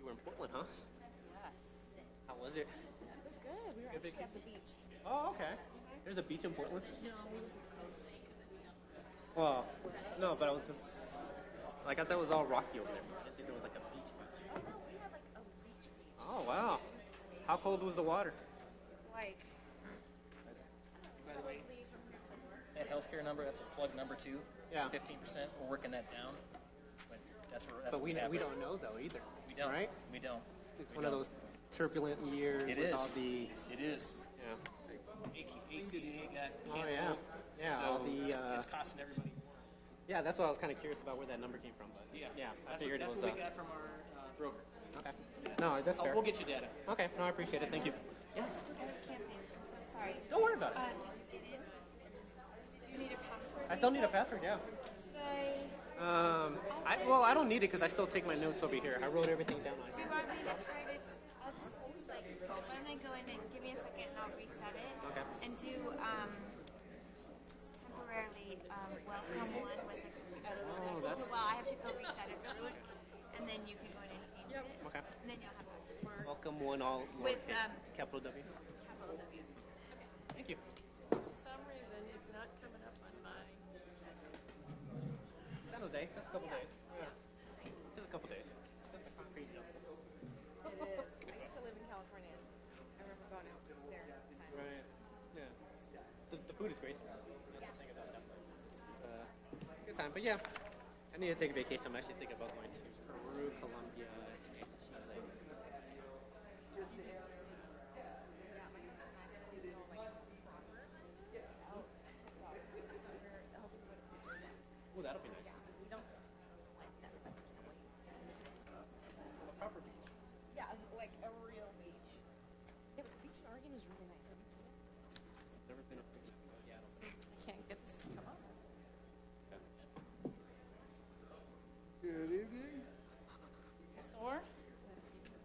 were in Portland, huh? Yes. How was it? It was good. We were actually at the beach. Oh, okay. There's a beach in Portland? No, we went to the coast. Well, no, but I was just... Like, I thought it was all rocky over there. I didn't think there was, like, a beach. Oh, no, we had, like, a beach. Oh, wow. How cold was the water? Like... By the way, that healthcare number, that's a plug number 2. Yeah. 15%. We're working that down. But that's But what we have don't right. know, though, either. We don't. Right? We don't. It's one of those turbulent years It with is. all the... It is. Yeah. ACDA got Oh, canceled. yeah. Yeah, so all the... it's costing everybody more. Yeah, that's why I was kind of curious about where that number came from. But yeah, I figured that's it was... what we got from our broker. Okay. No, that's fair. We'll get you data. Okay, no, I appreciate it. Thank you. Yes. I was camping. I'm so sorry. Don't worry about it. Did you get in? Do you need a password? I still need a password, yeah. Should I... I don't need it because I still take my notes over here. I wrote everything down. Do you want me to try to... I'll just do, like... Why don't I go in and give me a second and I'll reset it? Okay. And do, just temporarily, welcome one with a... that's- Well, I have to go reset it real quick. And then you can go in and change it. Okay. And then you'll have password. Welcome one all With, capital W. Capital W. Thank you. For some reason, it's not coming up on mine. San Jose, just a couple days. Yeah. Just a couple days. Just a concrete jump. It is. I used to live in California. I remember going out there all the time. Right. Yeah. The food is great. That's the thing about that place. It's a good time. But yeah, I need to take a vacation. I'm actually thinking about going to Peru, Colombia, and Chile. Oh, that'll be nice. We don't like that. A proper beach. Yeah, like a real beach. Yeah, but the beach in Oregon is really nice. Never been up there. Yeah, I don't think. I can't get this to come up. Good evening. Sore?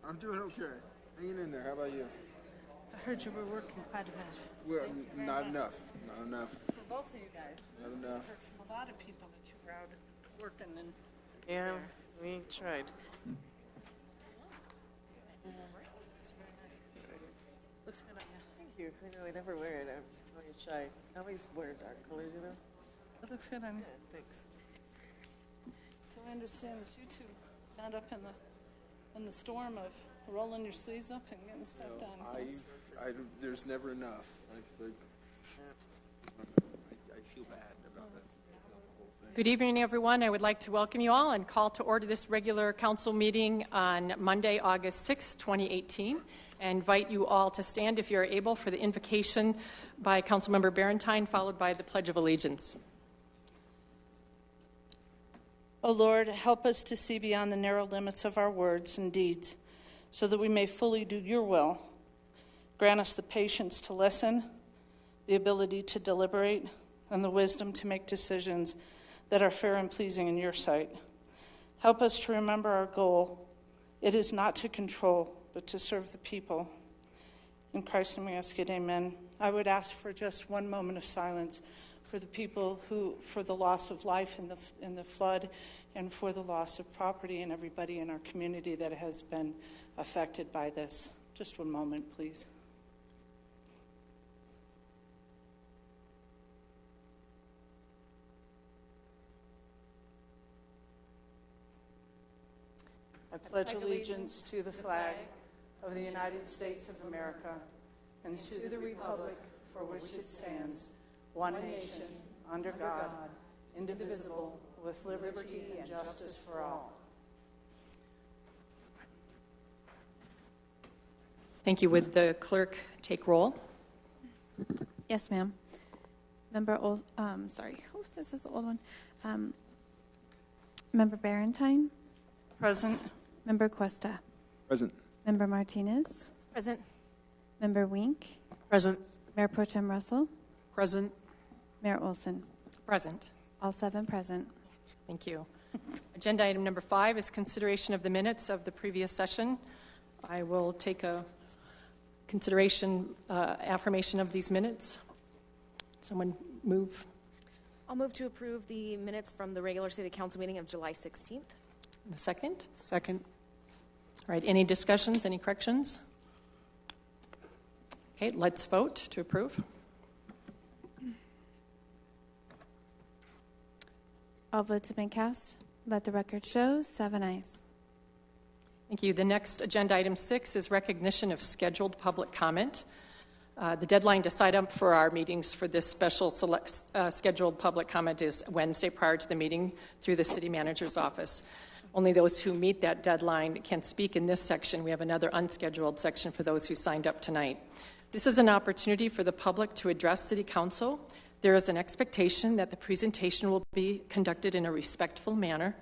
I'm doing okay. Hanging in there. How about you? I heard you were working quite a bit. Well, not enough. Not enough. For both of you guys. Not enough. I heard from a lot of people that you were out working and... Yeah, we tried. Looks good on you. Thank you. I know I never wear it. I'm always shy. I always wear dark colors, you know? It looks good on you. Yeah, thanks. So I understand that you two got up in the storm of rolling your sleeves up and getting stuff done. There's never enough. I feel bad about that. About the whole thing. Good evening, everyone. I would like to welcome you all and call to order this regular council meeting on Monday, August 6, 2018. I invite you all to stand if you are able for the invocation by Councilmember Barentine, followed by the Pledge of Allegiance. O Lord, help us to see beyond the narrow limits of our words and deeds, so that we may fully do your will. Grant us the patience to listen, the ability to deliberate, and the wisdom to make decisions that are fair and pleasing in your sight. Help us to remember our goal. It is not to control, but to serve the people. In Christ's name we ask it, amen. I would ask for just one moment of silence for the people for the loss of life in the flood, and for the loss of property, and everybody in our community that has been affected by this. Just one moment, please. I pledge allegiance to the flag of the United States of America and to the republic for which it stands, one nation, under God, indivisible, with liberty and justice for all. Thank you. Would the clerk take roll? Yes, ma'am. Member, this is the old one. Member Barentine. Present. Member Cuesta. Present. Member Martinez. Present. Member Wink. Present. Mayor Pro Tem Russell. Present. Mayor Olson. Present. All 7 present. Thank you. Agenda item number 5 is consideration of the minutes of the previous session. I will take a affirmation of these minutes. Someone move. I'll move to approve the minutes from the regular city council meeting of July 16th. A second. Second. All right, any discussions, any corrections? Okay, let's vote to approve. All votes have been cast. Let the record show 7 ayes. Thank you. The next agenda item 6 is recognition of scheduled public comment. The deadline to sign up for our meetings for this special scheduled public comment is Wednesday prior to the meeting through the city manager's office. Only those who meet that deadline can speak in this section. We have another unscheduled section for those who signed up tonight. This is an opportunity for the public to address City Council. There is an expectation that the presentation will be conducted in a respectful manner.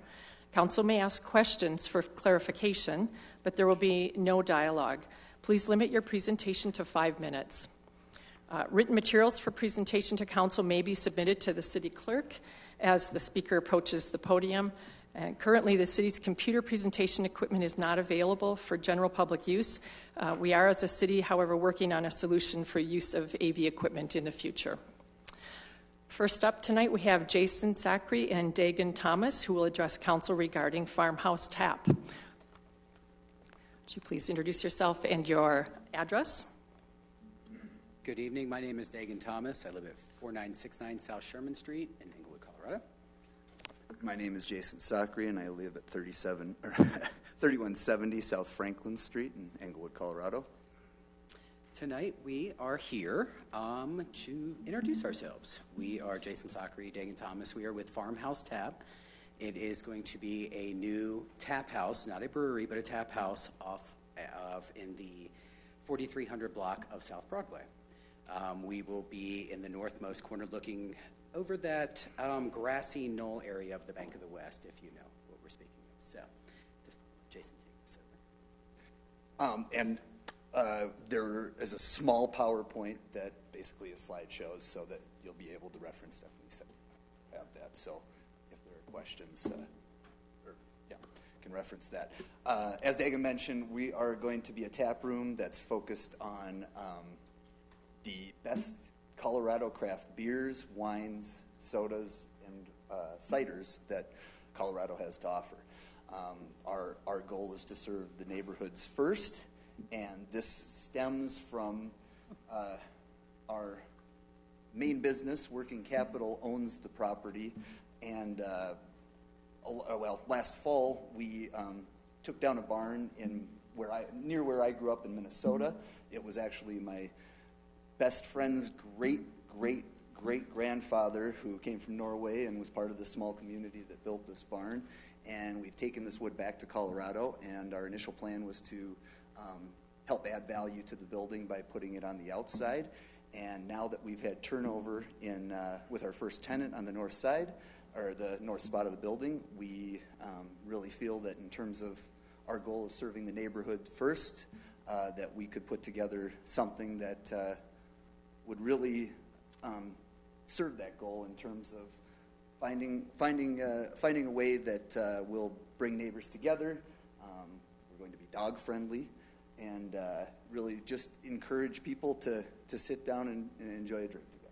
Council may ask questions for clarification, but there will be no dialogue. Please limit your presentation to 5 minutes. Written materials for presentation to Council may be submitted to the City Clerk as the speaker approaches the podium. And currently, the city's computer presentation equipment is not available for general public use. We are, as a city, however, working on a solution for use of AV equipment in the future. First up tonight, we have Jason Sakry and Dagan Thomas, who will address Council regarding Farmhouse Tap. Would you please introduce yourself and your address? Good evening. My name is Dagan Thomas. I live at 4969 South Sherman Street in Englewood, Colorado. My name is Jason Sakry, and I live at 3170 South Franklin Street in Englewood, Colorado. Tonight we are here to introduce ourselves. We are Jason Sakry, Dagan Thomas. We are with Farmhouse Tap. It is going to be a new tap house, not a brewery, but a tap house in the 4300 block of South Broadway. We will be in the northmost corner looking over that grassy knoll area of the Bank of the West, if you know what we're speaking of. So, Jason, take this over. There is a small PowerPoint that basically a slide shows so that you'll be able to reference definitely have that. So if there are questions, can reference that. As Dagan mentioned, we are going to be a tap room that's focused on the best Colorado craft beers, wines, sodas, and ciders that Colorado has to offer. Our goal is to serve the neighborhoods first, and this stems from our main business. Working Capital owns the property, and last fall we took down a barn near where I grew up in Minnesota. It was actually my best friend's great-great-great-grandfather who came from Norway and was part of the small community that built this barn. And we've taken this wood back to Colorado, and our initial plan was to help add value to the building by putting it on the outside. And now that we've had turnover with our first tenant on the north side, or the north spot of the building, we really feel that in terms of our goal of serving the neighborhood first, that we could put together something that would really serve that goal in terms of finding a way that will bring neighbors together. We're going to be dog friendly, and really just encourage people to sit down and enjoy a drink together.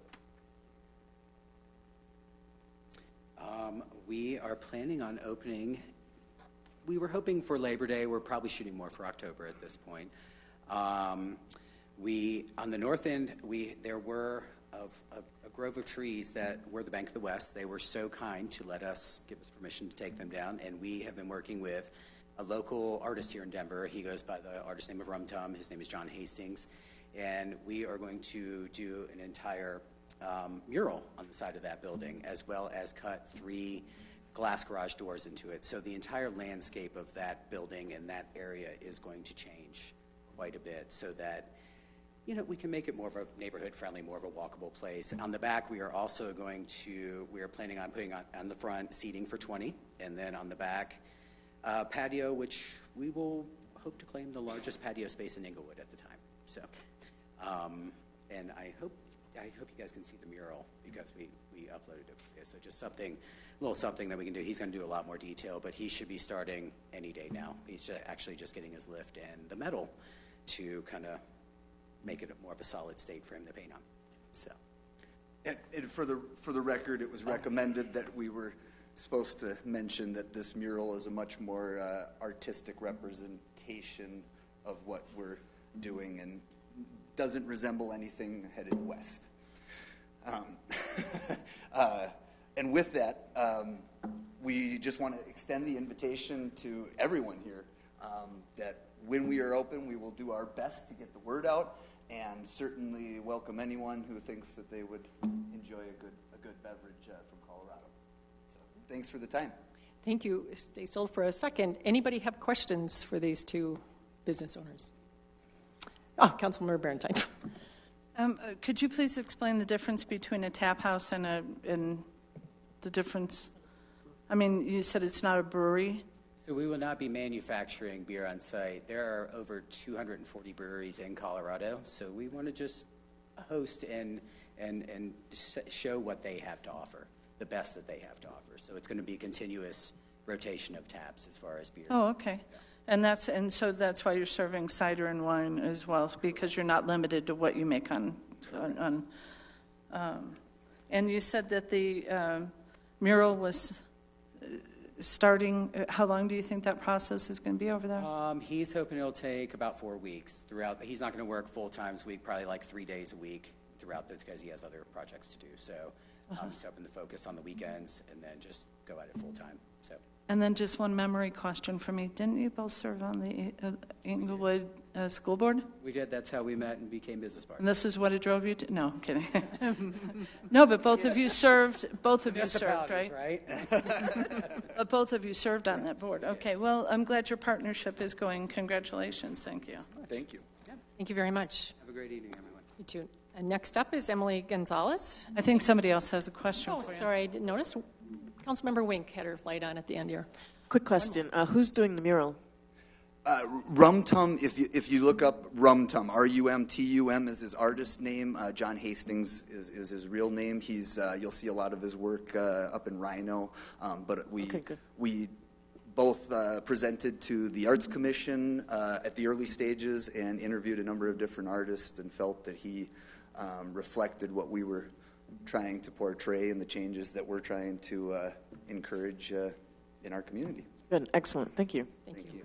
We are planning on opening. We were hoping for Labor Day. We're probably shooting more for October at this point. On the north end, there were a grove of trees that were the Bank of the West. They were so kind to give us permission to take them down, and we have been working with a local artist here in Denver. He goes by the artist name of Rum Tum. His name is John Hastings, and we are going to do an entire mural on the side of that building, as well as cut 3 glass garage doors into it. So the entire landscape of that building and that area is going to change quite a bit, so that we can make it more of a neighborhood friendly, more of a walkable place. On the back, we are planning on putting on the front seating for 20, and then on the back patio, which we will hope to claim the largest patio space in Englewood at the time. So, and I hope you guys can see the mural because we uploaded it. So just a little something that we can do. He's going to do a lot more detail, but he should be starting any day now. He's actually just getting his lift and the metal to kind of make it more of a solid state for him to paint on. So, and for the record, it was recommended that we were supposed to mention that this mural is a much more artistic representation of what we're doing and doesn't resemble anything headed west. And with that, we just want to extend the invitation to everyone here that when we are open, we will do our best to get the word out, and certainly welcome anyone who thinks that they would enjoy a good beverage from Colorado. So thanks for the time. Thank you. Stay sold for a second. Anybody have questions for these two business owners? Oh, Councilmember Barentine. Could you please explain the difference between a tap house and the difference? I mean, you said it's not a brewery. So we will not be manufacturing beer on site. There are over 240 breweries in Colorado, so we want to just host and show what they have to offer, the best that they have to offer. So it's going to be a continuous rotation of taps as far as beer. Oh, okay. And so that's why you're serving cider and wine as well, because you're not limited to what you make on and you said that the mural was starting. How long do you think that process is going to be over there? He's hoping it'll take about 4 weeks throughout. He's not going to work full time this week, probably like 3 days a week throughout this, because he has other projects to do. So he's hoping to focus on the weekends and then just go at it full time. So. And then just one memory question for me. Didn't you both serve on the Englewood school board? We did. That's how we met and became business partners. And this is what it drove you to? No, I'm kidding. No, but both of you served. Both of you served, right? But both of you served on that board. Okay. Well, I'm glad your partnership is going. Congratulations. Thank you. Thank you. Yeah. Thank you very much. Have a great evening, everyone. You too. And next up is Emily Gonzales. I think somebody else has a question for you. Oh, sorry, I didn't notice. Councilmember Wink had her light on at the end here. Quick question. Who's doing the mural? Rumtum, if you look up Rumtum, R-U-M-T-U-M is his artist name. John Hastings is his real name. You'll see a lot of his work up in Rhino. But we both presented to the Arts Commission at the early stages and interviewed a number of different artists and felt that he reflected what we were trying to portray and the changes that we're trying to encourage in our community. Good. Excellent. Thank you. Thank you.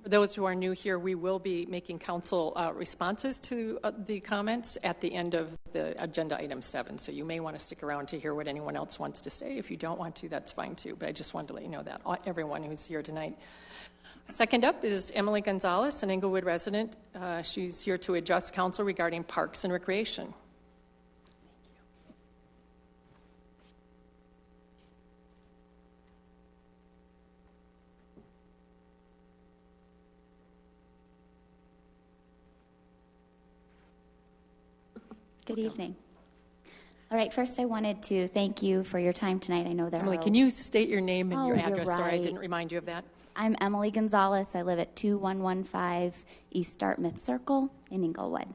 For those who are new here, we will be making council responses to the comments at the end of the agenda item 7. So you may want to stick around to hear what anyone else wants to say. If you don't want to, that's fine too. But I just wanted to let you know that, everyone who's here tonight. Second up is Emily Gonzales, an Englewood resident. She's here to address council regarding parks and recreation. Good evening. All right, first I wanted to thank you for your time tonight. I know there Emily, can you state your name and your address? Sorry, I didn't remind you of that. I'm Emily Gonzales. I live at 2115 East Dartmouth Circle in Englewood.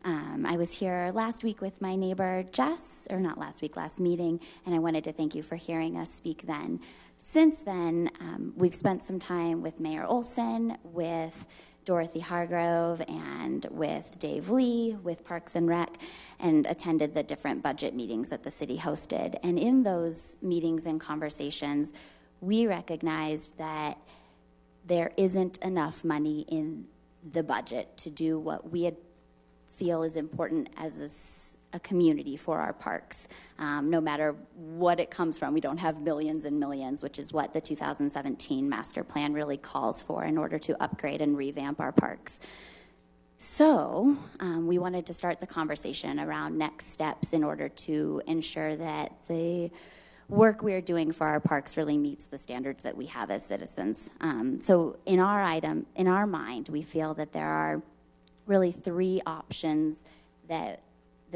I was here last week with my neighbor Jess, or not last week, last meeting, and I wanted to thank you for hearing us speak then. Since then, we've spent some time with Mayor Olson, with Dorothy Hargrove, and with Dave Lee, with Parks and Rec, and attended the different budget meetings that the city hosted. And in those meetings and conversations, we recognized that there isn't enough money in the budget to do what we feel is important as a community for our parks. No matter what it comes from, we don't have millions and millions, which is what the 2017 master plan really calls for in order to upgrade and revamp our parks. So we wanted to start the conversation around next steps in order to ensure that the work we are doing for our parks really meets the standards that we have as citizens. So in our mind, we feel that there are really 3 options that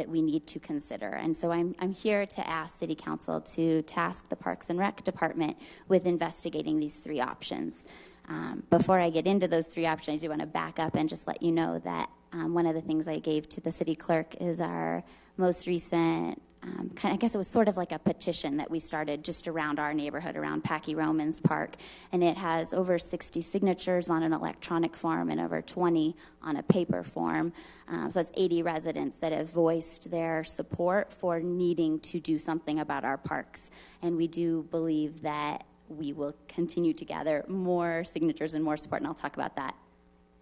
we need to consider. And so I'm here to ask City Council to task the Parks and Rec Department with investigating these 3 options. Before I get into those 3 options, I do want to back up and just let you know that one of the things I gave to the city clerk is our most recent I guess it was sort of like a petition that we started just around our neighborhood, around Packy Romans Park. And it has over 60 signatures on an electronic form and over 20 on a paper form. So it's 80 residents that have voiced their support for needing to do something about our parks. And we do believe that we will continue to gather more signatures and more support, and I'll talk about that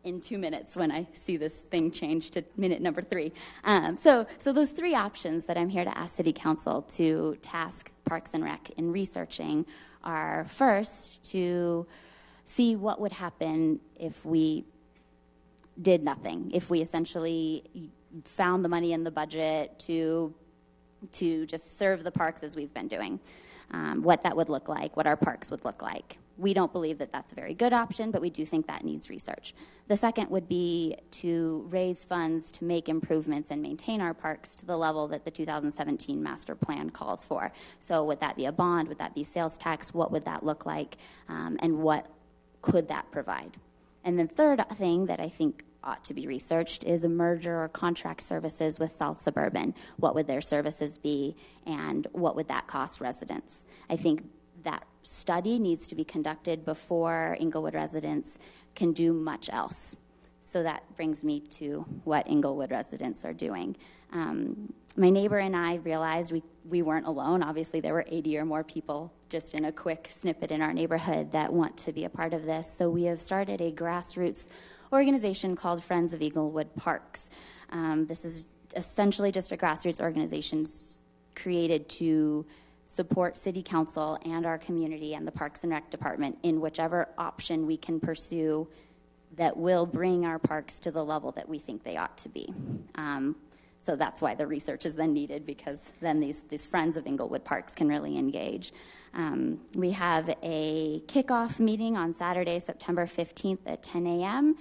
in 2 minutes when I see this thing change to minute number 3. So those 3 options that I'm here to ask City Council to task Parks and Rec in researching are, first, to see what would happen if we did nothing, if we essentially found the money in the budget to just serve the parks as we've been doing, what that would look like, what our parks would look like. We don't believe that that's a very good option, but we do think that needs research. The second would be to raise funds to make improvements and maintain our parks to the level that the 2017 master plan calls for. So would that be a bond? Would that be sales tax? What would that look like? And what could that provide? And the third thing that I think ought to be researched is a merger or contract services with South Suburban. What would their services be, and what would that cost residents? I think that study needs to be conducted before Englewood residents can do much else. So that brings me to what Englewood residents are doing. My neighbor and I realized we weren't alone. Obviously, there were 80 or more people just in a quick snippet in our neighborhood that want to be a part of this. So we have started a grassroots organization called Friends of Englewood Parks. This is essentially just a grassroots organization created to support City Council and our community and the Parks and Rec Department in whichever option we can pursue that will bring our parks to the level that we think they ought to be. So that's why the research is then needed, because then these Friends of Englewood Parks can really engage. We have a kickoff meeting on Saturday, September 15th at 10 a.m.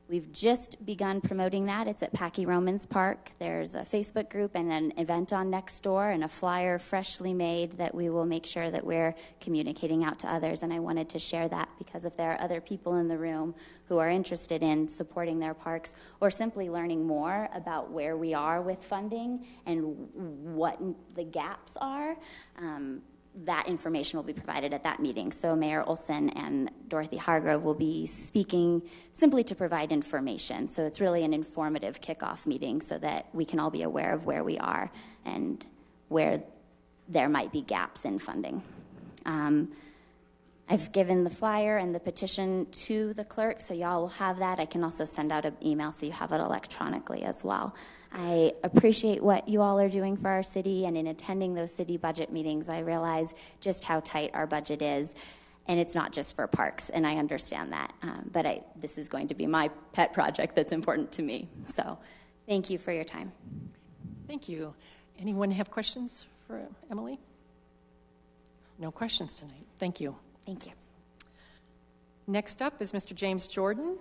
We've just begun promoting that. It's at Packy Romans Park. There's a Facebook group and an event on Nextdoor and a flyer freshly made that we will make sure that we're communicating out to others. And I wanted to share that because if there are other people in the room who are interested in supporting their parks or simply learning more about where we are with funding and what the gaps are, that information will be provided at that meeting. So Mayor Olson and Dorothy Hargrove will be speaking simply to provide information. So it's really an informative kickoff meeting so that we can all be aware of where we are and where there might be gaps in funding. I've given the flyer and the petition to the clerk, so y'all will have that. I can also send out an email so you have it electronically as well. I appreciate what you all are doing for our city, and in attending those city budget meetings, I realize just how tight our budget is, and it's not just for parks, and I understand that, but this is going to be my pet project that's important to me. So thank you for your time. Thank you. Anyone have questions for Emily? No questions tonight. Thank you. Thank you. Next up is Mr. James Jordan,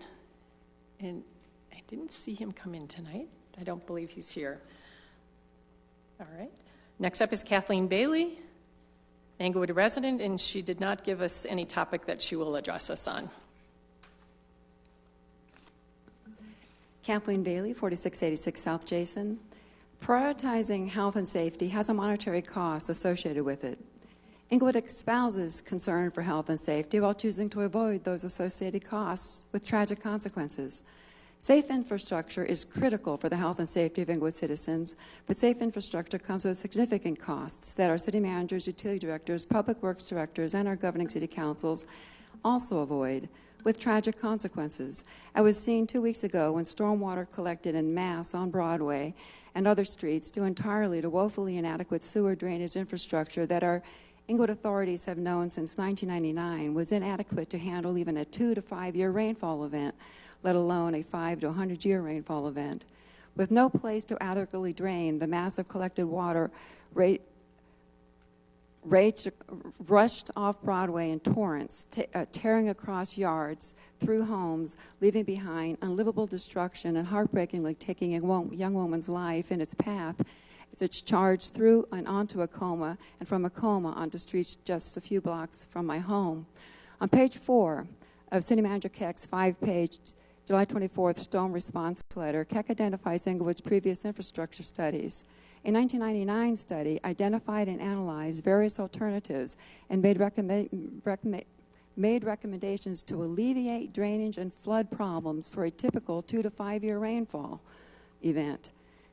and I didn't see him come in tonight. I don't believe he's here. All right. Next up is Kathleen Bailey, Englewood resident, and she did not give us any topic that she will address us on. Kathleen Bailey, 4686 South Jason. Prioritizing health and safety has a monetary cost associated with it. Englewood espouses concern for health and safety while choosing to avoid those associated costs with tragic consequences. Safe infrastructure is critical for the health and safety of Englewood citizens, but safe infrastructure comes with significant costs that our city managers, utility directors, public works directors, and our governing city councils also avoid, with tragic consequences. I was seen 2 weeks ago when stormwater collected en masse on Broadway and other streets due entirely to woefully inadequate sewer drainage infrastructure that our Englewood authorities have known since 1999 was inadequate to handle even a 2 to 5 year rainfall event, let alone a 5 to 100 year rainfall event. With no place to adequately drain, the massive collected water rushed off Broadway in torrents, tearing across yards, through homes, leaving behind unlivable destruction and heartbreakingly taking a young woman's life in its path. It's charged through and onto a coma, and from a coma onto streets just a few blocks from my home. On page 4 of City Manager Keck's 5-page July 24th storm response letter, Keck identifies Englewood's previous infrastructure studies. A 1999 study identified and analyzed various alternatives and made recommendations to alleviate drainage and flood problems for a typical 2 to 5 year rainfall event.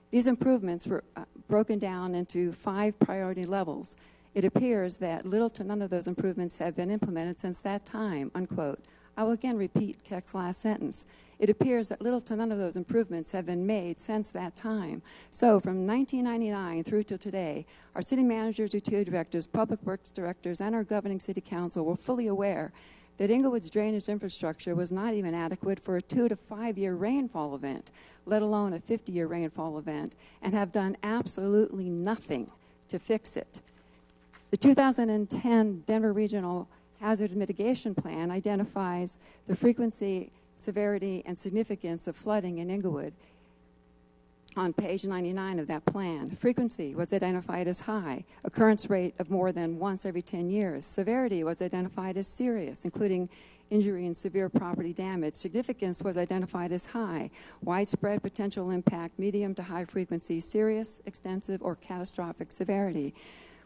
These improvements were broken down into 5 priority levels. It appears that little to none of those improvements have been implemented since that time, unquote. I will again repeat Keck's last sentence. It appears that little to none of those improvements have been made since that time. So from 1999 through to today, our city managers, utility directors, public works directors, and our governing city council were fully aware that Englewood's drainage infrastructure was not even adequate for a 2 to 5 year rainfall event, let alone a 50-year rainfall event, and have done absolutely nothing to fix it. The 2010 Denver Regional Hazard Mitigation Plan identifies the frequency, severity, and significance of flooding in Englewood. On page 99 of that plan, frequency was identified as high, occurrence rate of more than once every 10 years. Severity was identified as serious, including injury and severe property damage. Significance was identified as high, widespread potential impact, medium to high frequency, serious, extensive, or catastrophic severity.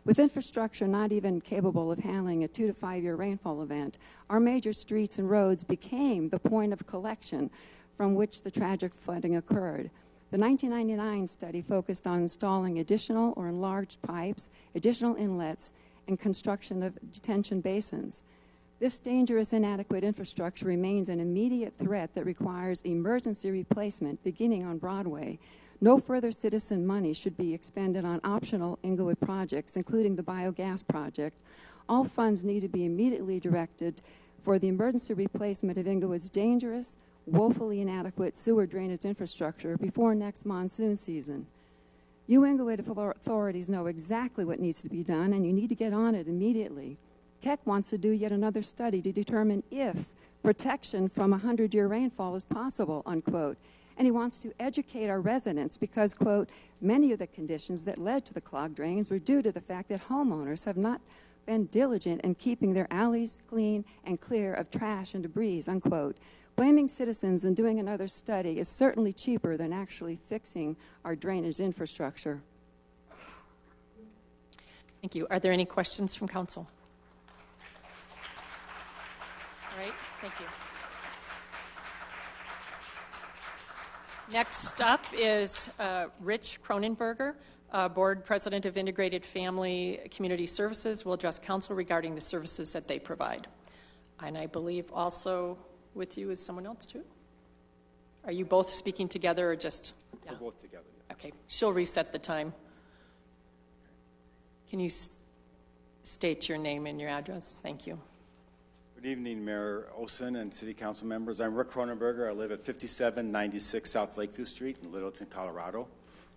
With infrastructure not even capable of handling a 2 to 5 year rainfall event, our major streets and roads became the point of collection from which the tragic flooding occurred. The 1999 study focused on installing additional or enlarged pipes, additional inlets, and construction of detention basins. This dangerous, inadequate infrastructure remains an immediate threat that requires emergency replacement beginning on Broadway. No further citizen money should be expended on optional Englewood projects, including the biogas project. All funds need to be immediately directed for the emergency replacement of Englewood's dangerous, woefully inadequate sewer drainage infrastructure before next monsoon season. You Englewood authorities know exactly what needs to be done, and you need to get on it immediately. Keck wants to do yet another study to determine if protection from a 100-year rainfall is possible, unquote. And he wants to educate our residents because, quote, many of the conditions that led to the clogged drains were due to the fact that homeowners have not been diligent in keeping their alleys clean and clear of trash and debris, unquote. Blaming citizens and doing another study is certainly cheaper than actually fixing our drainage infrastructure. Thank you. Are there any questions from council? All right, thank you. Next up is Rich Cronenberger, Board President of Integrated Family Community Services, will address council regarding the services that they provide. And I believe also with you is someone else too? Are you both speaking together or just? Yeah. We're both together. Yes. Okay, she'll reset the time. Can you state your name and your address? Thank you. Good evening, Mayor Olson and City Council members. I'm Rick Cronenberger. I live at 5796 South Lakeview Street in Littleton, Colorado.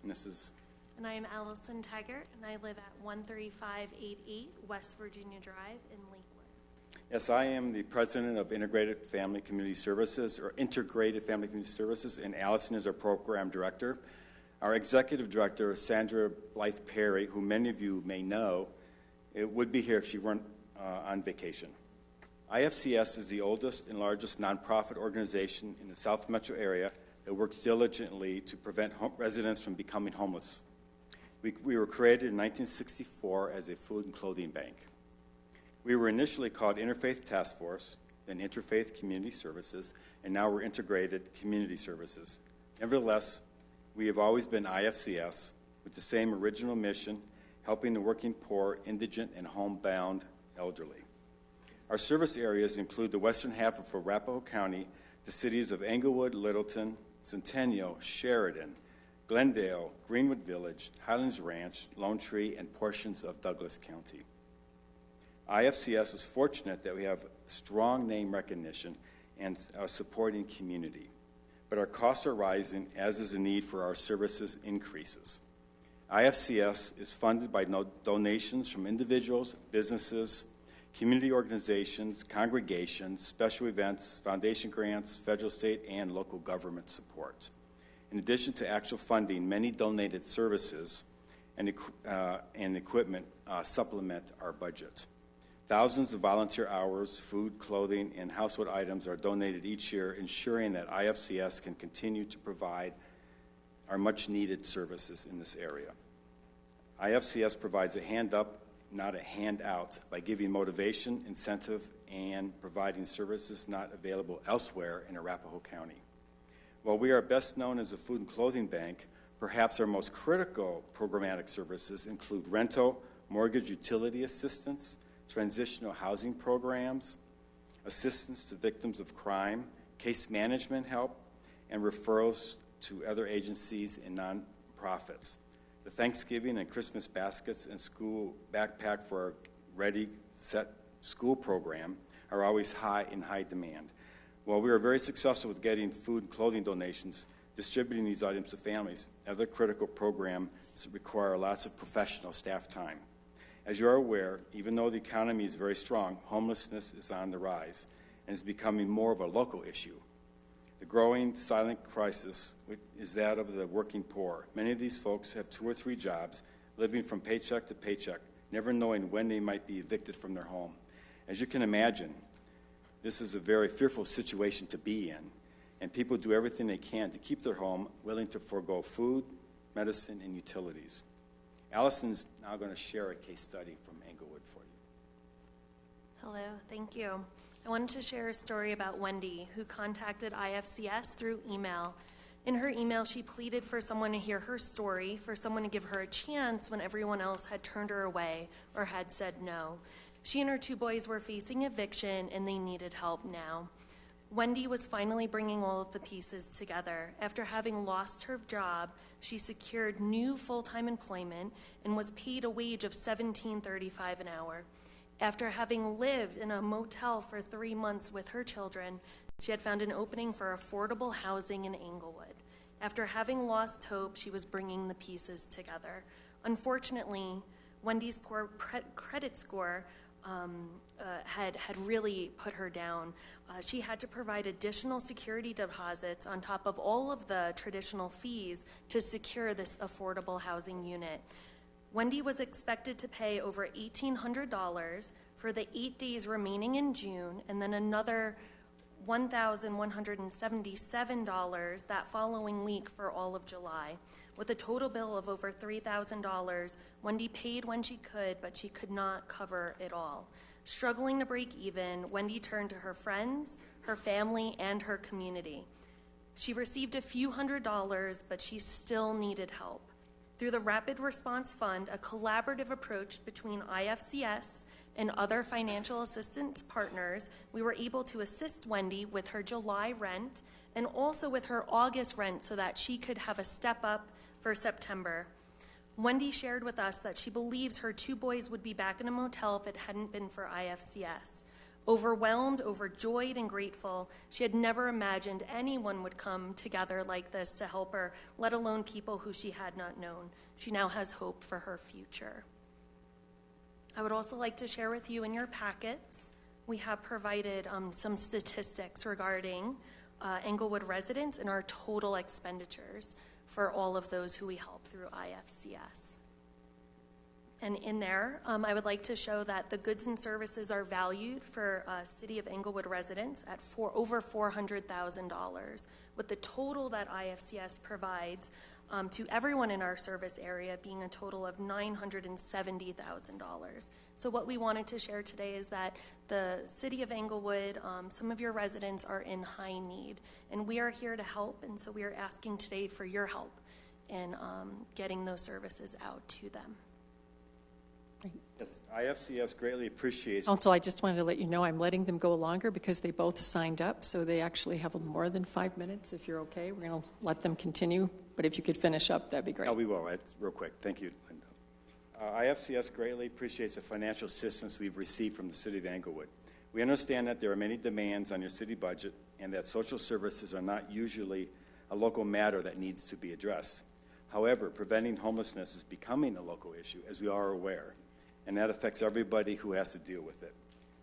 And this is. And I am Allison Taggart, and I live at 13588 West Virginia Drive in Lakewood. Yes, I am the president of Integrated Family Community Services, or Integrated Family Community Services, and Allison is our program director. Our executive director, Sandra Blythe Perry, who many of you may know, it would be here if she weren't on vacation. IFCS is the oldest and largest nonprofit organization in the South Metro area that works diligently to prevent residents from becoming homeless. We were created in 1964 as a food and clothing bank. We were initially called Interfaith Task Force, then Interfaith Community Services, and now we're Integrated Community Services. Nevertheless, we have always been IFCS with the same original mission, helping the working poor, indigent, and homebound elderly. Our service areas include the western half of Arapahoe County, the cities of Englewood, Littleton, Centennial, Sheridan, Glendale, Greenwood Village, Highlands Ranch, Lone Tree, and portions of Douglas County. IFCS is fortunate that we have strong name recognition and a supporting community, but our costs are rising, as is the need for our services increases. IFCS is funded by donations from individuals, businesses, community organizations, congregations, special events, foundation grants, federal, state, and local government support. In addition to actual funding, many donated services and equipment supplement our budget. Thousands of volunteer hours, food, clothing, and household items are donated each year, ensuring that IFCS can continue to provide our much-needed services in this area. IFCS provides a hand up, not a handout, by giving motivation, incentive, and providing services not available elsewhere in Arapahoe County. While we are best known as a food and clothing bank, perhaps our most critical programmatic services include rental, mortgage utility assistance, transitional housing programs, assistance to victims of crime, case management help, and referrals to other agencies and nonprofits. The Thanksgiving and Christmas baskets and school backpack for our Ready, Set, School program are always in high demand. While we are very successful with getting food and clothing donations, distributing these items to families, other critical programs require lots of professional staff time. As you are aware, even though the economy is very strong, homelessness is on the rise and is becoming more of a local issue. The growing silent crisis is that of the working poor. Many of these folks have 2 or 3 jobs, living from paycheck to paycheck, never knowing when they might be evicted from their home. As you can imagine, this is a very fearful situation to be in, and people do everything they can to keep their home, willing to forego food, medicine, and utilities. Allison is now going to share a case study from Englewood for you. Hello, thank you. I wanted to share a story about Wendy, who contacted IFCS through email. In her email, she pleaded for someone to hear her story, for someone to give her a chance when everyone else had turned her away or had said no. She and her 2 boys were facing eviction, and they needed help now. Wendy was finally bringing all of the pieces together. After having lost her job, she secured new full-time employment and was paid a wage of $17.35 an hour. After having lived in a motel for 3 months with her children, she had found an opening for affordable housing in Englewood. After having lost hope, she was bringing the pieces together. Unfortunately, Wendy's poor credit score had really put her down. She had to provide additional security deposits on top of all of the traditional fees to secure this affordable housing unit. Wendy was expected to pay over $1,800 for the 8 days remaining in June, and then another $1,177 that following week for all of July. With a total bill of over $3,000, Wendy paid when she could, but she could not cover it all. Struggling to break even, Wendy turned to her friends, her family, and her community. She received a few $100s, but she still needed help. Through the Rapid Response Fund, a collaborative approach between IFCS and other financial assistance partners, we were able to assist Wendy with her July rent and also with her August rent so that she could have a step up for September. Wendy shared with us that she believes her 2 boys would be back in a motel if it hadn't been for IFCS. Overwhelmed, overjoyed, and grateful, she had never imagined anyone would come together like this to help her, let alone people who she had not known. She now has hope for her future. I would also like to share with you in your packets, we have provided some statistics regarding Englewood residents and our total expenditures for all of those who we help through IFCS. And in there, I would like to show that the goods and services are valued for City of Englewood residents at over $400,000, with the total that IFCS provides to everyone in our service area being a total of $970,000. So what we wanted to share today is that the City of Englewood, some of your residents are in high need, and we are here to help, and so we are asking today for your help in getting those services out to them. Yes, IFCS greatly appreciates. Council, I just wanted to let you know I'm letting them go longer because they both signed up, so they actually have more than 5 minutes. If you're okay, we're going to let them continue, but if you could finish up, that'd be great. No, we will. It's real quick. Thank you, Linda. IFCS greatly appreciates the financial assistance we've received from the City of Englewood. We understand that there are many demands on your city budget and that social services are not usually a local matter that needs to be addressed. However, preventing homelessness is becoming a local issue, as we are aware, and that affects everybody who has to deal with it.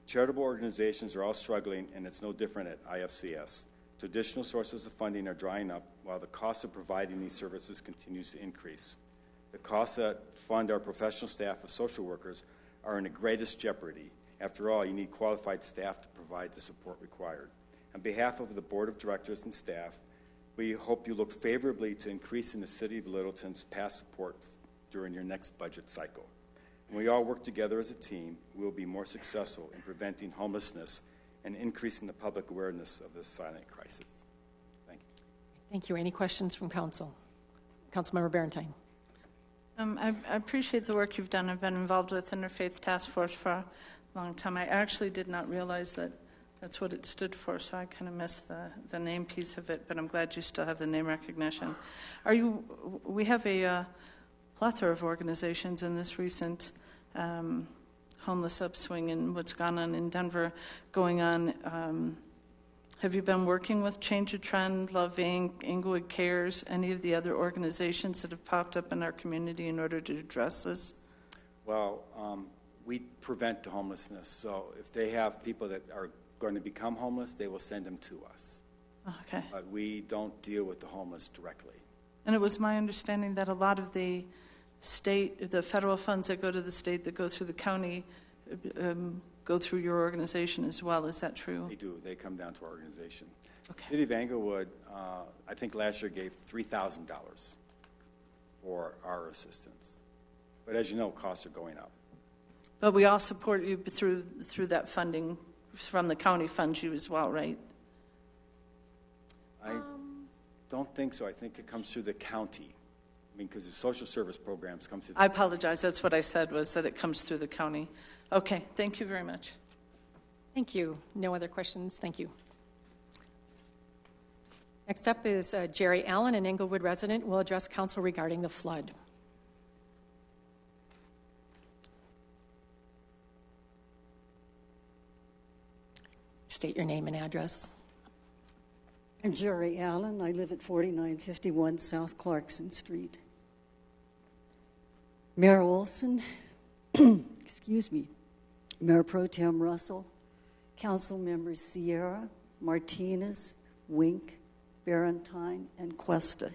Charitable organizations are all struggling, and it's no different at IFCS. Traditional sources of funding are drying up, while the cost of providing these services continues to increase. The costs that fund our professional staff of social workers are in the greatest jeopardy. After all, you need qualified staff to provide the support required. On behalf of the Board of Directors and staff, we hope you look favorably to increasing the City of Littleton's past support during your next budget cycle. When we all work together as a team, we will be more successful in preventing homelessness and increasing the public awareness of this silent crisis. Thank you. Thank you. Any questions from council? Councilmember Barentine. I appreciate the work you've done. I've been involved with Interfaith Task Force for a long time. I actually did not realize that that's what it stood for, so I kind of missed the name piece of it, but I'm glad you still have the name recognition. We have a plethora of organizations in this recent homeless upswing and what's gone on in Denver going on. Have you been working with Change a Trend, Love Inc., Englewood Cares, any of the other organizations that have popped up in our community in order to address this? Well, we prevent the homelessness, so if they have people that are going to become homeless, they will send them to us. Okay. But we don't deal with the homeless directly. And it was my understanding that a lot of the federal funds that go to the state that go through the county go through your organization as well. Is that true? They do. They come down to our organization. Okay. The City of Englewood, I think last year gave $3,000 for our assistance. But as you know, costs are going up. But we all support you through that funding from the county funds you as well, right? I don't think so. I think it comes through the county. I mean, because the social service programs come through the I apologize. That's what I said, was that it comes through the county. Okay. Thank you very much. Thank you. No other questions? Thank you. Next up is Jerry Allen, an Englewood resident, will address council regarding the flood. State your name and address. I'm Jerry Allen. I live at 4951 South Clarkson Street. Mayor Olson, excuse me, Mayor Pro Tem Russell, Council Members Sierra, Martinez, Wink, Barentine, and Cuesta.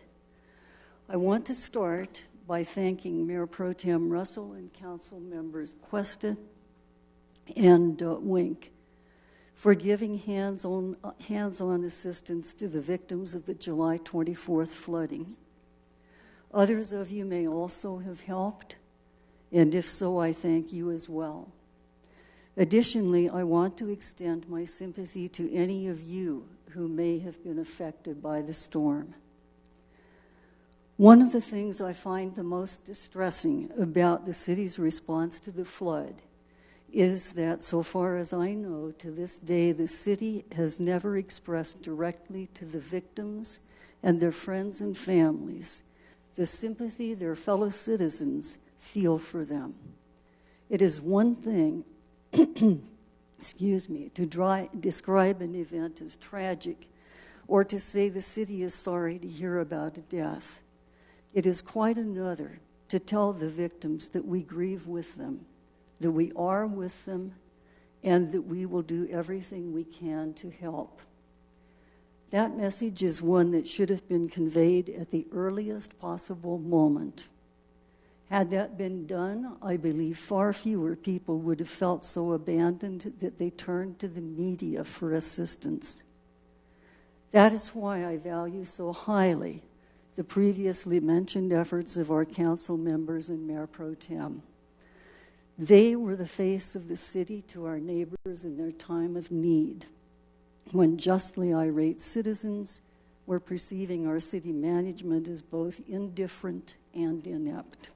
I want to start by thanking Mayor Pro Tem Russell and Council Members Cuesta and Wink for giving hands-on assistance to the victims of the July 24th flooding. Others of you may also have helped, and if so, I thank you as well. Additionally, I want to extend my sympathy to any of you who may have been affected by the storm. One of the things I find the most distressing about the city's response to the flood is that, so far as I know, to this day, the city has never expressed directly to the victims and their friends and families the sympathy their fellow citizens feel for them. It is one thing, excuse me, to describe an event as tragic or to say the city is sorry to hear about a death. It is quite another to tell the victims that we grieve with them, that we are with them, and that we will do everything we can to help. That message is one that should have been conveyed at the earliest possible moment. Had that been done, I believe far fewer people would have felt so abandoned that they turned to the media for assistance. That is why I value so highly the previously mentioned efforts of our council members and Mayor Pro Tem. They were the face of the city to our neighbors in their time of need, when justly irate citizens were perceiving our city management as both indifferent and inept.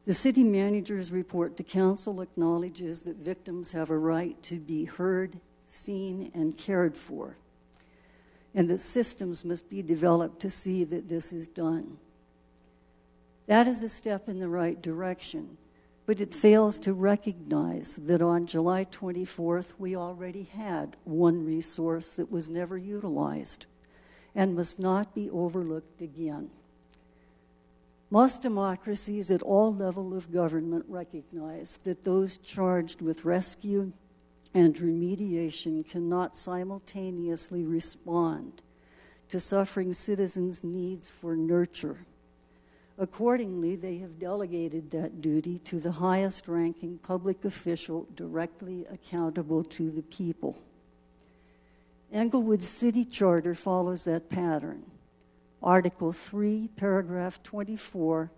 The city manager's report to council acknowledges that victims have a right to be heard, seen, and cared for, and that systems must be developed to see that this is done. That is a step in the right direction, but it fails to recognize that on July 24th, we already had one resource that was never utilized and must not be overlooked again. Most democracies at all levels of government recognize that those charged with rescue and remediation cannot simultaneously respond to suffering citizens' needs for nurture. Accordingly, they have delegated that duty to the highest-ranking public official directly accountable to the people. Englewood's city charter follows that pattern. Article 3, paragraph 24,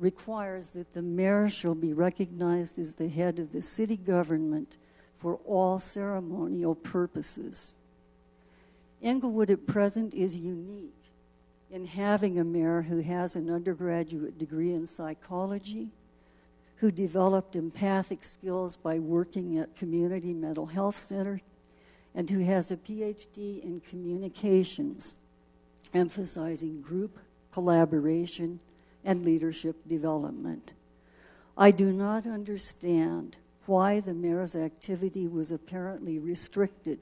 requires that the mayor shall be recognized as the head of the city government for all ceremonial purposes. Englewood at present is unique in having a mayor who has an undergraduate degree in psychology, who developed empathic skills by working at Community Mental Health Center, and who has a PhD in communications, emphasizing group collaboration and leadership development. I do not understand why the mayor's activity was apparently restricted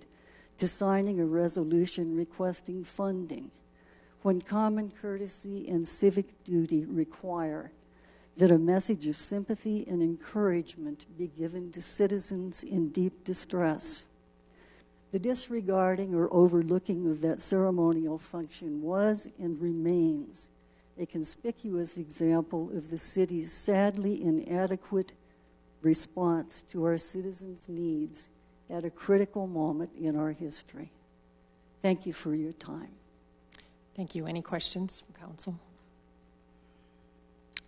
to signing a resolution requesting funding, when common courtesy and civic duty require that a message of sympathy and encouragement be given to citizens in deep distress. The disregarding or overlooking of that ceremonial function was and remains a conspicuous example of the city's sadly inadequate response to our citizens' needs at a critical moment in our history. Thank you for your time. Thank you. Any questions from council?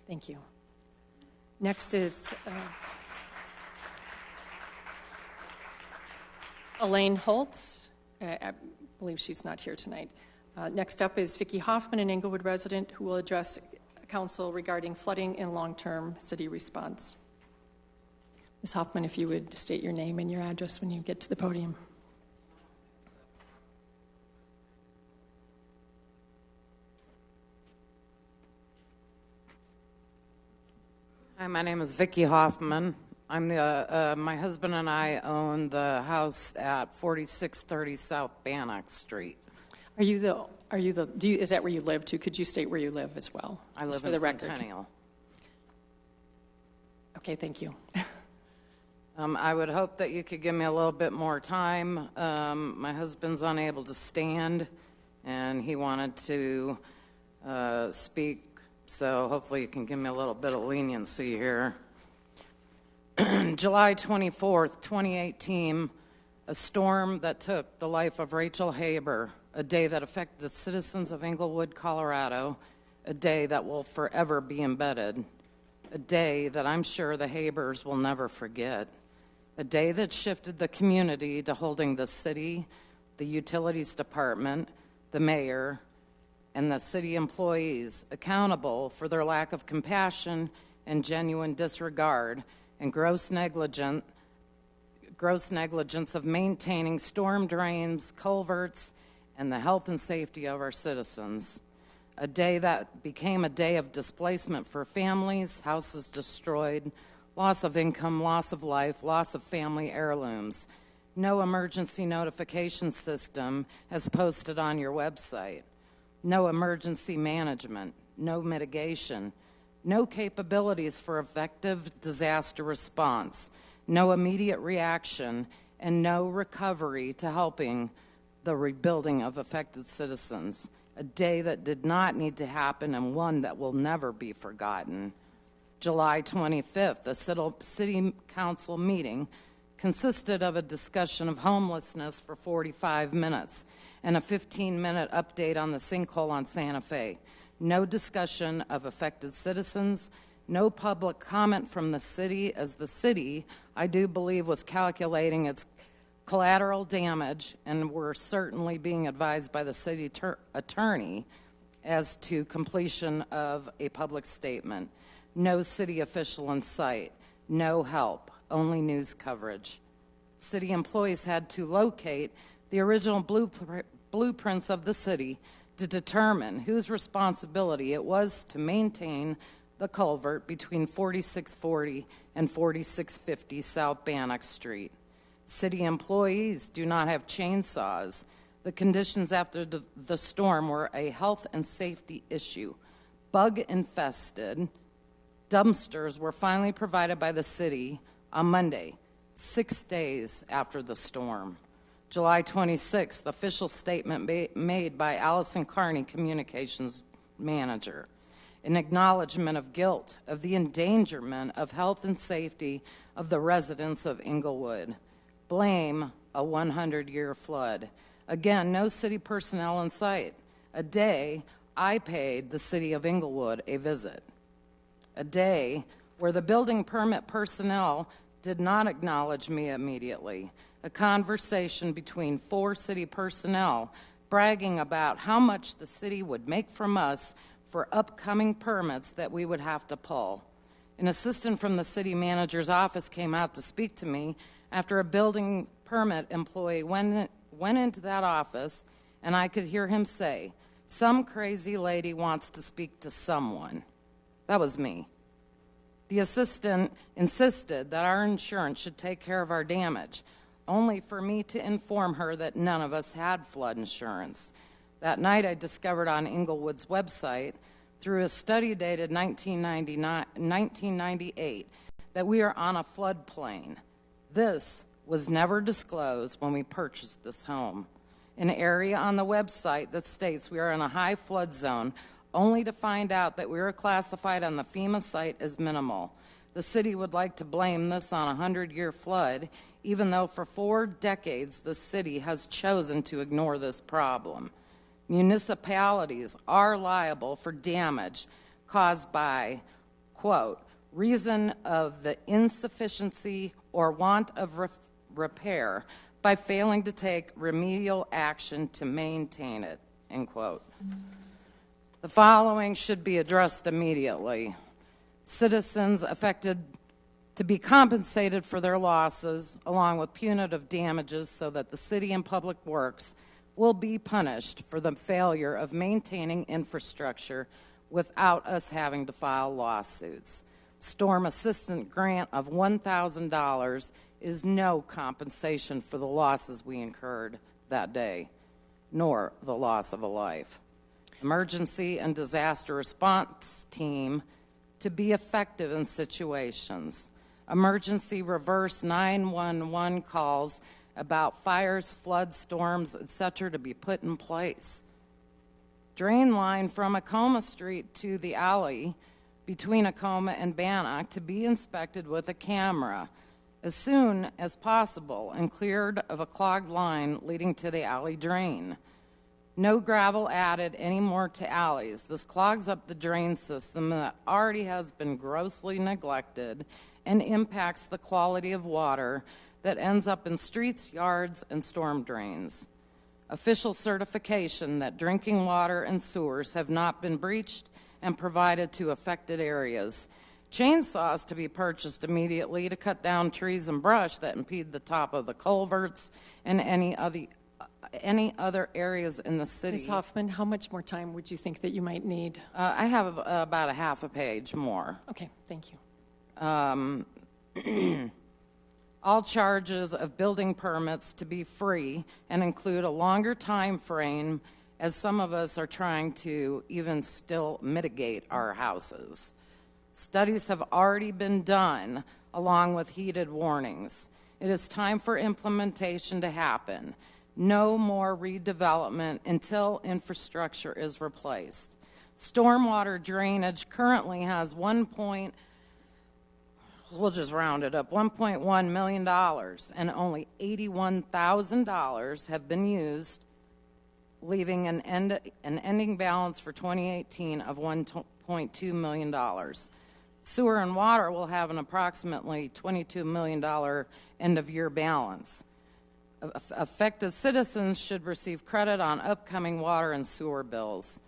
Thank you. Next is Elaine Holtz. I believe she's not here tonight. Next up is Vicki Hoffman, an Englewood resident, who will address council regarding flooding and long-term city response. Ms. Hoffman, if you would state your name and your address when you get to the podium. Hi, my name is Vicki Hoffman. I'm my husband and I own the house at 4630 South Bannock Street. Is that where you live too? Could you state where you live as well? I live for in the record. Centennial. Okay, thank you. I would hope that you could give me a little bit more time. My husband's unable to stand, and he wanted to speak, so hopefully you can give me a little bit of leniency here. July 24th, 2018, a storm that took the life of Rachel Haber, a day that affected the citizens of Englewood, Colorado, a day that will forever be embedded, a day that I'm sure the Habers will never forget, a day that shifted the community to holding the city, the utilities department, the mayor, and the city employees accountable for their lack of compassion and genuine disregard and gross negligence of maintaining storm drains, culverts, and the health and safety of our citizens. A day that became a day of displacement for families, houses destroyed, loss of income, loss of life, loss of family heirlooms. No emergency notification system has posted on your website. No emergency management, no mitigation, no capabilities for effective disaster response, no immediate reaction, and no recovery to helping the rebuilding of affected citizens. A day that did not need to happen and one that will never be forgotten. July 25th, a city council meeting consisted of a discussion of homelessness for 45 minutes and a 15-minute update on the sinkhole on Santa Fe. No discussion of affected citizens, no public comment from the city, as the city, I do believe, was calculating its collateral damage and were certainly being advised by the city attorney as to completion of a public statement. No city official in sight, no help, only news coverage. City employees had to locate the original blueprints of the city to determine whose responsibility it was to maintain the culvert between 4640 and 4650 South Bannock Street. City employees do not have chainsaws. The conditions after the storm were a health and safety issue. Bug-infested dumpsters were finally provided by the city on Monday, 6 days after the storm. July 26th, official statement made by Allison Carney, communications manager, an acknowledgement of guilt of the endangerment of health and safety of the residents of Englewood. Blame a 100-year flood. Again, no city personnel in sight. A day I paid the city of Englewood a visit. a day where the building permit personnel did not acknowledge me immediately, a conversation between 4 city personnel bragging about how much the city would make from us for upcoming permits that we would have to pull. An assistant from the city manager's office came out to speak to me after a building permit employee went into that office, and I could hear him say, "Some crazy lady wants to speak to someone." That was me. The assistant insisted that our insurance should take care of our damage, only for me to inform her that none of us had flood insurance. That night I discovered on Englewood's website, through a study dated 1998, that we are on a floodplain. This was never disclosed when we purchased this home. An area on the website that states we are in a high flood zone, only to find out that we were classified on the FEMA site as minimal. The city would like to blame this on a 100-year flood, even though for 4 decades the city has chosen to ignore this problem. Municipalities are liable for damage caused by, quote, reason of the insufficiency or want of repair by failing to take remedial action to maintain it, end quote. The following should be addressed immediately. Citizens affected to be compensated for their losses, along with punitive damages, so that the city and public works will be punished for the failure of maintaining infrastructure without us having to file lawsuits. Storm assistance grant of $1,000 is no compensation for the losses we incurred that day, nor the loss of a life. Emergency and disaster response team to be effective in situations. Emergency reverse 911 calls about fires, floods, storms, etc. to be put in place. Drain line from Acoma Street to the alley between Acoma and Bannock to be inspected with a camera as soon as possible and cleared of a clogged line leading to the alley drain. No gravel added anymore to alleys. This clogs up the drain system that already has been grossly neglected and impacts the quality of water that ends up in streets, yards, and storm drains. Official certification that drinking water and sewers have not been breached and provided to affected areas. Chainsaws to be purchased immediately to cut down trees and brush that impede the top of the culverts and any other areas in the city. Ms. Hoffman, how much more time would you think that you might need? I have about a half a page more. Okay, thank you. All charges of building permits to be free and include a longer time frame, as some of us are trying to even still mitigate our houses. Studies have already been done along with heated warnings. It is time for implementation to happen. No more redevelopment until infrastructure is replaced. Stormwater drainage currently has we'll just round it up, $1.1 million, and only $81,000 have been used, leaving an ending balance for 2018 of $1.2 million. Sewer and water will have an approximately $22 million end-of-year balance. Affected citizens should receive credit on upcoming water and sewer bills.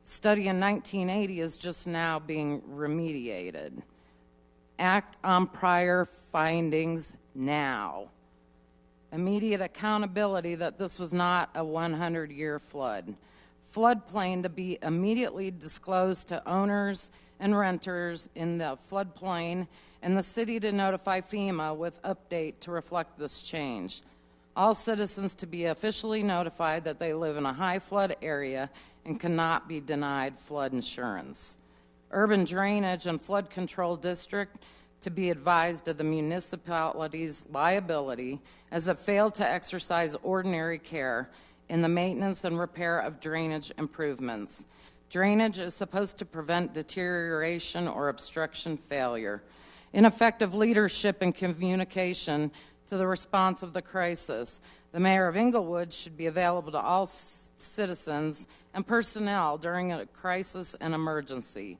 Study in 1980 is just now being remediated. Act on prior findings now. Immediate accountability that this was not a 100-year flood. Floodplain to be immediately disclosed to owners and renters in the floodplain, and the city to notify FEMA with update to reflect this change. All citizens to be officially notified that they live in a high flood area and cannot be denied flood insurance. Urban drainage and flood control district to be advised of the municipality's liability as it failed to exercise ordinary care in the maintenance and repair of drainage improvements. Drainage is supposed to prevent deterioration or obstruction failure. Ineffective leadership and communication to the response of the crisis. The mayor of Englewood should be available to all citizens and personnel during a crisis and emergency.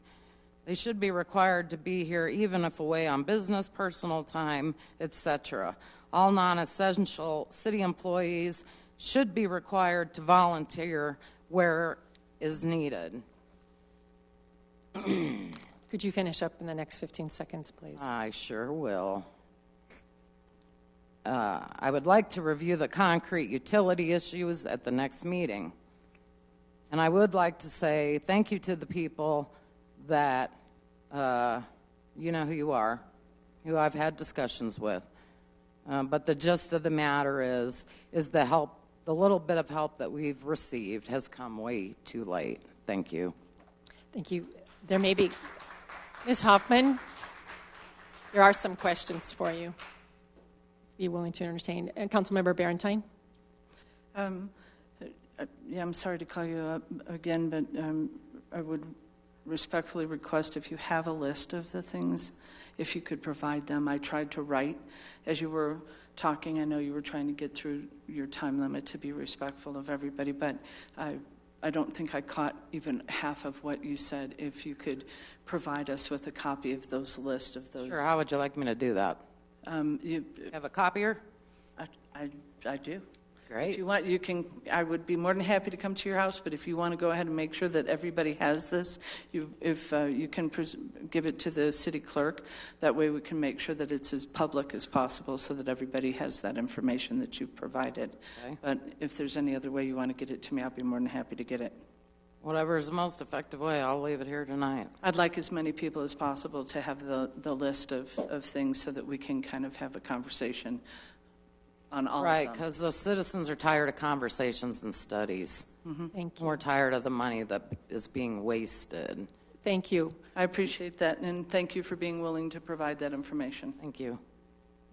They should be required to be here even if away on business, personal time, etc. All non-essential city employees should be required to volunteer where is needed. Could you finish up in the next 15 seconds, please? I sure will. I would like to review the concrete utility issues at the next meeting. And I would like to say thank you to the people that, you know who you are, who I've had discussions with. But the gist of the matter is the help, the little bit of help that we've received has come way too late. Thank you. Thank you. There may be, Ms. Hoffman, there are some questions for you. Be willing to entertain. And Councilmember Barentine? Yeah, I'm sorry to call you up again, but I would respectfully request if you have a list of the things, if you could provide them. I tried to write as you were talking. I know you were trying to get through your time limit to be respectful of everybody, but I don't think I caught even half of what you said. If you could provide us with a copy of those lists of those. Sure, how would you like me to do that? You have a copier? I do. Great. If you want, you can. I would be more than happy to come to your house. But if you want to go ahead and make sure that everybody has this, if you can give it to the city clerk, that way we can make sure that it's as public as possible, so that everybody has that information that you provided. Okay. But if there's any other way you want to get it to me, I'll be more than happy to get it. Whatever is the most effective way, I'll leave it here tonight. I'd like as many people as possible to have the list of things so that we can kind of have a conversation on all right, of them. because the citizens are tired of conversations and studies. Mm-hmm. Thank you. We're tired of the money that is being wasted. Thank you. I appreciate that, and thank you for being willing to provide that information. Thank you.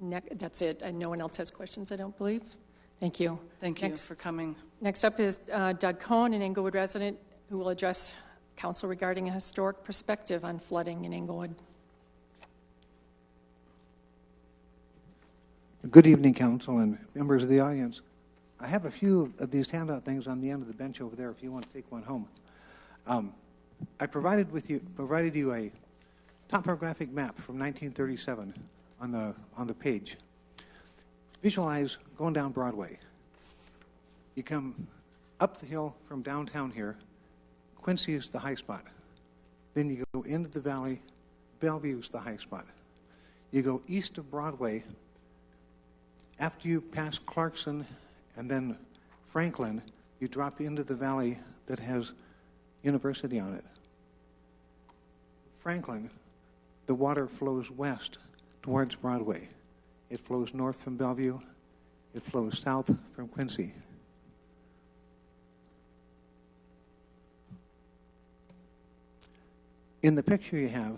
That's it. And no one else has questions, I don't believe. Thank you. Thank you for coming. Next up is Doug Cohn, an Englewood resident, who will address council regarding a historic perspective on flooding in Englewood. Good evening, council and members of the audience. I have a few of these handout things on the end of the bench over there if you want to take one home. I provided you a topographic map from 1937 on the page. Visualize going down Broadway. You come up the hill from downtown here. Quincy is the high spot. Then you go into the valley. Bellevue is the high spot. You go east of Broadway. After you pass Clarkson and then Franklin, you drop into the valley that has University on it. Franklin, the water flows west towards Broadway. It flows north from Bellevue. It flows south from Quincy. In the picture you have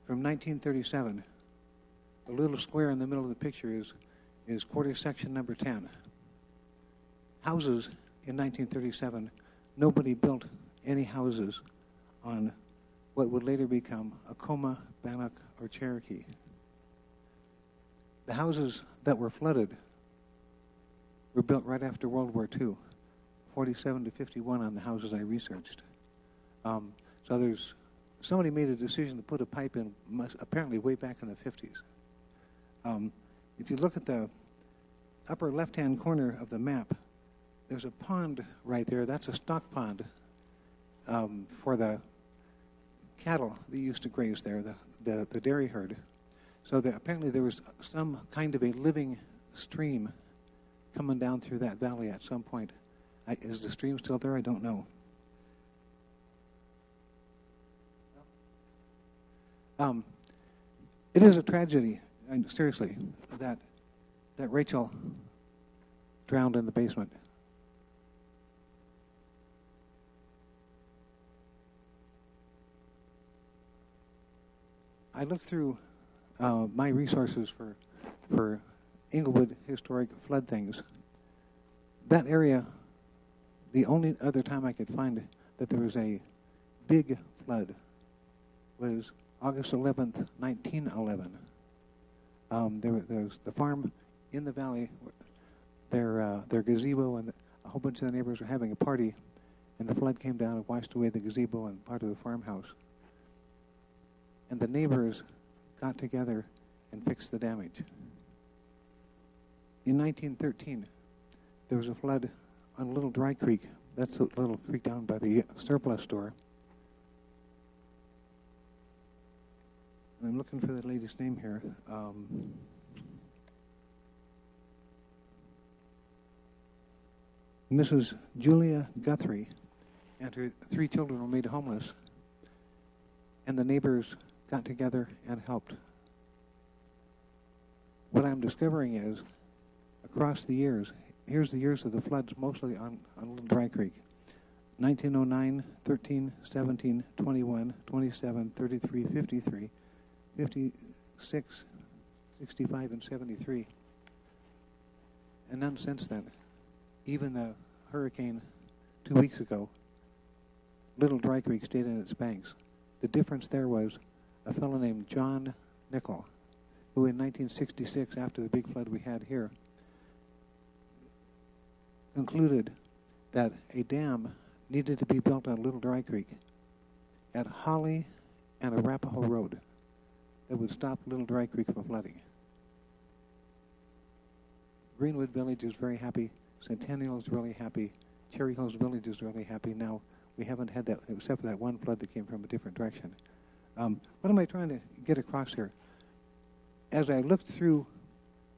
from 1937, the little square in the middle of the picture is quarter section number 10. Houses in 1937, nobody built any houses on what would later become Acoma, Bannock, or Cherokee. The houses that were flooded were built right after World War II, 47 to 51 on the houses I researched. So somebody made a decision to put a pipe in apparently way back in the 50s. If you look at the upper left-hand corner of the map, there's a pond right there. That's a stock pond for the cattle that used to graze there, the dairy herd. So apparently there was some kind of a living stream coming down through that valley at some point. Is the stream still there? I don't know. It is a tragedy, seriously, that Rachel drowned in the basement. I looked through my resources for Englewood historic flood things. That area, the only other time I could find that there was a big flood was August 11th, 1911. There was the farm in the valley, their gazebo, and a whole bunch of the neighbors were having a party, and the flood came down and washed away the gazebo and part of the farmhouse. 2 and the neighbors got together and fixed the damage. In 1913, there was a flood on Little Dry Creek. That's a little creek down by the surplus store. I'm looking for the lady's name here. Mrs. Julia Guthrie and her 3 children were made homeless, and the neighbors got together and helped. What I'm discovering is, across the years, here's the years of the floods, mostly on Little Dry Creek. 1909, 13, 17, 21, 27, 33, 53, 56, 65, and 73. And none since then. Even the hurricane 2 weeks ago, Little Dry Creek stayed in its banks. The difference there was a fellow named John Nickel, who in 1966, after the big flood we had here, concluded that a dam needed to be built on Little Dry Creek at Holly and Arapahoe Road that would stop Little Dry Creek from flooding. Greenwood Village is very happy. Centennial is really happy. Cherry Hills Village is really happy. Now, we haven't had that, except for that one flood that came from a different direction. What am I trying to get across here? As I looked through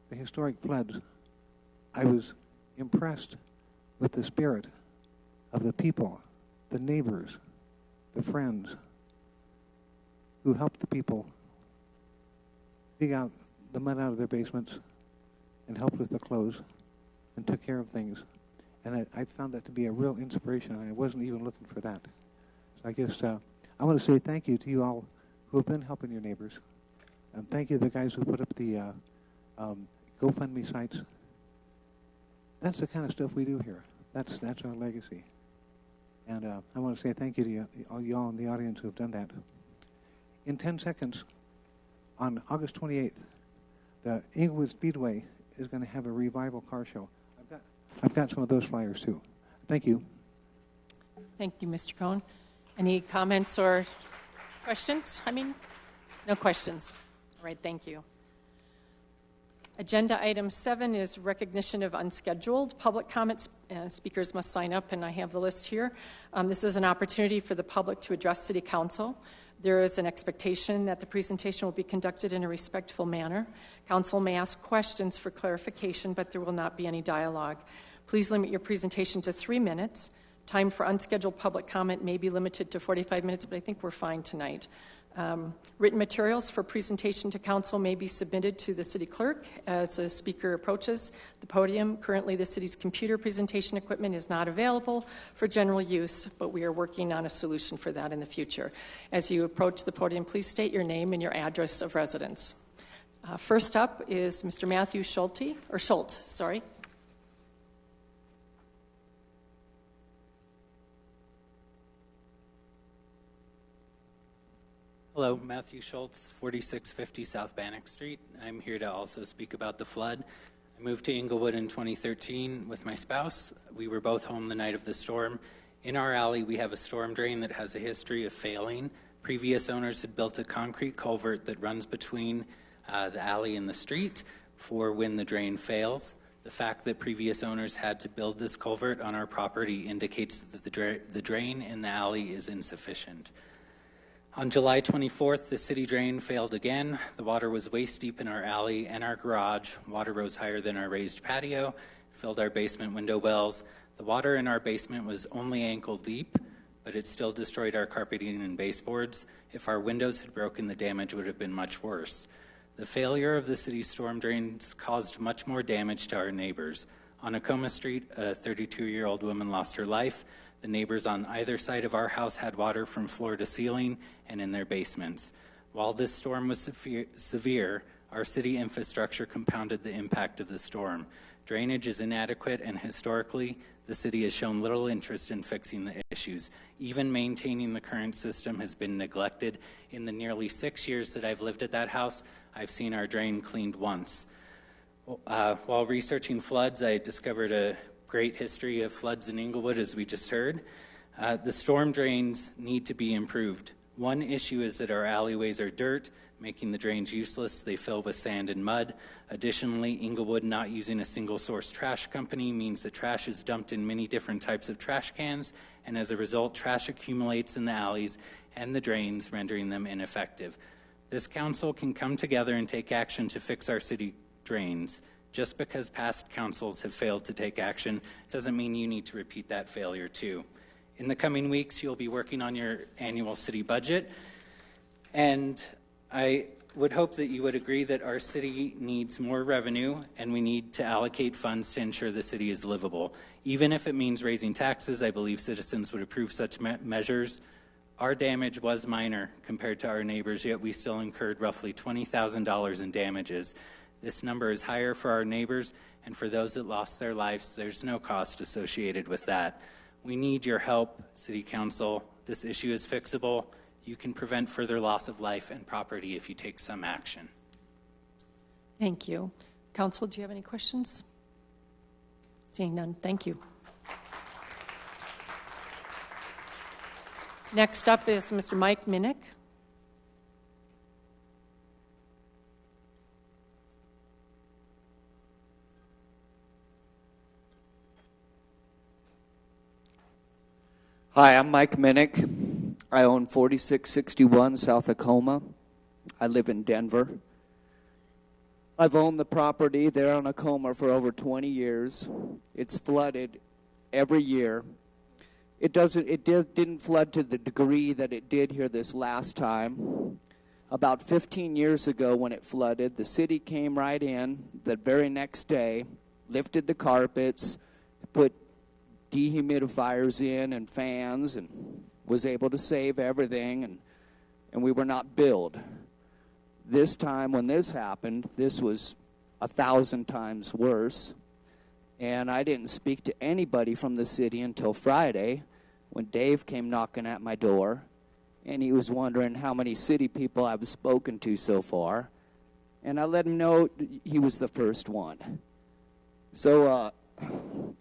the historic floods, I was impressed with the spirit of the people, the neighbors, the friends who helped the people dig out the mud out of their basements and helped with the clothes and took care of things. And I found that to be a real inspiration, and I wasn't even looking for that. So I guess I want to say thank you to you all who have been helping your neighbors. And thank you to the guys who put up the GoFundMe sites. That's the kind of stuff we do here. That's our legacy. And I want to say thank you to you all in the audience who have done that. In 10 seconds, on August 28th, the Englewood Speedway is going to have a revival car show. I've got some of those flyers too. Thank you. Thank you, Mr. Cohn. Any comments or questions? No questions. All right, thank you. Agenda item 7 is recognition of unscheduled public comments. Speakers must sign up, and I have the list here. This is an opportunity for the public to address City Council. There is an expectation that the presentation will be conducted in a respectful manner. Council may ask questions for clarification, but there will not be any dialogue. Please limit your presentation to 3 minutes. Time for unscheduled public comment may be limited to 45 minutes, but I think we're fine tonight. Written materials for presentation to council may be submitted to the city clerk as a speaker approaches the podium. Currently, the city's computer presentation equipment is not available for general use, but we are working on a solution for that in the future. As you approach the podium, please state your name and your address of residence. First up is Mr. Matthew Schultz. Hello, Matthew Schultz, 4650 South Bannock Street. I'm here to also speak about the flood. I moved to Englewood in 2013 with my spouse. We were both home the night of the storm. In our alley, we have a storm drain that has a history of failing. Previous owners had built a concrete culvert that runs between the alley and the street for when the drain fails. The fact that previous owners had to build this culvert on our property indicates that the drain in the alley is insufficient. On July 24th, the city drain failed again. The water was waist deep in our alley and our garage. Water rose higher than our raised patio, filled our basement window wells. The water in our basement was only ankle deep, but it still destroyed our carpeting and baseboards. If our windows had broken, the damage would have been much worse. The failure of the city's storm drains caused much more damage to our neighbors. On Acoma Street, a 32-year-old woman lost her life. The neighbors on either side of our house had water from floor to ceiling and in their basements. While this storm was severe, our city infrastructure compounded the impact of the storm. Drainage is inadequate, and historically, the city has shown little interest in fixing the issues. Even maintaining the current system has been neglected. In the nearly 6 years that I've lived at that house, I've seen our drain cleaned once. While researching floods, I discovered a great history of floods in Englewood, as we just heard. The storm drains need to be improved. One issue is that our alleyways are dirt, making the drains useless. They fill with sand and mud. Additionally, Englewood not using a single-source trash company means that trash is dumped in many different types of trash cans, and as a result, trash accumulates in the alleys and the drains, rendering them ineffective. This council can come together and take action to fix our city drains. Just because past councils have failed to take action doesn't mean you need to repeat that failure too. In the coming weeks, you'll be working on your annual city budget, and I would hope that you would agree that our city needs more revenue and we need to allocate funds to ensure the city is livable. Even if it means raising taxes, I believe citizens would approve such measures. Our damage was minor compared to our neighbors, yet we still incurred roughly $20,000 in damages. This number is higher for our neighbors, and for those that lost their lives, there's no cost associated with that. We need your help, City Council. This issue is fixable. You can prevent further loss of life and property if you take some action. Thank you. Council, do you have any questions? Seeing none, thank you. Next up is Mr. Mike Minnick. Hi, I'm Mike Minnick. I own 4661 South Acoma. I live in Denver. I've owned the property there on Acoma for over 20 years. It's flooded every year. It didn't flood to the degree that it did here this last time. About 15 years ago when it flooded, the city came right in the very next day, lifted the carpets, put dehumidifiers in and fans, and was able to save everything, and we were not billed. This time when this happened, this was 1,000 times worse, and I didn't speak to anybody from the city until Friday when Dave came knocking at my door, and he was wondering how many city people I've spoken to so far, and I let him know he was the first one. So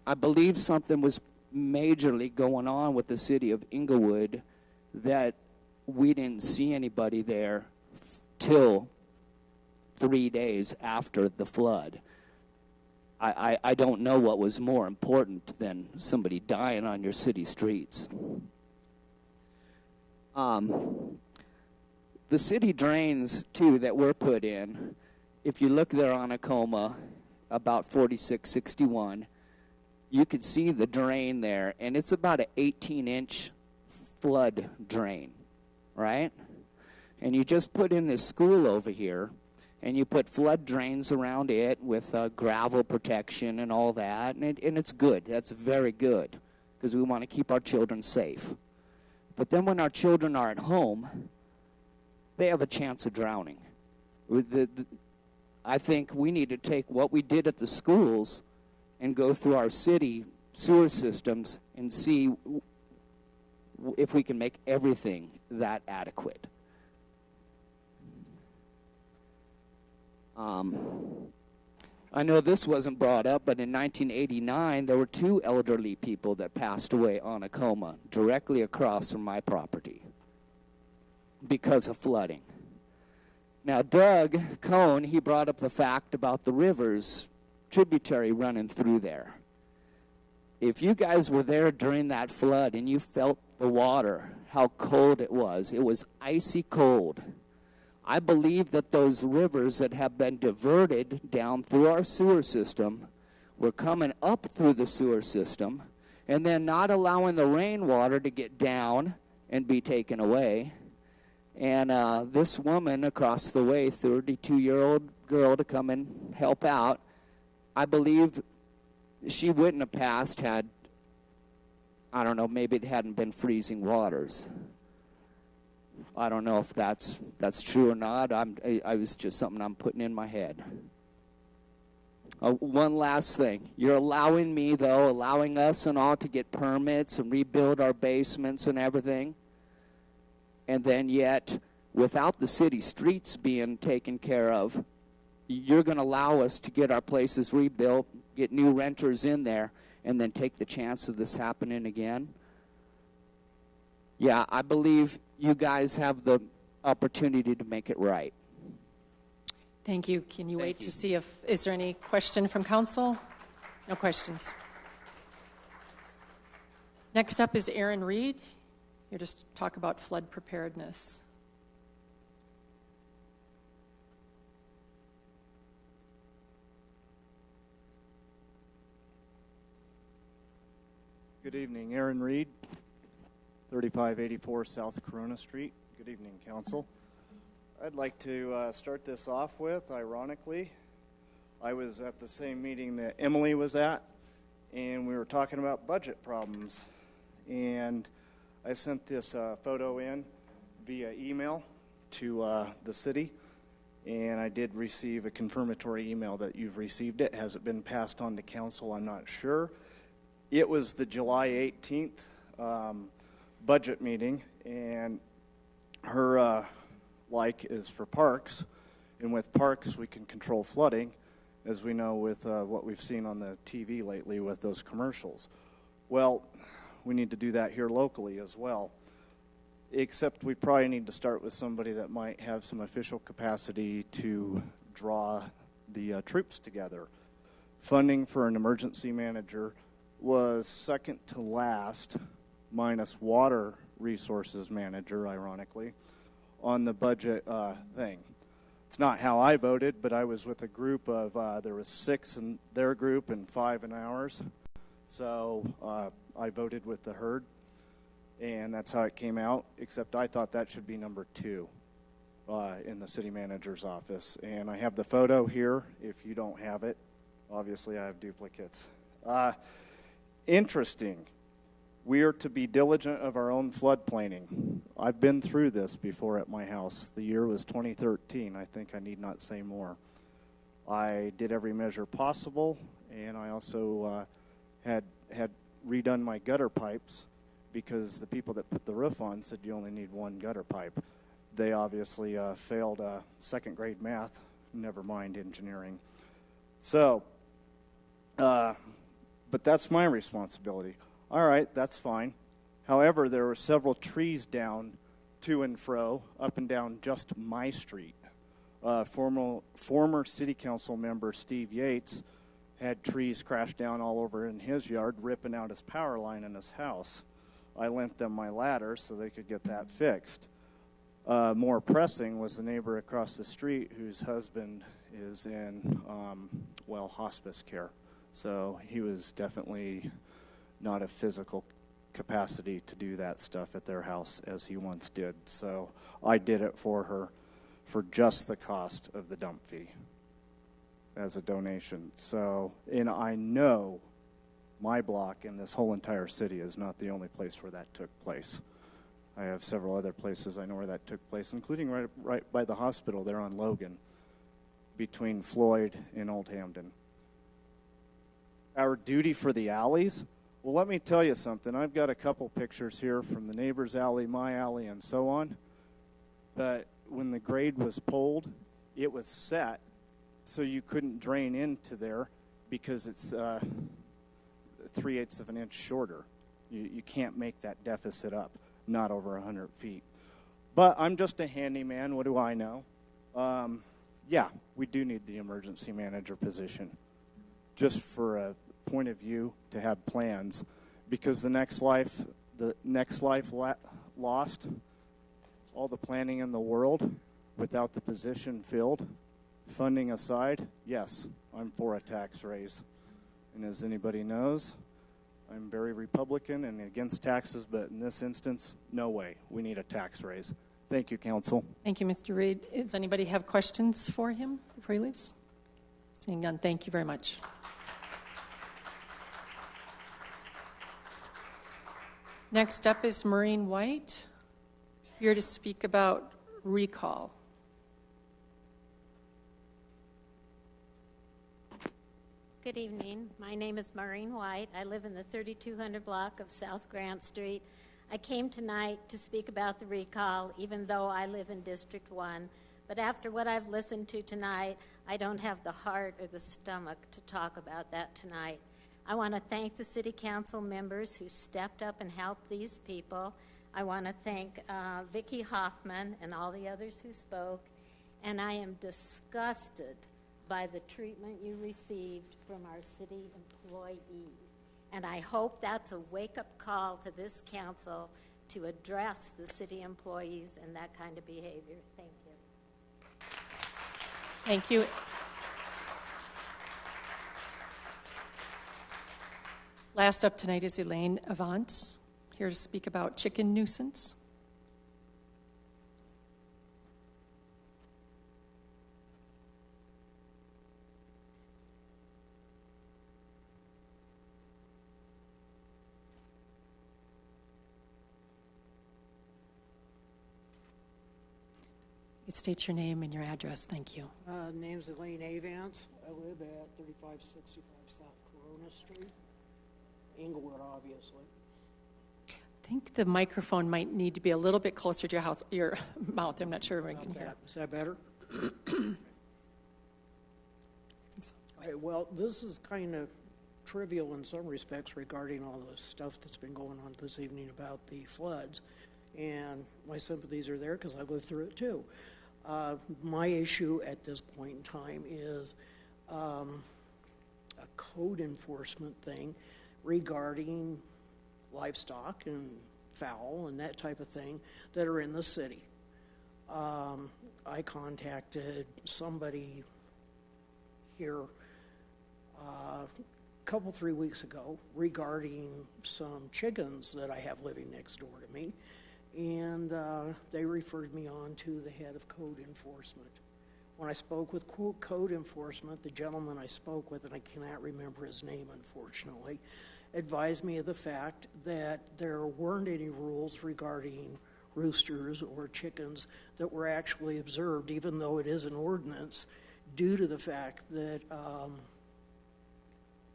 I believe something was majorly going on with the city of Englewood that we didn't see anybody there till 3 days after the flood. I don't know what was more important than somebody dying on your city streets. The city drains, too, that were put in, if you look there on Acoma, about 4661, you could see the drain there, and it's about an 18-inch flood drain, right? And you just put in this school over here, and you put flood drains around it with gravel protection and all that, and it's good. That's very good, because we want to keep our children safe. But then when our children are at home, they have a chance of drowning. I think we need to take what we did at the schools and go through our city sewer systems and see if we can make everything that adequate. I know this wasn't brought up, but in 1989, there were 2 elderly people that passed away on Acoma, directly across from my property, because of flooding. Now, Doug Cohn, he brought up the fact about the rivers tributary running through there. If you guys were there during that flood and you felt the water, how cold it was icy cold. I believe that those rivers that have been diverted down through our sewer system were coming up through the sewer system and then not allowing the rainwater to get down and be taken away. And this woman across the way, 32-year-old girl, to come and help out, I believe she wouldn't have passed had, I don't know, maybe it hadn't been freezing waters. I don't know if that's true or not. I was just something I'm putting in my head. One last thing. You're allowing me, though, allowing us and all to get permits and rebuild our basements and everything. And then yet, without the city streets being taken care of, you're going to allow us to get our places rebuilt, get new renters in there, and then take the chance of this happening again? Yeah, I believe you guys have the opportunity to make it right. Thank you. Can you wait to see if, is there any question from council? No questions. Next up is Aaron Reed. Here to talk about flood preparedness. Good evening, Aaron Reed, 3584 South Corona Street. Good evening, Council. I'd like to start this off with, ironically, I was at the same meeting that Emily was at, and we were talking about budget problems. And I sent this photo in via email to the city, and I did receive a confirmatory email that you've received it. Has it been passed on to Council? I'm not sure. It was the July 18th budget meeting, and her is for parks, and with parks we can control flooding, as we know with what we've seen on the TV lately with those commercials. Well, we need to do that here locally as well, except we probably need to start with somebody that might have some official capacity to draw the troops together. Funding for an emergency manager was second to last, minus water resources manager, ironically, on the budget thing. It's not how I voted, but I was with a group of, there was 6 in their group and 5 in ours. So I voted with the herd, and that's how it came out, except I thought that should be number 2 in the city manager's office. And I have the photo here if you don't have it. Obviously, I have duplicates. Interesting. We are to be diligent of our own flood planning. I've been through this before at my house. The year was 2013. I think I need not say more. I did every measure possible, and I also had redone my gutter pipes because the people that put the roof on said you only need 1 gutter pipe. They obviously failed second grade math, never mind engineering. So, but that's my responsibility. All right, that's fine. However, there were several trees down to and fro, up and down just my street. Former city council member Steve Yates had trees crash down all over in his yard, ripping out his power line in his house. I lent them my ladder so they could get that fixed. More pressing was the neighbor across the street whose husband is in, hospice care. So he was definitely not a physical capacity to do that stuff at their house as he once did. So I did it for her for just the cost of the dump fee as a donation. So, and I know my block and this whole entire city is not the only place where that took place. I have several other places I know where that took place, including right by the hospital there on Logan, between Floyd and Old Hampden. Our duty for the alleys, well, let me tell you something. I've got a couple pictures here from the neighbor's alley, my alley, and so on. But when the grade was pulled, it was set so you couldn't drain into there because it's 3/8 of an inch shorter. You can't make that deficit up, not over 100 feet. But I'm just a handyman. What do I know? Yeah, we do need the emergency manager position, just for a point of view to have plans, because the next life lost, all the planning in the world without the position filled, funding aside, yes, I'm for a tax raise. And as anybody knows, I'm very Republican and against taxes, but in this instance, no way. We need a tax raise. Thank you, Council. Thank you, Mr. Reed. Does anybody have questions for him before he leaves? Seeing none, thank you very much. Next up is Maureen White, here to speak about recall. Good evening. My name is Maureen White. I live in the 3200 block of South Grant Street. I came tonight to speak about the recall, even though I live in District 1. But after what I've listened to tonight, I don't have the heart or the stomach to talk about that tonight. I want to thank the City Council members who stepped up and helped these people. I want to thank Vicki Hoffman and all the others who spoke, and I am disgusted by the treatment you received from our city employees. And I hope that's a wake-up call to this council to address the city employees and that kind of behavior. Thank you. Thank you. Last up tonight is Elaine Avance, here to speak about chicken nuisance. State your name and your address. Thank you. Name's Elaine Avance. I live at 3565 South Corona Street, Englewood, obviously. I think the microphone might need to be a little bit closer to your mouth. I'm not sure if I can hear. Is that better? Okay, well, this is kind of trivial in some respects regarding all the stuff that's been going on this evening about the floods. And my sympathies are there because I lived through it too. My issue at this point in time is a code enforcement thing regarding livestock and fowl and that type of thing that are in the city. I contacted somebody here a couple, 3 weeks ago regarding some chickens that I have living next door to me. And they referred me on to the head of code enforcement. When I spoke with code enforcement, the gentleman I spoke with, and I cannot remember his name unfortunately, advised me of the fact that there weren't any rules regarding roosters or chickens that were actually observed, even though it is an ordinance, due to the fact that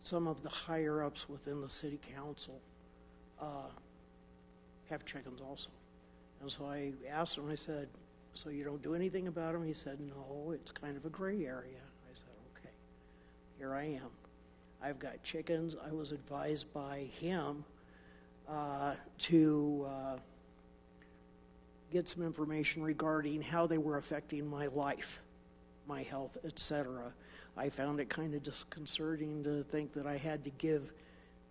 some of the higher-ups within the city council have chickens also. And so I asked him, I said, so you don't do anything about them? He said, no, it's kind of a gray area. I said, okay, here I am. I've got chickens. I was advised by him to get some information regarding how they were affecting my life, my health, etc. I found it kind of disconcerting to think that I had to give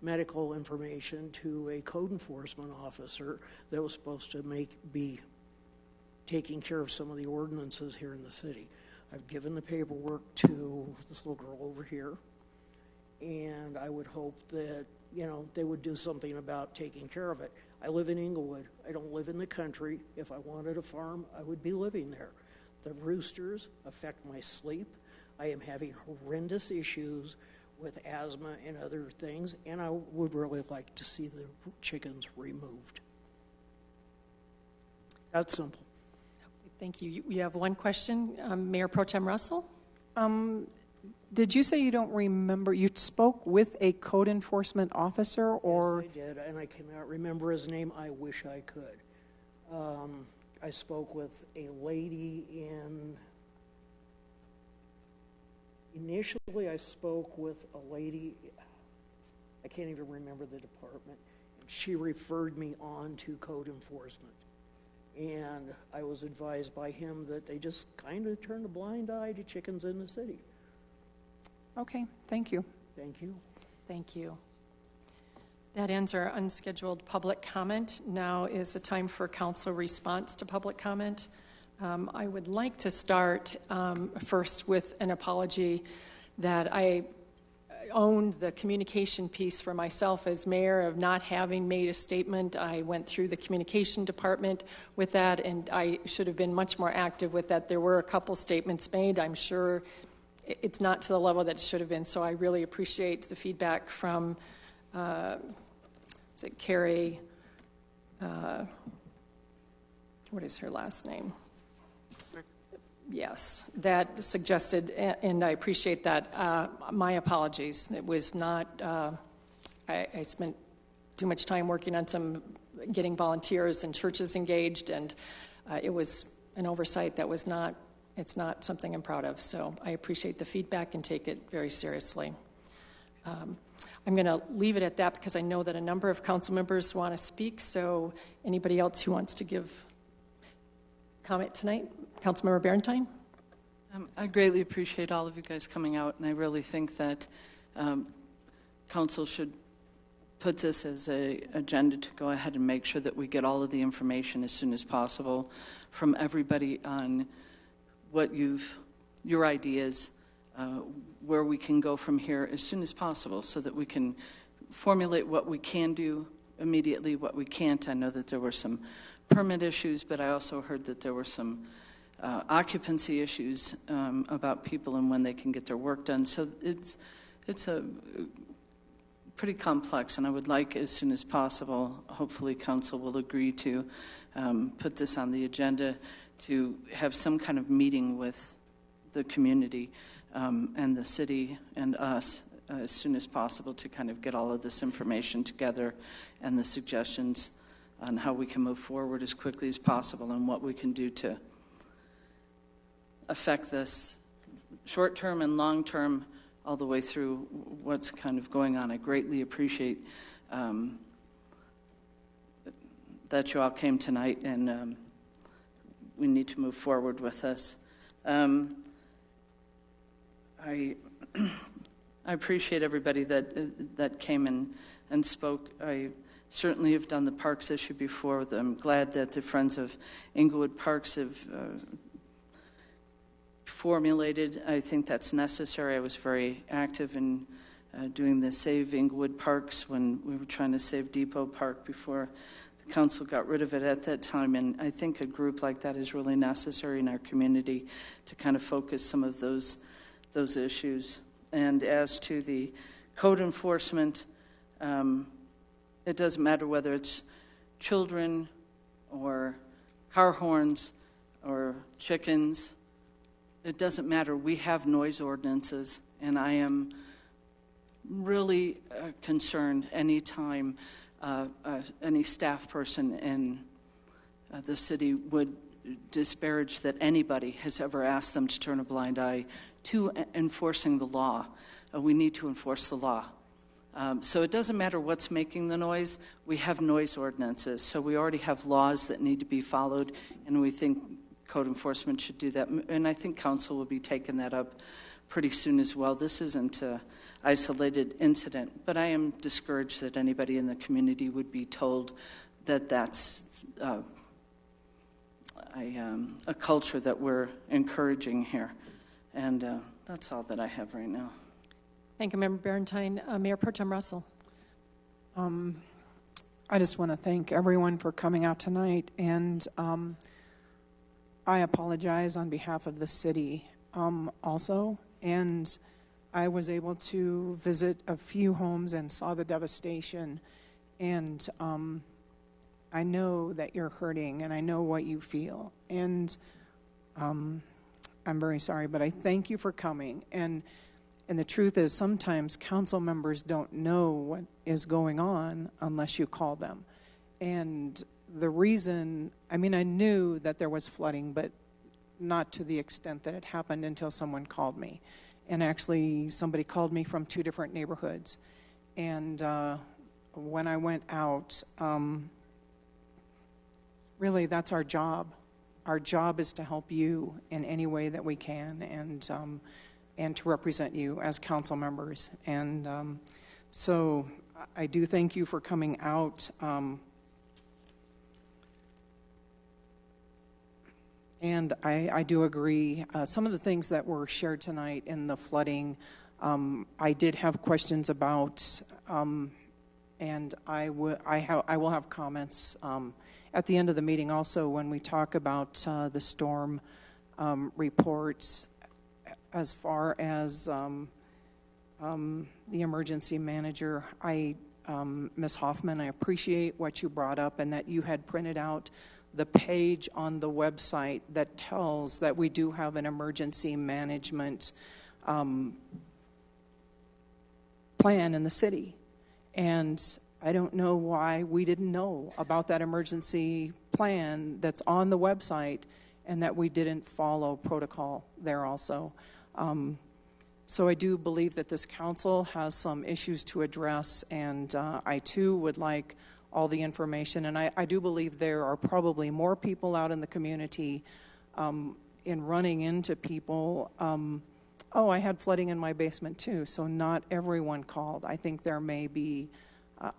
medical information to a code enforcement officer that was supposed to be taking care of some of the ordinances here in the city. I've given the paperwork to this little girl over here, and I would hope that, they would do something about taking care of it. I live in Englewood. I don't live in the country. If I wanted a farm, I would be living there. The roosters affect my sleep. I am having horrendous issues with asthma and other things, and I would really like to see the chickens removed. That's simple. Thank you. You have one question, Mayor Pro Tem Russell? Did you say you don't remember, you spoke with a code enforcement officer, or? Yes, I did, and I cannot remember his name. I wish I could. I spoke with a lady Initially, I spoke with a lady, I can't even remember the department, and she referred me on to code enforcement. And I was advised by him that they just kind of turned a blind eye to chickens in the city. Okay, thank you. Thank you. Thank you. That ends our unscheduled public comment. Now is the time for council response to public comment. I would like to start first with an apology that I owned the communication piece for myself as mayor of not having made a statement. I went through the communication department with that, and I should have been much more active with that. There were a couple statements made. I'm sure it's not to the level that it should have been, so I really appreciate the feedback from Carrie, what is her last name? Yes, that suggested, and I appreciate that. My apologies. It was not, I spent too much time working on getting volunteers and churches engaged, and it was an oversight that was not, it's not something I'm proud of. So I appreciate the feedback and take it very seriously. I'm going to leave it at that because I know that a number of council members want to speak. So anybody else who wants to give comment tonight? Councilmember Berentine? I greatly appreciate all of you guys coming out, and I really think that council should put this as an agenda to go ahead and make sure that we get all of the information as soon as possible from everybody on what your ideas, where we can go from here as soon as possible so that we can formulate what we can do immediately, what we can't. I know that there were some permit issues, but I also heard that there were some occupancy issues about people and when they can get their work done. So it's a pretty complex, and I would like as soon as possible, hopefully council will agree to put this on the agenda to have some kind of meeting with the community and the city and us as soon as possible to kind of get all of this information together and the suggestions on how we can move forward as quickly as possible and what we can do to affect this short-term and long-term all the way through what's kind of going on. I greatly appreciate that you all came tonight, and we need to move forward with this. I appreciate everybody that came and spoke. I certainly have done the parks issue before. I'm glad that the Friends of Englewood Parks have formulated. I think that's necessary. I was very active in doing the Save Englewood Parks when we were trying to save Depot Park before the council got rid of it at that time. And I think a group like that is really necessary in our community to kind of focus some of those issues. And as to the code enforcement, it doesn't matter whether it's children or car horns or chickens. It doesn't matter. We have noise ordinances, and I am really concerned anytime any staff person in the city would disparage that anybody has ever asked them to turn a blind eye to enforcing the law. We need to enforce the law. So it doesn't matter what's making the noise. We have noise ordinances. So we already have laws that need to be followed, and we think code enforcement should do that. And I think council will be taking that up pretty soon as well. This isn't an isolated incident, but I am discouraged that anybody in the community would be told that that's a culture that we're encouraging here. And that's all that I have right now. Thank you, Member Berentine. Mayor Pro Tem Russell. I just want to thank everyone for coming out tonight, and I apologize on behalf of the city also. And I was able to visit a few homes and saw the devastation, and I know that you're hurting, and I know what you feel. And I'm very sorry, but I thank you for coming. And the truth is, sometimes council members don't know what is going on unless you call them. And the reason, I mean, I knew that there was flooding, but not to the extent that it happened until someone called me. And actually, somebody called me from 2 different neighborhoods. And when I went out, really, that's our job. Our job is to help you in any way that we can, and to represent you as council members. And so I do thank you for coming out. And I do agree. Some of the things that were shared tonight in the flooding, I did have questions about, and I will have comments at the end of the meeting also when we talk about the storm reports. As far as the emergency manager, Ms. Hoffman, I appreciate what you brought up and that you had printed out the page on the website that tells that we do have an emergency management plan in the city. And I don't know why we didn't know about that emergency plan that's on the website and that we didn't follow protocol there also. So I do believe that this council has some issues to address, and I too would like all the information. And I do believe there are probably more people out in the community in running into people. Oh, I had flooding in my basement too, so not everyone called. I think there may be,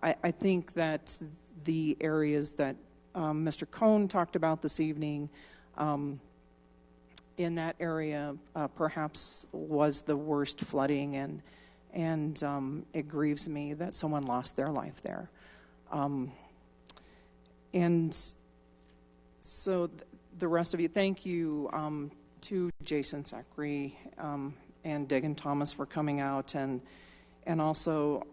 I think that the areas that Mr. Cohn talked about this evening, in that area perhaps was the worst flooding, and it grieves me that someone lost their life there. And so the rest of you, thank you to Jason, Sakry, and Dagan Thomas for coming out, and also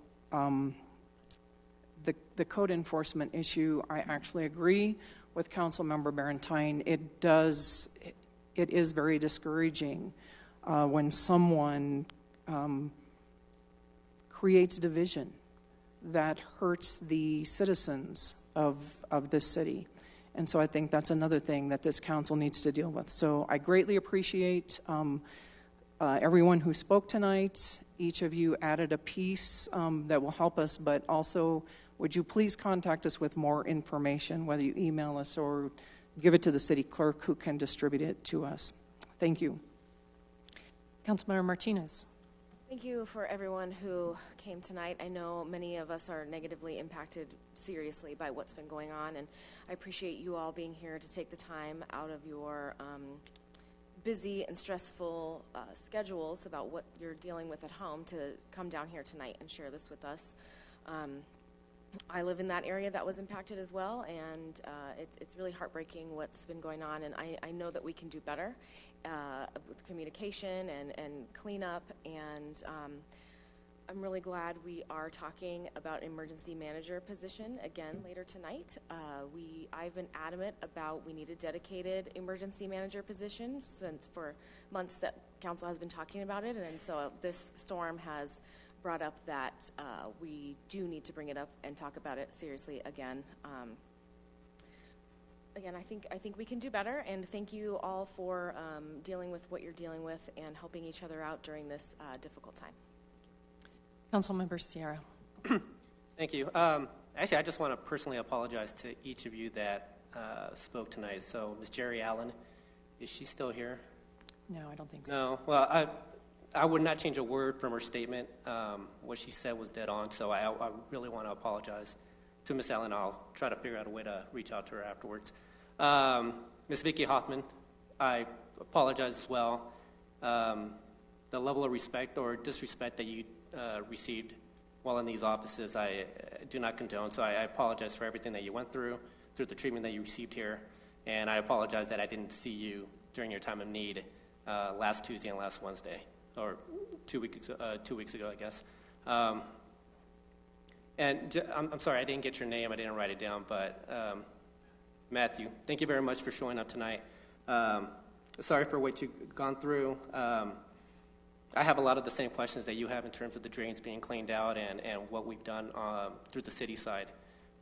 the code enforcement issue. I actually agree with Councilmember Barentine. It is very discouraging when someone creates division that hurts the citizens of this city. And so I think that's another thing that this council needs to deal with. So I greatly appreciate everyone who spoke tonight. Each of you added a piece that will help us, but also would you please contact us with more information, whether you email us or give it to the city clerk who can distribute it to us. Thank you. Councilmember Martinez. Thank you for everyone who came tonight. I know many of us are negatively impacted seriously by what's been going on, and I appreciate you all being here to take the time out of your busy and stressful schedules about what you're dealing with at home to come down here tonight and share this with us. I live in that area that was impacted as well, and it's really heartbreaking what's been going on, and I know that we can do better with communication and cleanup, and I'm really glad we are talking about emergency manager position again later tonight. I've been adamant about we need a dedicated emergency manager position since for months that council has been talking about it, and so this storm has brought up that we do need to bring it up and talk about it seriously again. Again, I think we can do better, and thank you all for dealing with what you're dealing with and helping each other out during this difficult time. Councilmember Sierra. Thank you. Actually, I just want to personally apologize to each of you that spoke tonight. So, Ms. Jerry Allen, is she still here? No, I don't think so. No. Well, I would not change a word from her statement. What she said was dead on, so I really want to apologize to Ms. Allen. I'll try to figure out a way to reach out to her afterwards. Ms. Vicki Hoffman, I apologize as well. The level of respect or disrespect that you received while in these offices, I do not condone, so I apologize for everything that you went through the treatment that you received here, and I apologize that I didn't see you during your time of need last Tuesday and last Wednesday. Or 2 weeks ago, I guess. And I'm sorry, I didn't get your name. I didn't write it down. But Matthew, thank you very much for showing up tonight. Sorry for what you've gone through. I have a lot of the same questions that you have in terms of the drains being cleaned out and what we've done through the city side.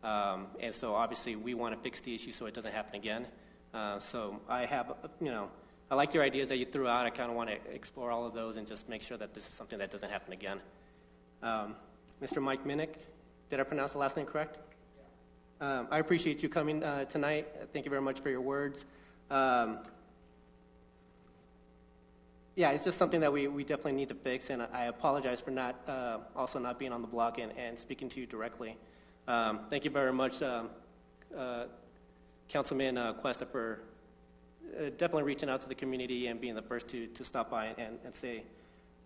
And so obviously we want to fix the issue so it doesn't happen again. So I have, I like your ideas that you threw out. I kind of want to explore all of those and just make sure that this is something that doesn't happen again. Mr. Mike Minnick, did I pronounce the last name correct? I appreciate you coming tonight. Thank you very much for your words. Yeah, it's just something that we definitely need to fix, and I apologize for also not being on the block and speaking to you directly. Thank you very much, Councilman Cuesta, for definitely reaching out to the community and being the first to stop by and say,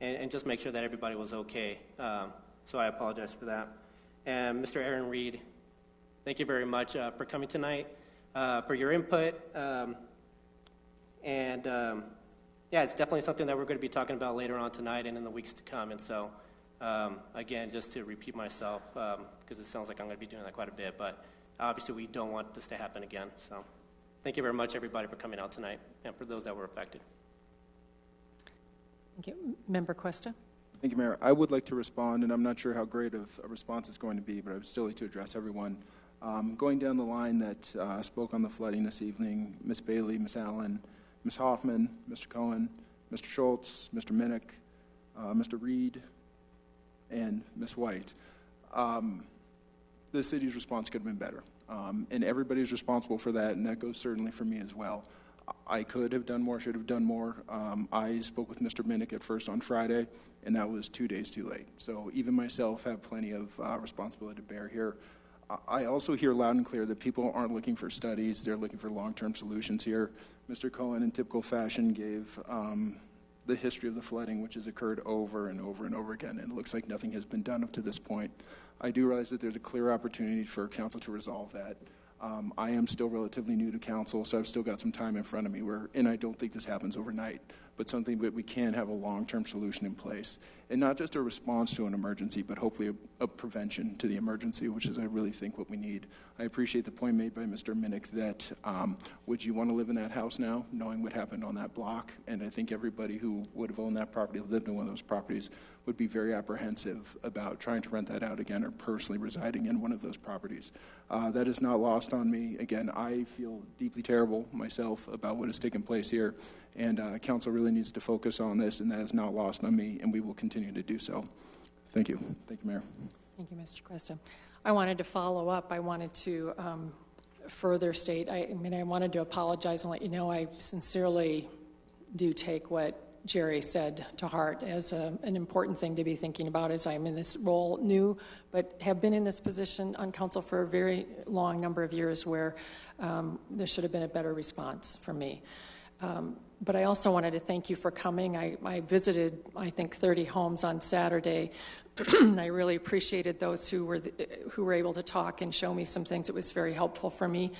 and just make sure that everybody was okay. So I apologize for that. And Mr. Aaron Reed, thank you very much for coming tonight, for your input. Yeah, it's definitely something that we're going to be talking about later on tonight and in the weeks to come. And so, again, just to repeat myself, because it sounds like I'm going to be doing that quite a bit, but obviously we don't want this to happen again. So thank you very much, everybody, for coming out tonight and for those that were affected. Thank you. Member Cuesta. Thank you, Mayor. I would like to respond, and I'm not sure how great of a response it's going to be, but I would still like to address everyone. Going down the line that spoke on the flooding this evening, Ms. Bailey, Ms. Allen, Ms. Hoffman, Mr. Cohen, Mr. Schultz, Mr. Minnick, Mr. Reed, and Ms. White. The city's response could have been better. And everybody's responsible for that, and that goes certainly for me as well. I could have done more, should have done more. I spoke with Mr. Minnick at first on Friday, and that was 2 days too late. So even myself have plenty of responsibility to bear here. I also hear loud and clear that people aren't looking for studies, they're looking for long-term solutions here. Mr. Cohen, in typical fashion, gave the history of the flooding, which has occurred over and over and over again, and it looks like nothing has been done up to this point. I do realize that there's a clear opportunity for council to resolve that. I am still relatively new to council, so I've still got some time in front of me, and I don't think this happens overnight, but something that we can have a long-term solution in place. And not just a response to an emergency, but hopefully a prevention to the emergency, which is, I really think, what we need. I appreciate the point made by Mr. Minnick that would you want to live in that house now, knowing what happened on that block? And I think everybody who would have owned that property, lived in one of those properties, would be very apprehensive about trying to rent that out again or personally residing in one of those properties. That is not lost on me. Again, I feel deeply terrible myself about what has taken place here, and council really needs to focus on this, and that is not lost on me, and we will continue to do so. Thank you. Thank you, Mayor. Thank you, Mr. Cuesta. I wanted to follow up. I wanted to further state, I wanted to apologize and let you know I sincerely do take what Jerry said to heart as an important thing to be thinking about as I'm in this role, new, but have been in this position on council for a very long number of years where there should have been a better response from me. But I also wanted to thank you for coming. I visited, I think, 30 homes on Saturday. I really appreciated those who were able to talk and show me some things. It was very helpful for me.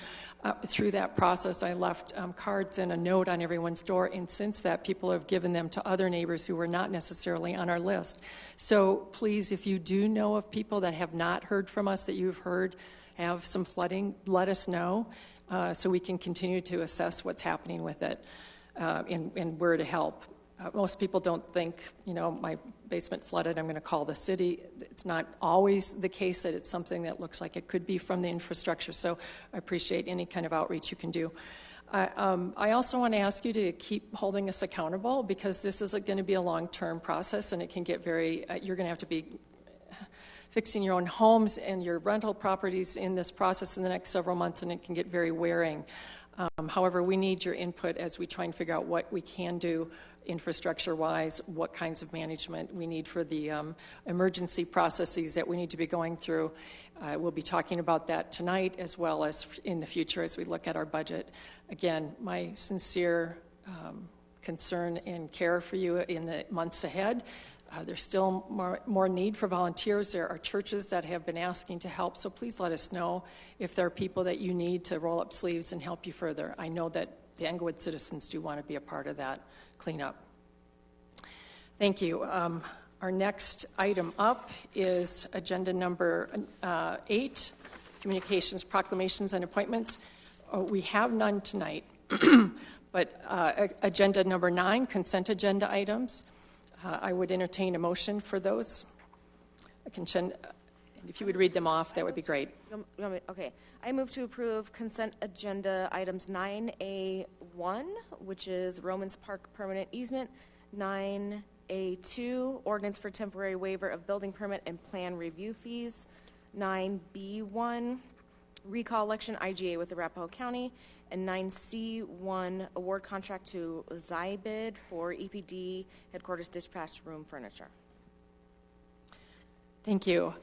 Through that process, I left cards and a note on everyone's door, and since that, people have given them to other neighbors who were not necessarily on our list. So please, if you do know of people that have not heard from us, that you've heard have some flooding, let us know so we can continue to assess what's happening with it. And where to help. Most people don't think, my basement flooded, I'm going to call the city. It's not always the case that it's something that looks like it could be from the infrastructure, so I appreciate any kind of outreach you can do. I also want to ask you to keep holding us accountable because this is going to be a long-term process, and it can get you're going to have to be fixing your own homes and your rental properties in this process in the next several months, and it can get very wearing. However, we need your input as we try and figure out what we can do infrastructure-wise, what kinds of management we need for the emergency processes that we need to be going through. We'll be talking about that tonight as well as in the future as we look at our budget. Again, my sincere concern and care for you in the months ahead. There's still more need for volunteers. There are churches that have been asking to help, so please let us know if there are people that you need to roll up sleeves and help you further. I know that the Englewood citizens do want to be a part of that cleanup. Thank you. Our next item up is agenda number 8, communications, proclamations, and appointments. We have none tonight, but agenda number 9, consent agenda items. I would entertain a motion for those. If you would read them off, that would be great. Okay. I move to approve consent agenda items 9A1, which is Romans Park permanent easement, 9A2, ordinance for temporary waiver of building permit and plan review fees, 9B1, recall election IGA with Arapahoe County, and 9C1, award contract to Zybid for EPD headquarters dispatch room furniture. Thank you.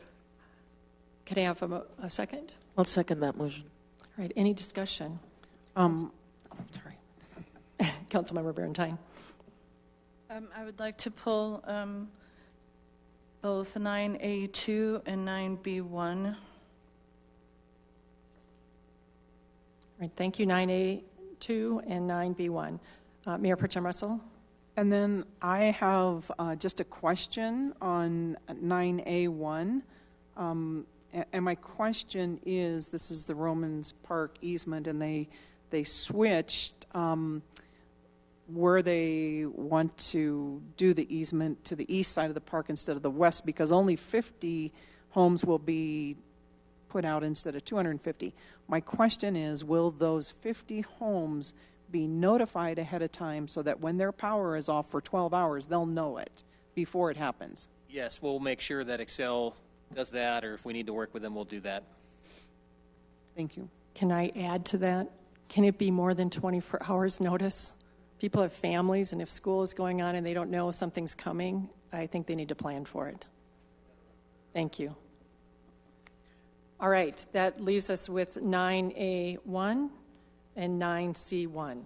Can I have a second? I'll second that motion. All right. Any discussion? Sorry. Councilmember Barentine. I would like to pull both 9A2 and 9B1. Right, thank you, 9A2 and 9B1. Mayor Pro Tem Russell? And then I have just a question on 9A1. And my question is, this is the Romans Park easement, and they switched where they want to do the easement to the east side of the park instead of the west, because only 50 homes will be put out instead of 250. My question is, will those 50 homes be notified ahead of time so that when their power is off for 12 hours, they'll know it before it happens. Yes, we'll make sure that Excel does that, or if we need to work with them, we'll do that. Thank you. Can I add to that? Can it be more than 24 hours notice? People have families, and if school is going on and they don't know something's coming, I think they need to plan for it. Thank you. All right, that leaves us with 9A1 and 9C1.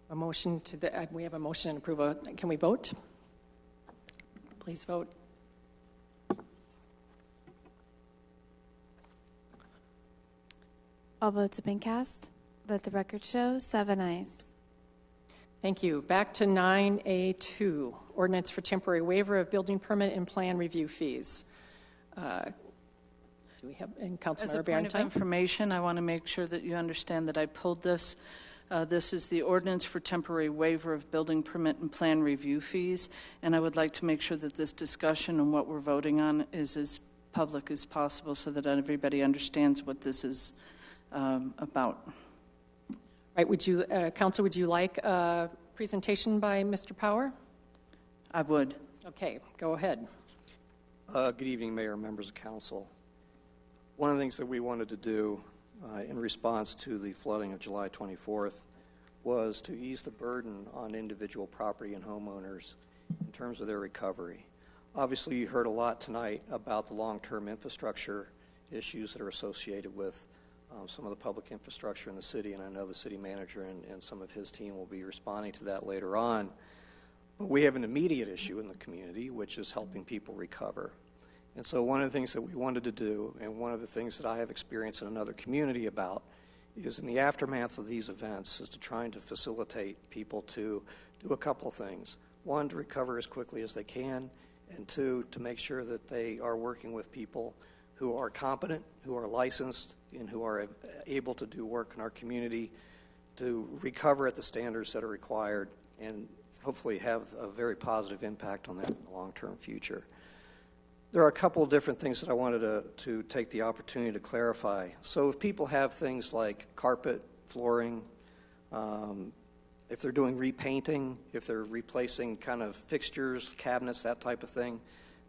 A motion to the, we have a motion and approval. Can we vote? Please vote. All votes have been cast. Let the record show 7 ayes. Thank you. Back to 9A2, ordinance for temporary waiver of building permit and plan review fees. Do we have, and Councilmember As a point Barentine? of information, I want to make sure that you understand that I pulled this. This is the ordinance for temporary waiver of building permit and plan review fees, and I would like to make sure that this discussion and what we're voting on is as public as possible so that everybody understands what this is about. Right, would you, Council, would you like a presentation by Mr. Power? I would. Okay, go ahead. Good evening, Mayor, members of Council. One of the things that we wanted to do in response to the flooding of July 24th was to ease the burden on individual property and homeowners in terms of their recovery. Obviously, you heard a lot tonight about the long-term infrastructure issues that are associated with some of the public infrastructure in the city, and I know the city manager and some of his team will be responding to that later on. But we have an immediate issue in the community, which is helping people recover. And so one of the things that we wanted to do, and one of the things that I have experience in another community about, is in the aftermath of these events, is to trying to facilitate people to do a couple of things. One, to recover as quickly as they can, and two, to make sure that they are working with people who are competent, who are licensed, and who are able to do work in our community to recover at the standards that are required and hopefully have a very positive impact on that in the long-term future. There are a couple of different things that I wanted to take the opportunity to clarify. So if people have things like carpet, flooring, if they're doing repainting, if they're replacing kind of fixtures, cabinets, that type of thing,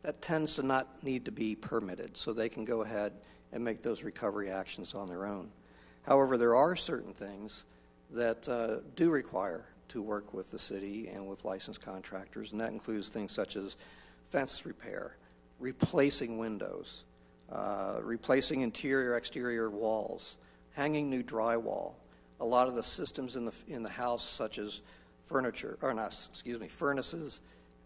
that tends to not need to be permitted, so they can go ahead and make those recovery actions on their own. However, there are certain things that do require to work with the city and with licensed contractors, and that includes things such as fence repair, replacing windows, replacing interior, exterior walls, hanging new drywall. A lot of the systems in the house, such as furnaces,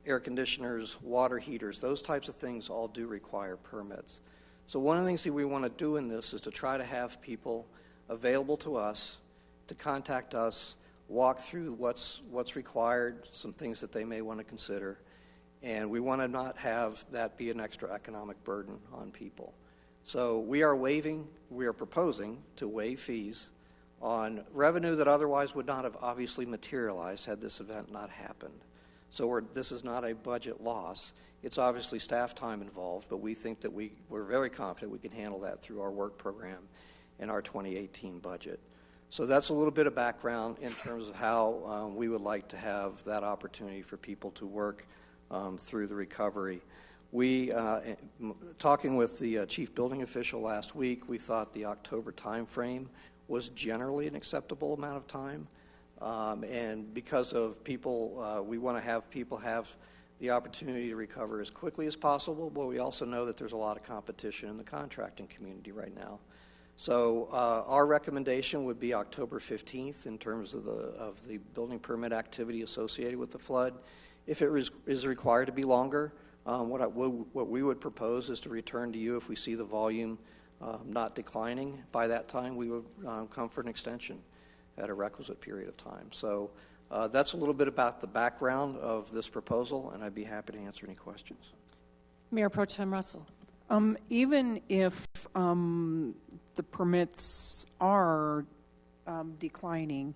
air conditioners, water heaters, those types of things all do require permits. So one of the things that we want to do in this is to try to have people available to us, to contact us, walk through what's required, some things that they may want to consider, and we want to not have that be an extra economic burden on people. So we are proposing to waive fees on revenue that otherwise would not have obviously materialized had this event not happened. So this is not a budget loss. It's obviously staff time involved, but we think that we're very confident we can handle that through our work program in our 2018 budget. So that's a little bit of background in terms of how we would like to have that opportunity for people to work through the recovery. We, talking with the chief building official last week, we thought the October time frame was generally an acceptable amount of time. And because of people, we want to have people have the opportunity to recover as quickly as possible, but we also know that there's a lot of competition in the contracting community right now. So our recommendation would be October 15th in terms of the building permit activity associated with the flood. If it is required to be longer, what we would propose is to return to you if we see the volume not declining. By that time, we would come for an extension at a requisite period of time. So that's a little bit about the background of this proposal, and I'd be happy to answer any questions. Mayor Pro Tem Russell. Even if the permits are declining,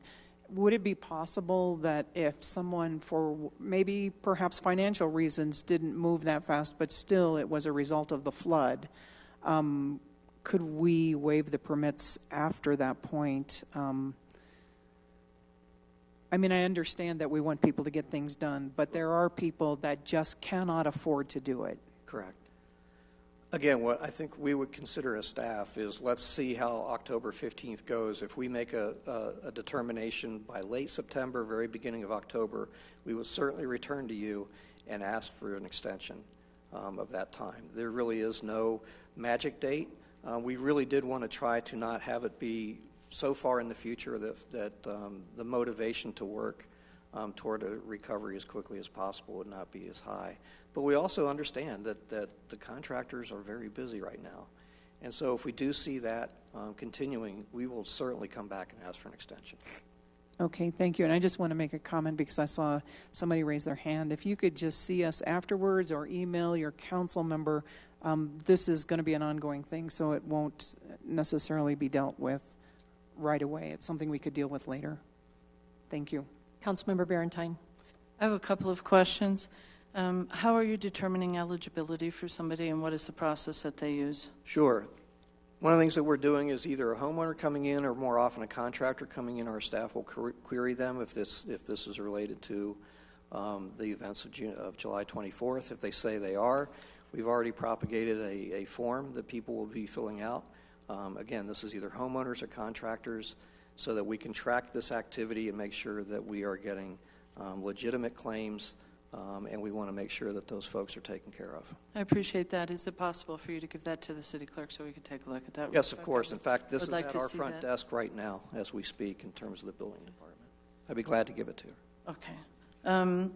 would it be possible that if someone, for maybe perhaps financial reasons, didn't move that fast, but still it was a result of the flood, could we waive the permits after that point? I mean, I understand that we want people to get things done, but there are people that just cannot afford to do it. Correct. Again, what I think we would consider as staff is let's see how October 15th goes. If we make a determination by late September, very beginning of October, we will certainly return to you and ask for an extension of that time. There really is no magic date. We really did want to try to not have it be so far in the future that the motivation to work toward a recovery as quickly as possible would not be as high. But we also understand that the contractors are very busy right now. And so if we do see that continuing, we will certainly come back and ask for an extension. Okay, thank you. And I just want to make a comment because I saw somebody raise their hand. If you could just see us afterwards or email your council member, this is going to be an ongoing thing, so it won't necessarily be dealt with right away. It's something we could deal with later. Thank you. Councilmember Barentine. I have a couple of questions. How are you determining eligibility for somebody, and what is the process that they use? Sure. One of the things that we're doing is either a homeowner coming in or more often a contractor coming in. Our staff will query them if this is related to the events of July 24th. If they say they are, we've already propagated a form that people will be filling out. Again, this is either homeowners or contractors so that we can track this activity and make sure that we are getting legitimate claims, and we want to make sure that those folks are taken care of. I appreciate that. Is it possible for you to give that to the city clerk so we could take a look at that? Yes, of course. In fact, this is like at to our see front that. desk right now as we speak in terms of the building department. I'd be glad to give it to her. Okay.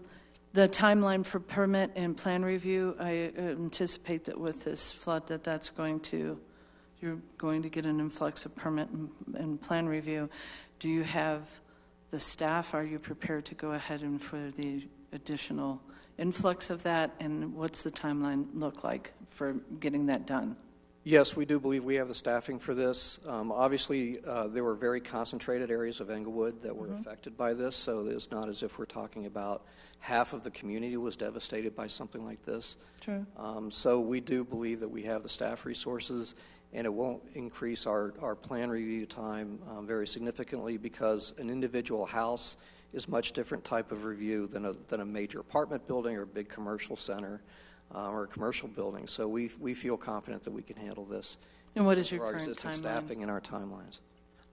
The timeline for permit and plan review, I anticipate that with this flood you're going to get an influx of permit and plan review. Do you have the staff? Are you prepared to go ahead and for the additional influx of that? And what's the timeline look like for getting that done? Yes, we do believe we have the staffing for this. Obviously, there were very concentrated areas of Englewood that were affected by this, so it's not as if we're talking about half of the community was devastated by something like this. True. So we do believe that we have the staff resources, and it won't increase our plan review time very significantly because an individual house is much different type of review than a major apartment building or a big commercial center. Or a commercial building. So we feel confident that we can handle this. And what is your our current existing timeline? staffing and our timelines.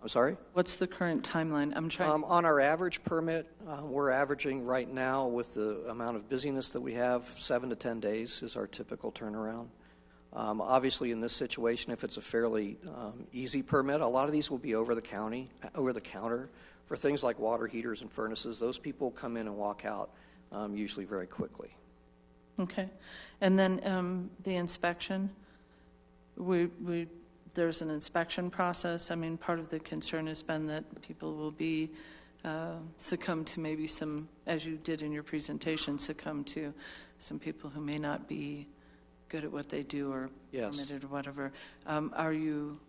I'm sorry? What's the current timeline? I'm trying. On our average permit, we're averaging right now with the amount of busyness that we have, 7 to 10 days is our typical turnaround. Obviously, in this situation, if it's a fairly easy permit, a lot of these will be over the counter for things like water heaters and furnaces. Those people come in and walk out usually very quickly. Okay. And then the inspection, there's an inspection process. I mean, part of the concern has been that people will be succumb to maybe some, as you did in your presentation, succumb to some people who may not be good at what they do or permitted or whatever. Are you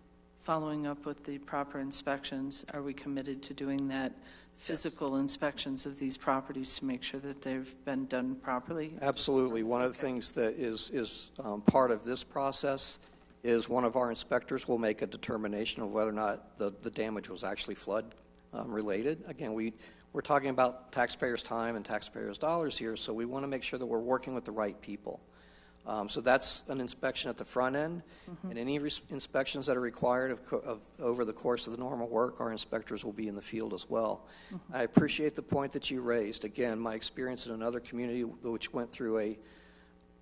following up with the proper inspections? Are we committed to doing that? Physical inspections of these properties to make sure that they've been done properly? Absolutely. One of the things that is part of this process is one of our inspectors will make a determination of whether or not the damage was actually flood related. Again, we're talking about taxpayers' time and taxpayers' dollars here, so we want to make sure that we're working with the right people. So that's an inspection at the front end, and any inspections that are required over the course of the normal work, our inspectors will be in the field as well. I appreciate the point that you raised. Again, my experience in another community which went through a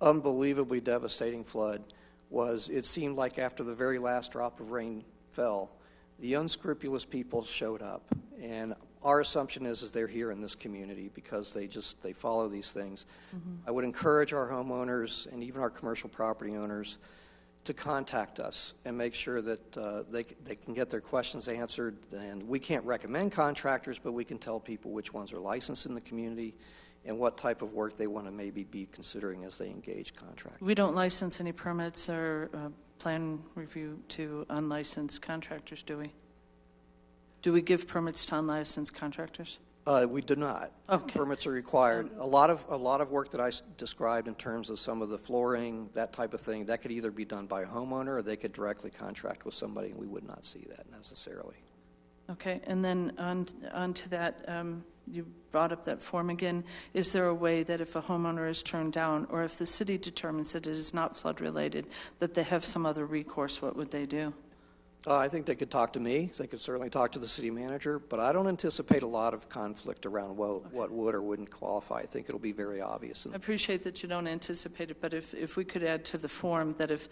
unbelievably devastating flood was it seemed like after the very last drop of rain fell, the unscrupulous people showed up, and our assumption is they're here in this community because they follow these things. I would encourage our homeowners and even our commercial property owners to contact us and make sure that they can get their questions answered. And we can't recommend contractors, but we can tell people which ones are licensed in the community and what type of work they want to maybe be considering as they engage contractors. We don't license any permits or plan review to unlicensed contractors, do we? Do we give permits to unlicensed contractors? We do not. Okay. Permits are required. A lot of work that I described in terms of some of the flooring, that type of thing, that could either be done by a homeowner or they could directly contract with somebody, and we would not see that necessarily. Okay, and then on to that, you brought up that form again. Is there a way that if a homeowner is turned down, or if the city determines that it is not flood related, that they have some other recourse? What would they do? I think they could talk to me. They could certainly talk to the city manager, but I don't anticipate a lot of conflict around what would or wouldn't qualify. I think it'll be very obvious. I appreciate that you don't anticipate it, but if we could add to the form that if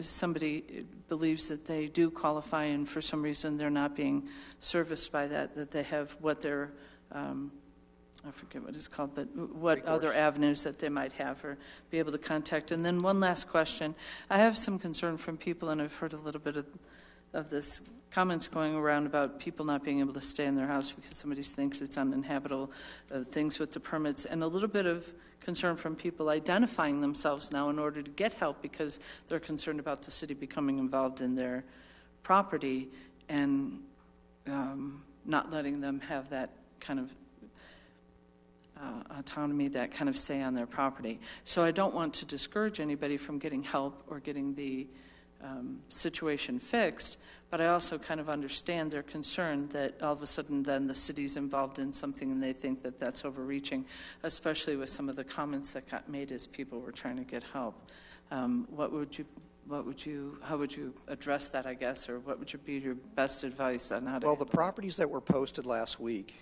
somebody believes that they do qualify and for some reason they're not being serviced by that they have what they're, I forget what it's called, but what recourse. Other avenues that they might have or be able to contact. And then one last question. I have some concern from people, and I've heard a little bit of this comments going around about people not being able to stay in their house because somebody thinks it's uninhabitable, things with the permits, and a little bit of concern from people identifying themselves now in order to get help because they're concerned about the city becoming involved in their property and not letting them have that kind of autonomy, that kind of say on their property. So I don't want to discourage anybody from getting help or getting the situation fixed, but I also kind of understand their concern that all of a sudden then the city's involved in something and they think that that's overreaching, especially with some of the comments that got made as people were trying to get help. How would you address that, I guess, or what would be your best advice on how to? Well, the properties that were posted last week,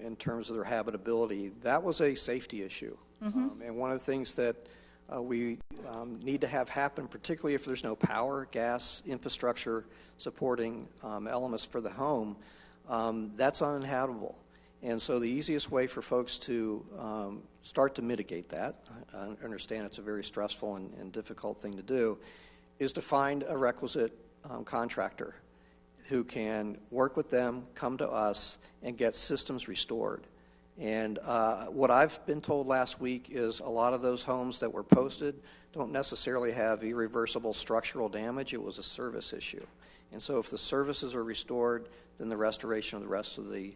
in terms of their habitability, that was a safety issue, and one of the things that we need to have happen, particularly if there's no power, gas, infrastructure supporting elements for the home, that's uninhabitable. And so the easiest way for folks to start to mitigate that, I understand it's a very stressful and difficult thing to do, is to find a requisite contractor who can work with them, come to us, and get systems restored. And what I've been told last week is a lot of those homes that were posted don't necessarily have irreversible structural damage. It was a service issue. And so if the services are restored, then the restoration of the rest of the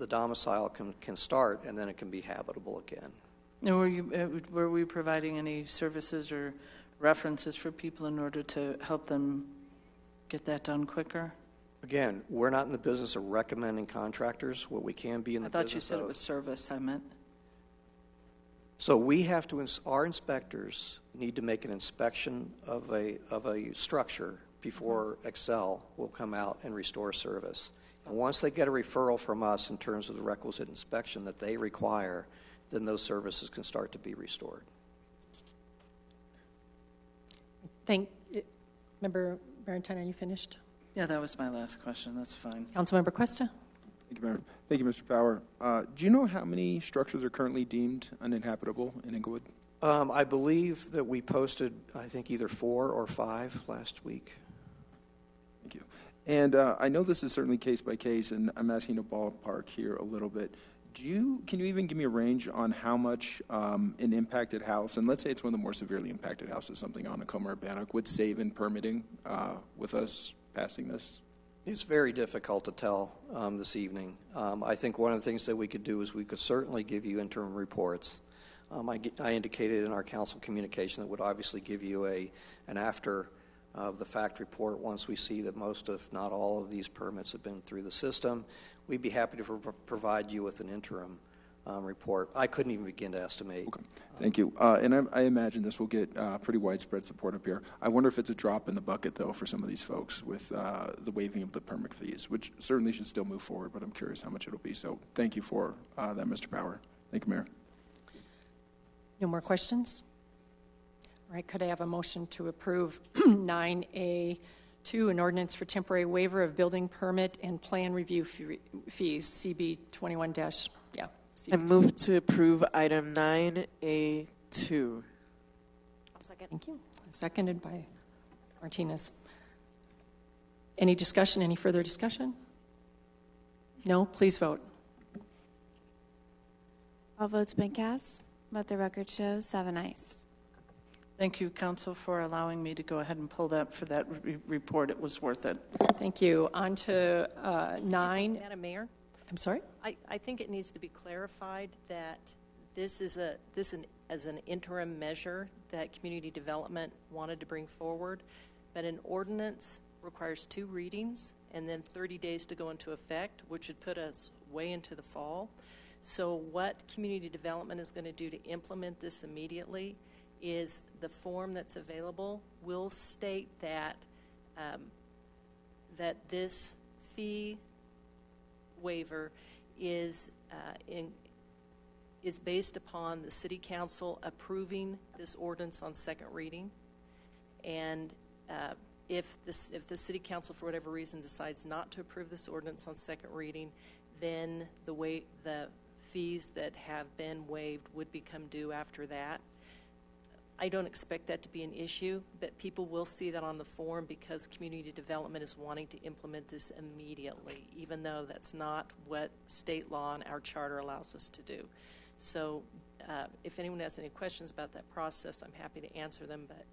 domicile can start, and then it can be habitable again. And were we providing any services or references for people in order to help them get that done quicker? Again, we're not in the business of recommending contractors. What we can be in the business of... I thought you said it was service, I meant. So we have to, our inspectors need to make an inspection of a structure before Excel will come out and restore service. And once they get a referral from us in terms of the requisite inspection that they require, then those services can start to be restored. Member Barentine, are you finished? Yeah, that was my last question. That's fine. Councilmember Cuesta. Thank you, Mayor. Thank you, Mr. Power. Do you know how many structures are currently deemed uninhabitable in Englewood? I believe that we posted, I think, either 4 or 5 last week. Thank you. And I know this is certainly case by case, and I'm asking to ballpark here a little bit. Can you even give me a range on how much an impacted house, and let's say it's one of the more severely impacted houses, something on Tacoma or Bannock, would save in permitting with us passing this? It's very difficult to tell this evening. I think one of the things that we could do is we could certainly give you interim reports. I indicated in our council communication that would obviously give you an after the fact report once we see that most, if not all, of these permits have been through the system. We'd be happy to provide you with an interim report. I couldn't even begin to estimate. Okay. Thank you. And I imagine this will get pretty widespread support up here. I wonder if it's a drop in the bucket, though, for some of these folks with the waiving of the permit fees, which certainly should still move forward, but I'm curious how much it'll be. So thank you for that, Mr. Power. Thank you, Mayor. No more questions? All right, could I have a motion to approve 9A2, an ordinance for temporary waiver of building permit and plan review fees, CB 21 CB. I move to approve item 9A2. Second. Thank you. Seconded by Martinez. Any discussion, any further discussion? No, please vote. All votes been cast. Let the record show 7 ayes. Thank you, Council, for allowing me to go ahead and pull that for that report. It was worth it. Thank you. On to 9. Madam Mayor? I'm sorry? I think it needs to be clarified that this is as an interim measure that community development wanted to bring forward, but an ordinance requires 2 readings, and then 30 days to go into effect, which would put us way into the fall. So what community development is going to do to implement this immediately is the form that's available will state that that this fee waiver is based upon the City Council approving this ordinance on second reading, and if the City Council for whatever reason decides not to approve this ordinance on second reading, then the fees that have been waived would become due after that. I don't expect that to be an issue, but people will see that on the form because community development is wanting to implement this immediately, even though that's not what state law and our charter allows us to do. So if anyone has any questions about that process, I'm happy to answer them, but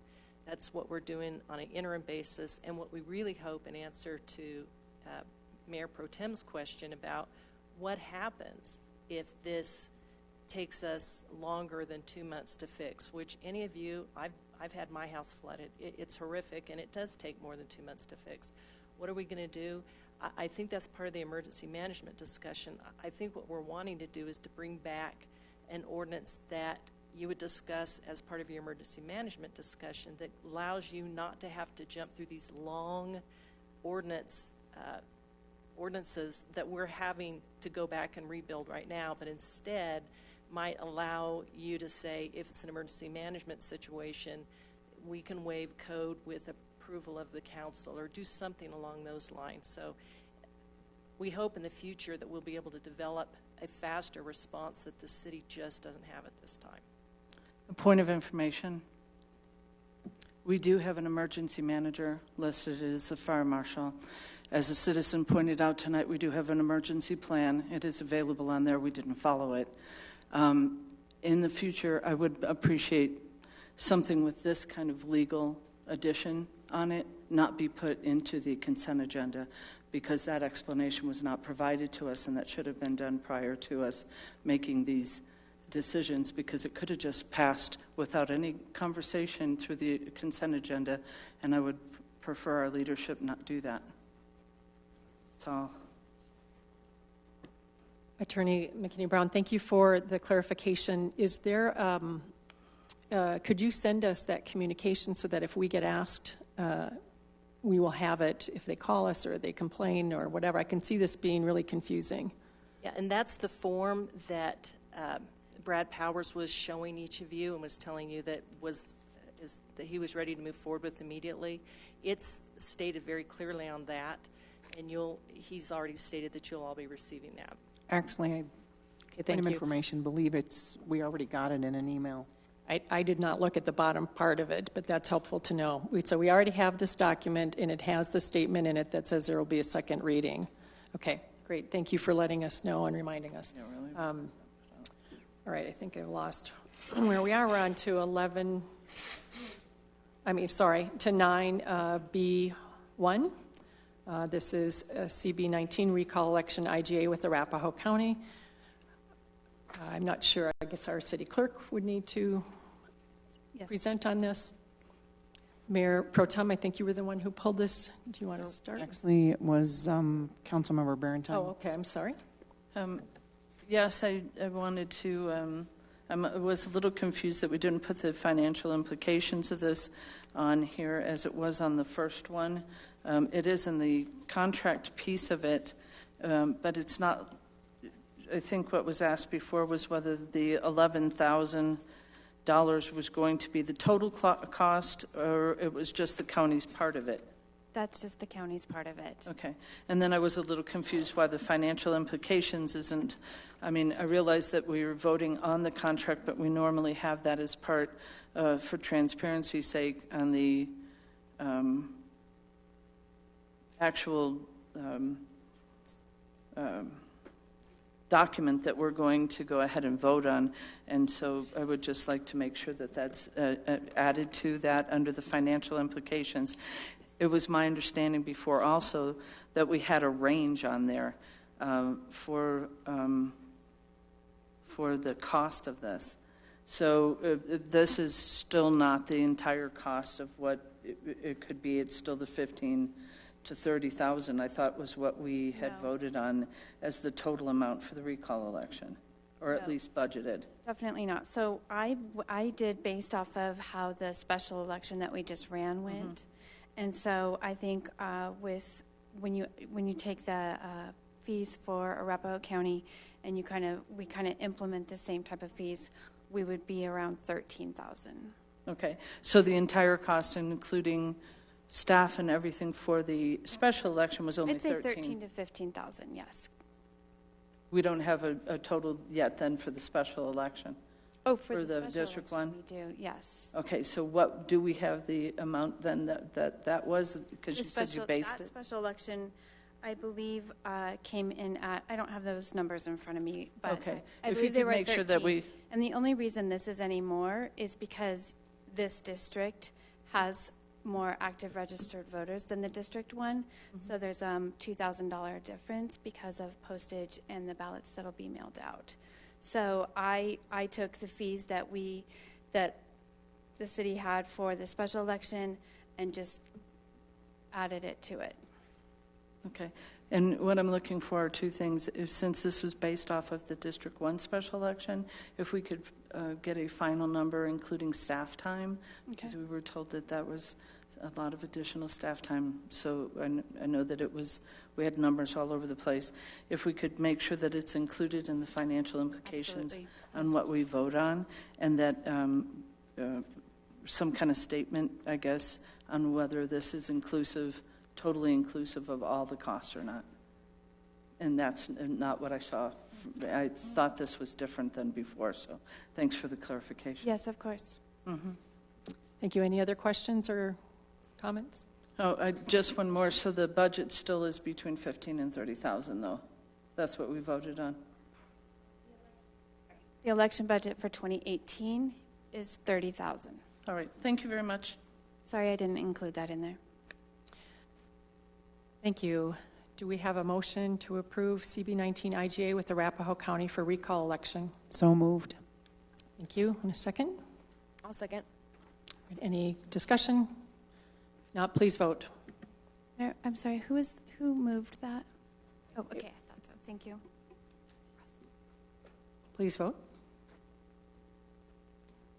that's what we're doing on an interim basis. And what we really hope, in answer to Mayor Pro Tem's question about what happens if this takes us longer than 2 months to fix, which any of you, I've had my house flooded. It's horrific, and it does take more than 2 months to fix. What are we going to do? I think that's part of the emergency management discussion. I think what we're wanting to do is to bring back an ordinance that you would discuss as part of your emergency management discussion that allows you not to have to jump through these long ordinances that we're having to go back and rebuild right now, but instead might allow you to say, if it's an emergency management situation, we can waive code with approval of the council or do something along those lines. So we hope in the future that we'll be able to develop a faster response that the city just doesn't have at this time. A point of information. We do have an emergency manager listed as a fire marshal. As a citizen pointed out tonight, we do have an emergency plan. It is available on there. We didn't follow it. In the future, I would appreciate something with this kind of legal addition on it not be put into the consent agenda, because that explanation was not provided to us, and that should have been done prior to us making these decisions, because it could have just passed without any conversation through the consent agenda, and I would prefer our leadership not do that. That's all. Attorney McKinney-Brown, thank you for the clarification. Is there, could you send us that communication so that if we get asked, we will have it if they call us or they complain or whatever? I can see this being really confusing. Yeah, and that's the form that Brad Powers was showing each of you and was telling you that he was ready to move forward with immediately. It's stated very clearly on that, and he's already stated that you'll all be receiving that. Actually, point of information, believe we already got it in an email. I did not look at the bottom part of it, but that's helpful to know. So we already have this document, and it has the statement in it that says there will be a second reading. Okay, great. Thank you for letting us know and reminding us. Yeah, really? All right, I think I've lost where we are. We're on to 9B1. This is a CB19 recall election IGA with Arapahoe County. I'm not sure. I guess our city clerk would need to present on this. Mayor Pro Tem, I think you were the one who pulled this. Do you want to start? Actually, it was Councilmember Barentine. Oh, okay. I'm sorry. Yes, I wanted to, I was a little confused that we didn't put the financial implications of this on here as it was on the first one. It is in the contract piece of it, but it's not. I think what was asked before was whether the $11,000 was going to be the total cost, or it was just the county's part of it. That's just the county's part of it. Okay. And then I was a little confused why the financial implications isn't. I mean, I realize that we were voting on the contract, but we normally have that as part, for transparency's sake, on the actual document that we're going to go ahead and vote on. And so I would just like to make sure that that's added to that under the financial implications. It was my understanding before also that we had a range on there for the cost of this. So this is still not the entire cost of what it could be. It's still the $15 to 30,000, I thought was what we had No. voted on as the total amount for the recall election, or at No. least budgeted. Definitely not. So I did based off of how the special election that we just ran went. And so I think with when you take the fees for Arapahoe County and we kind of implement the same type of fees, we would be around 13,000. Okay, so the entire cost, including staff and everything for the special election, was only I'd say 13. 13 to 15,000. Yes. We don't have a total yet then for the special election? Oh, for the the special District election, 1? we do. Yes. Okay, so what, do we have the amount then that was, because you said you based that it? special election, I believe, came in at, I don't have those numbers in front of me, but Okay. I If you believe they could were make sure that 13. And the only reason this is any more is because this district has more active registered voters than the District 1. So there's $2,000 difference because of postage and the ballots that'll be mailed out. So I took the fees that the city had for the special election and just added it to it. Okay, and what I'm looking for are two things. Since this was based off of the District 1 special election, if we could get a final number, including staff time, because we were told that was a lot of additional staff time. So I know that we had numbers all over the place. If we could make sure that it's included in the financial implications on what we vote on, and that some kind of statement, I guess, on whether this is totally inclusive of all the costs or not. And that's not what I saw. I thought this was different than before, so thanks for the clarification. Yes, of course. Thank you. Any other questions or comments? Oh, just one more. So the budget still is between 15 and 30,000, though. That's what we voted on. The election budget for 2018 is 30,000. All right. Thank you very much. Sorry, I didn't include that in there. Thank you. Do we have a motion to approve CB19 IGA with Arapahoe County for recall election? So moved. Thank you. And a second? I'll second. Any discussion? If not, please vote. I'm sorry, who moved that? Oh, okay, I thought so. Thank you. Please vote.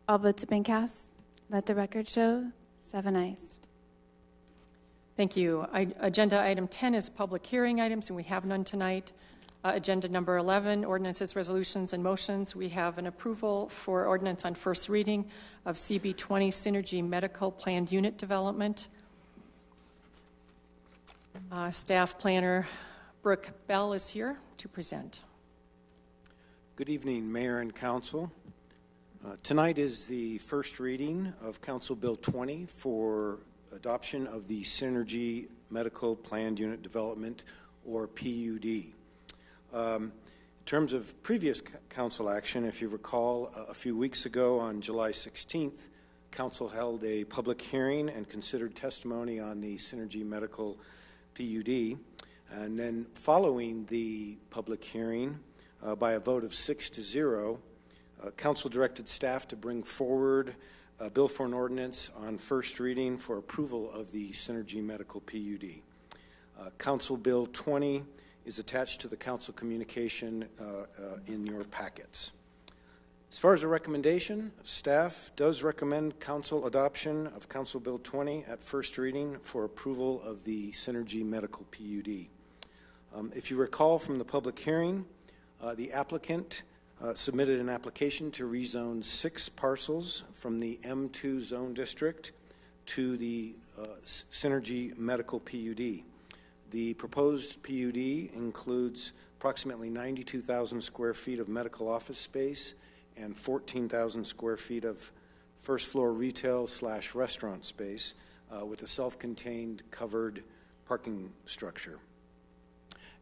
All votes have been cast. Let the record show 7 ayes. Thank you. Agenda item 10 is public hearing items, and we have none tonight. Agenda number 11, ordinances, resolutions, and motions. We have an approval for ordinance on first reading of CB20 Synergy Medical Planned Unit Development. Staff Planner Brooke Bell is here to present. Good evening, Mayor and Council. Tonight is the first reading of Council Bill 20 for adoption of the Synergy Medical Planned Unit Development, or PUD. In terms of previous council action, if you recall, a few weeks ago on July 16th, Council held a public hearing and considered testimony on the Synergy Medical PUD. And then following the public hearing, by a vote of 6-0, Council directed staff to bring forward a bill for an ordinance on first reading for approval of the Synergy Medical PUD. Council Bill 20 is attached to the council communication in your packets. As far as a recommendation, staff does recommend council adoption of Council Bill 20 at first reading for approval of the Synergy Medical PUD. If you recall from the public hearing, the applicant submitted an application to rezone 6 parcels from the M2 zone district to the Synergy Medical PUD. The proposed PUD includes approximately 92,000 square feet of medical office space and 14,000 square feet of first floor retail/restaurant space with a self-contained covered parking structure.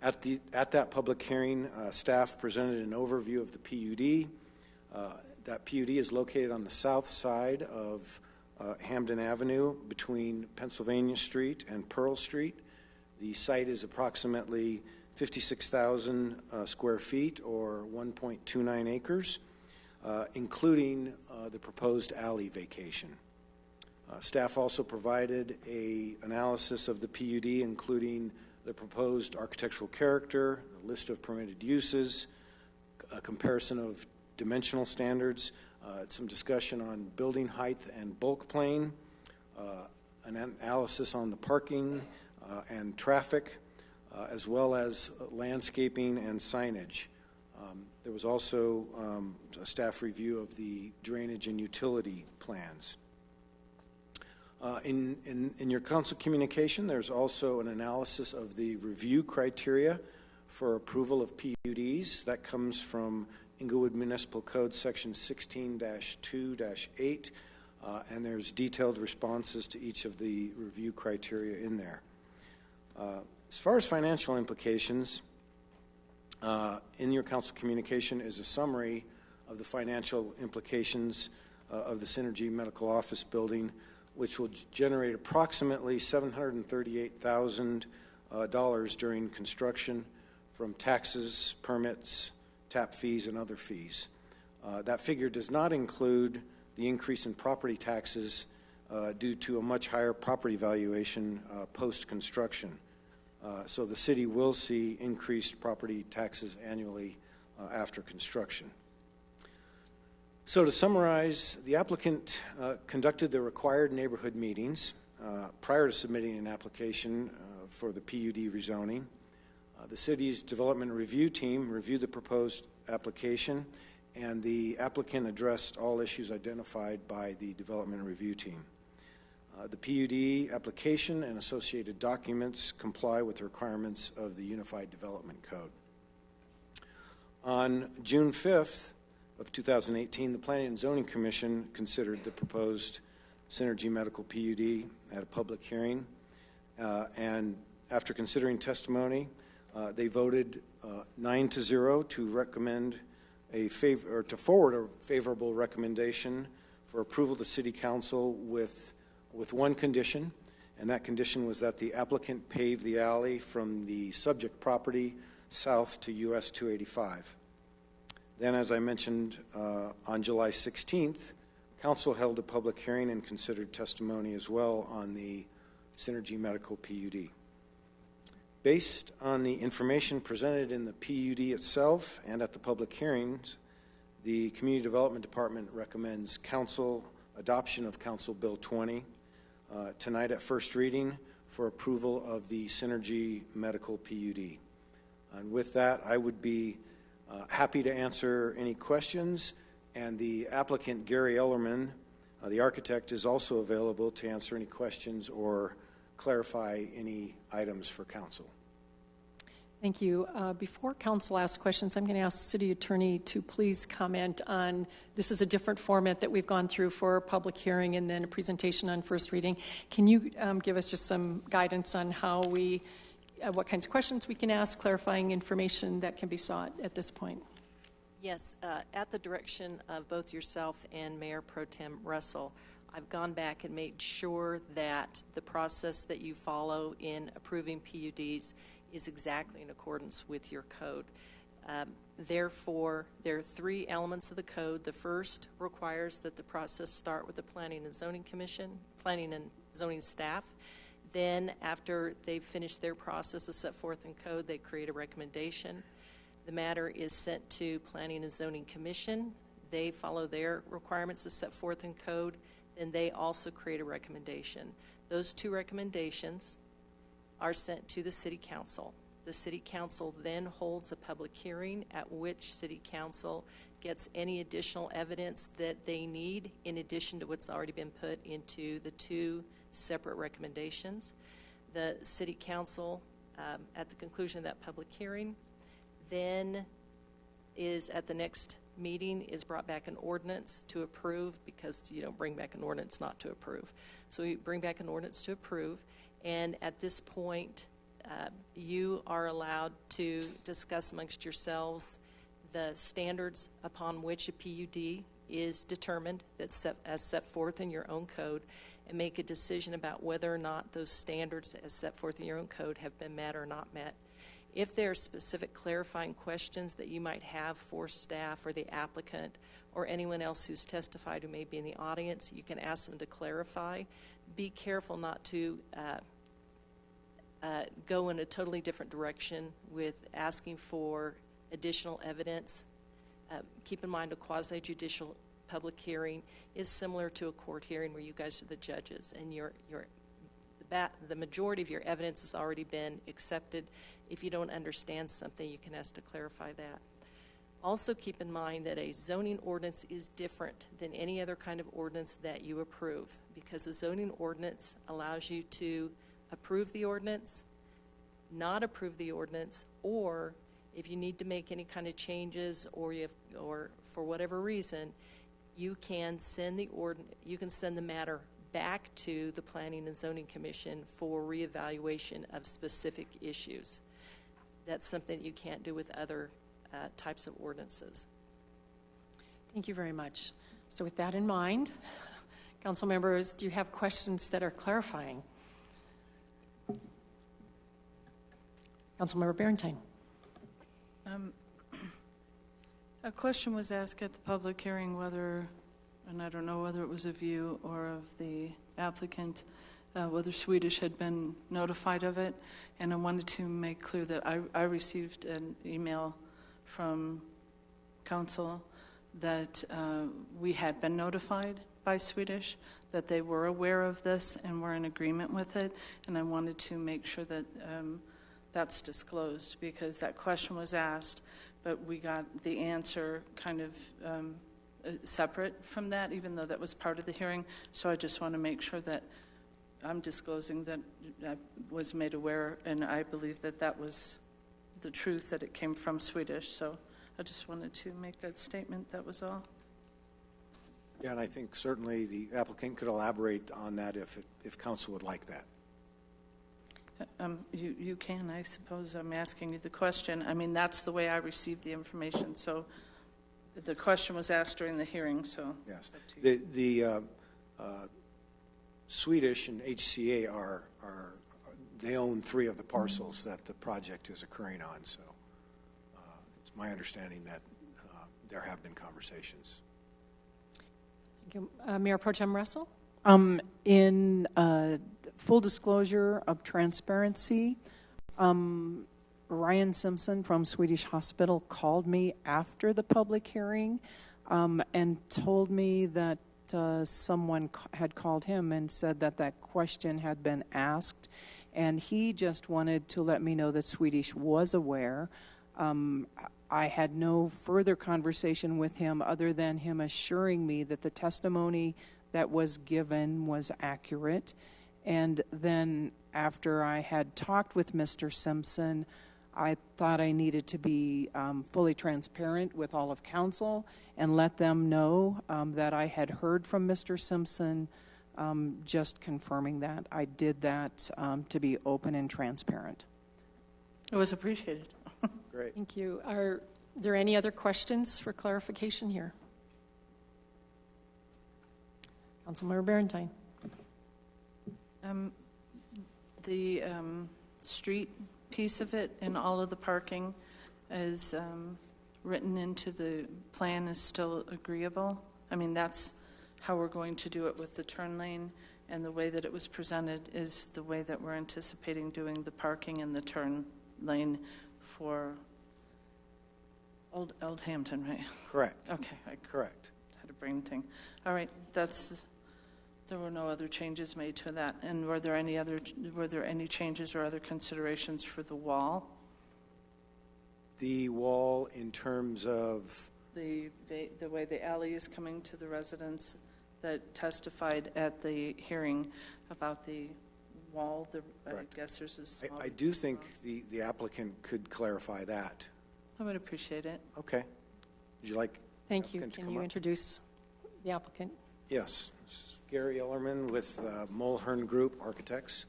At that public hearing, staff presented an overview of the PUD. That PUD is located on the south side of Hamden Avenue between Pennsylvania Street and Pearl Street. The site is approximately 56,000 square feet, or 1.29 acres, including the proposed alley vacation. Staff also provided an analysis of the PUD, including the proposed architectural character, a list of permitted uses, a comparison of dimensional standards, some discussion on building height and bulk plane, an analysis on the parking and traffic, as well as landscaping and signage. There was also a staff review of the drainage and utility plans. In your council communication, there's also an analysis of the review criteria for approval of PUDs. That comes from Englewood Municipal Code Section 16-2-8, and there's detailed responses to each of the review criteria in there. As far as financial implications, in your council communication is a summary of the financial implications of the Synergy Medical Office Building, which will generate approximately $738,000 during construction from taxes, permits, tap fees, and other fees. That figure does not include the increase in property taxes due to a much higher property valuation post-construction. So the city will see increased property taxes annually after construction. So to summarize, the applicant conducted the required neighborhood meetings prior to submitting an application for the PUD rezoning. The city's development review team reviewed the proposed application, and the applicant addressed all issues identified by the development review team. The PUD application and associated documents comply with the requirements of the Unified Development Code. On June 5th of 2018, the Planning and Zoning Commission considered the proposed Synergy Medical PUD at a public hearing, and after considering testimony, they voted 9-0 to recommend to forward a favorable recommendation for approval to City Council with one condition, and that condition was that the applicant pave the alley from the subject property south to US 285. Then, as I mentioned, on July 16th, Council held a public hearing and considered testimony as well on the Synergy Medical PUD. Based on the information presented in the PUD itself and at the public hearings, the Community Development Department recommends Council adoption of Council Bill 20 tonight at first reading for approval of the Synergy Medical PUD. And with that, I would be happy to answer any questions, and the applicant, Gary Ellerman, the architect, is also available to answer any questions or clarify any items for council. Thank you. Before council asks questions, I'm going to ask City Attorney to please comment on, this is a different format that we've gone through for a public hearing and then a presentation on first reading. Can you give us just some guidance on how what kinds of questions we can ask, clarifying information that can be sought at this point? Yes, at the direction of both yourself and Mayor Pro Tem Russell, I've gone back and made sure that the process that you follow in approving PUDs is exactly in accordance with your code. Therefore, there are three elements of the code. The first requires that the process start with the Planning and Zoning Commission, Planning and Zoning staff. Then, after they've finished their process as set forth in code, they create a recommendation. The matter is sent to Planning and Zoning Commission. They follow their requirements as set forth in code. Then they also create a recommendation. Those two recommendations are sent to the City Council. The City Council then holds a public hearing at which City Council gets any additional evidence that they need in addition to what's already been put into the two separate recommendations. The City Council, at the conclusion of that public hearing, then is at the next meeting is brought back an ordinance to approve, because you don't bring back an ordinance not to approve. So we bring back an ordinance to approve, and at this point you are allowed to discuss amongst yourselves the standards upon which a PUD is determined that's as set forth in your own code, and make a decision about whether or not those standards as set forth in your own code have been met or not met. If there are specific clarifying questions that you might have for staff or the applicant or anyone else who's testified who may be in the audience, you can ask them to clarify. Be careful not to go in a totally different direction with asking for additional evidence. Keep in mind a quasi-judicial public hearing is similar to a court hearing where you guys are the judges and the majority of your evidence has already been accepted. If you don't understand something, you can ask to clarify that. Also keep in mind that a zoning ordinance is different than any other kind of ordinance that you approve, because a zoning ordinance allows you to approve the ordinance, not approve the ordinance, or if you need to make any kind of changes or for whatever reason, you can send the matter back to the Planning and Zoning Commission for reevaluation of specific issues. That's something that you can't do with other types of ordinances. Thank you very much. So with that in mind, council members, do you have questions that are clarifying? Councilmember Berentine. A question was asked at the public hearing whether, and I don't know whether it was of you or of the applicant, whether Swedish had been notified of it. And I wanted to make clear that I received an email from council that we had been notified by Swedish, that they were aware of this and were in agreement with it. And I wanted to make sure that that's disclosed, because that question was asked, but we got the answer kind of separate from that, even though that was part of the hearing. So I just want to make sure that I'm disclosing that I was made aware, and I believe that that was the truth, that it came from Swedish. So I just wanted to make that statement. That was all. Yeah, and I think certainly the applicant could elaborate on that if council would like that. You can, I suppose. I'm asking you the question. I mean, that's the way I received the information. So the question was asked during the hearing. So yes, the Swedish and HCA they own 3 of the parcels that the project is occurring on. So it's my understanding that there have been conversations. Thank you. Mayor Pro Tem Russell? In full disclosure of transparency, Ryan Simpson from Swedish Hospital called me after the public hearing and told me that someone had called him and said that that question had been asked, and he just wanted to let me know that Swedish was aware. I had no further conversation with him other than him assuring me that the testimony that was given was accurate. And then after I had talked with Mr. Simpson, I thought I needed to be fully transparent with all of council and let them know that I had heard from Mr. Simpson, just confirming that. I did that to be open and transparent. It was appreciated. Great. Thank you. Are there any other questions for clarification here? Councilmember Berentine. The street piece of it and all of the parking is written into the plan is still agreeable. I mean, that's how we're going to do it with the turn lane, and the way that it was presented is the way that we're anticipating doing the parking and the turn lane for Old Hampton, right? Correct. Okay. Correct. Had a brain thing. All right, there were no other changes made to that. And were there any changes or other considerations for the wall? The wall in terms of The way the alley is coming to the residents that testified at the hearing about the wall. I guess there's a small... I do think the applicant could clarify that. I would appreciate it. Okay. Would you like... Thank you. Can you introduce the applicant? Yes. This is Gary Ellerman with Mulhern Group Architects.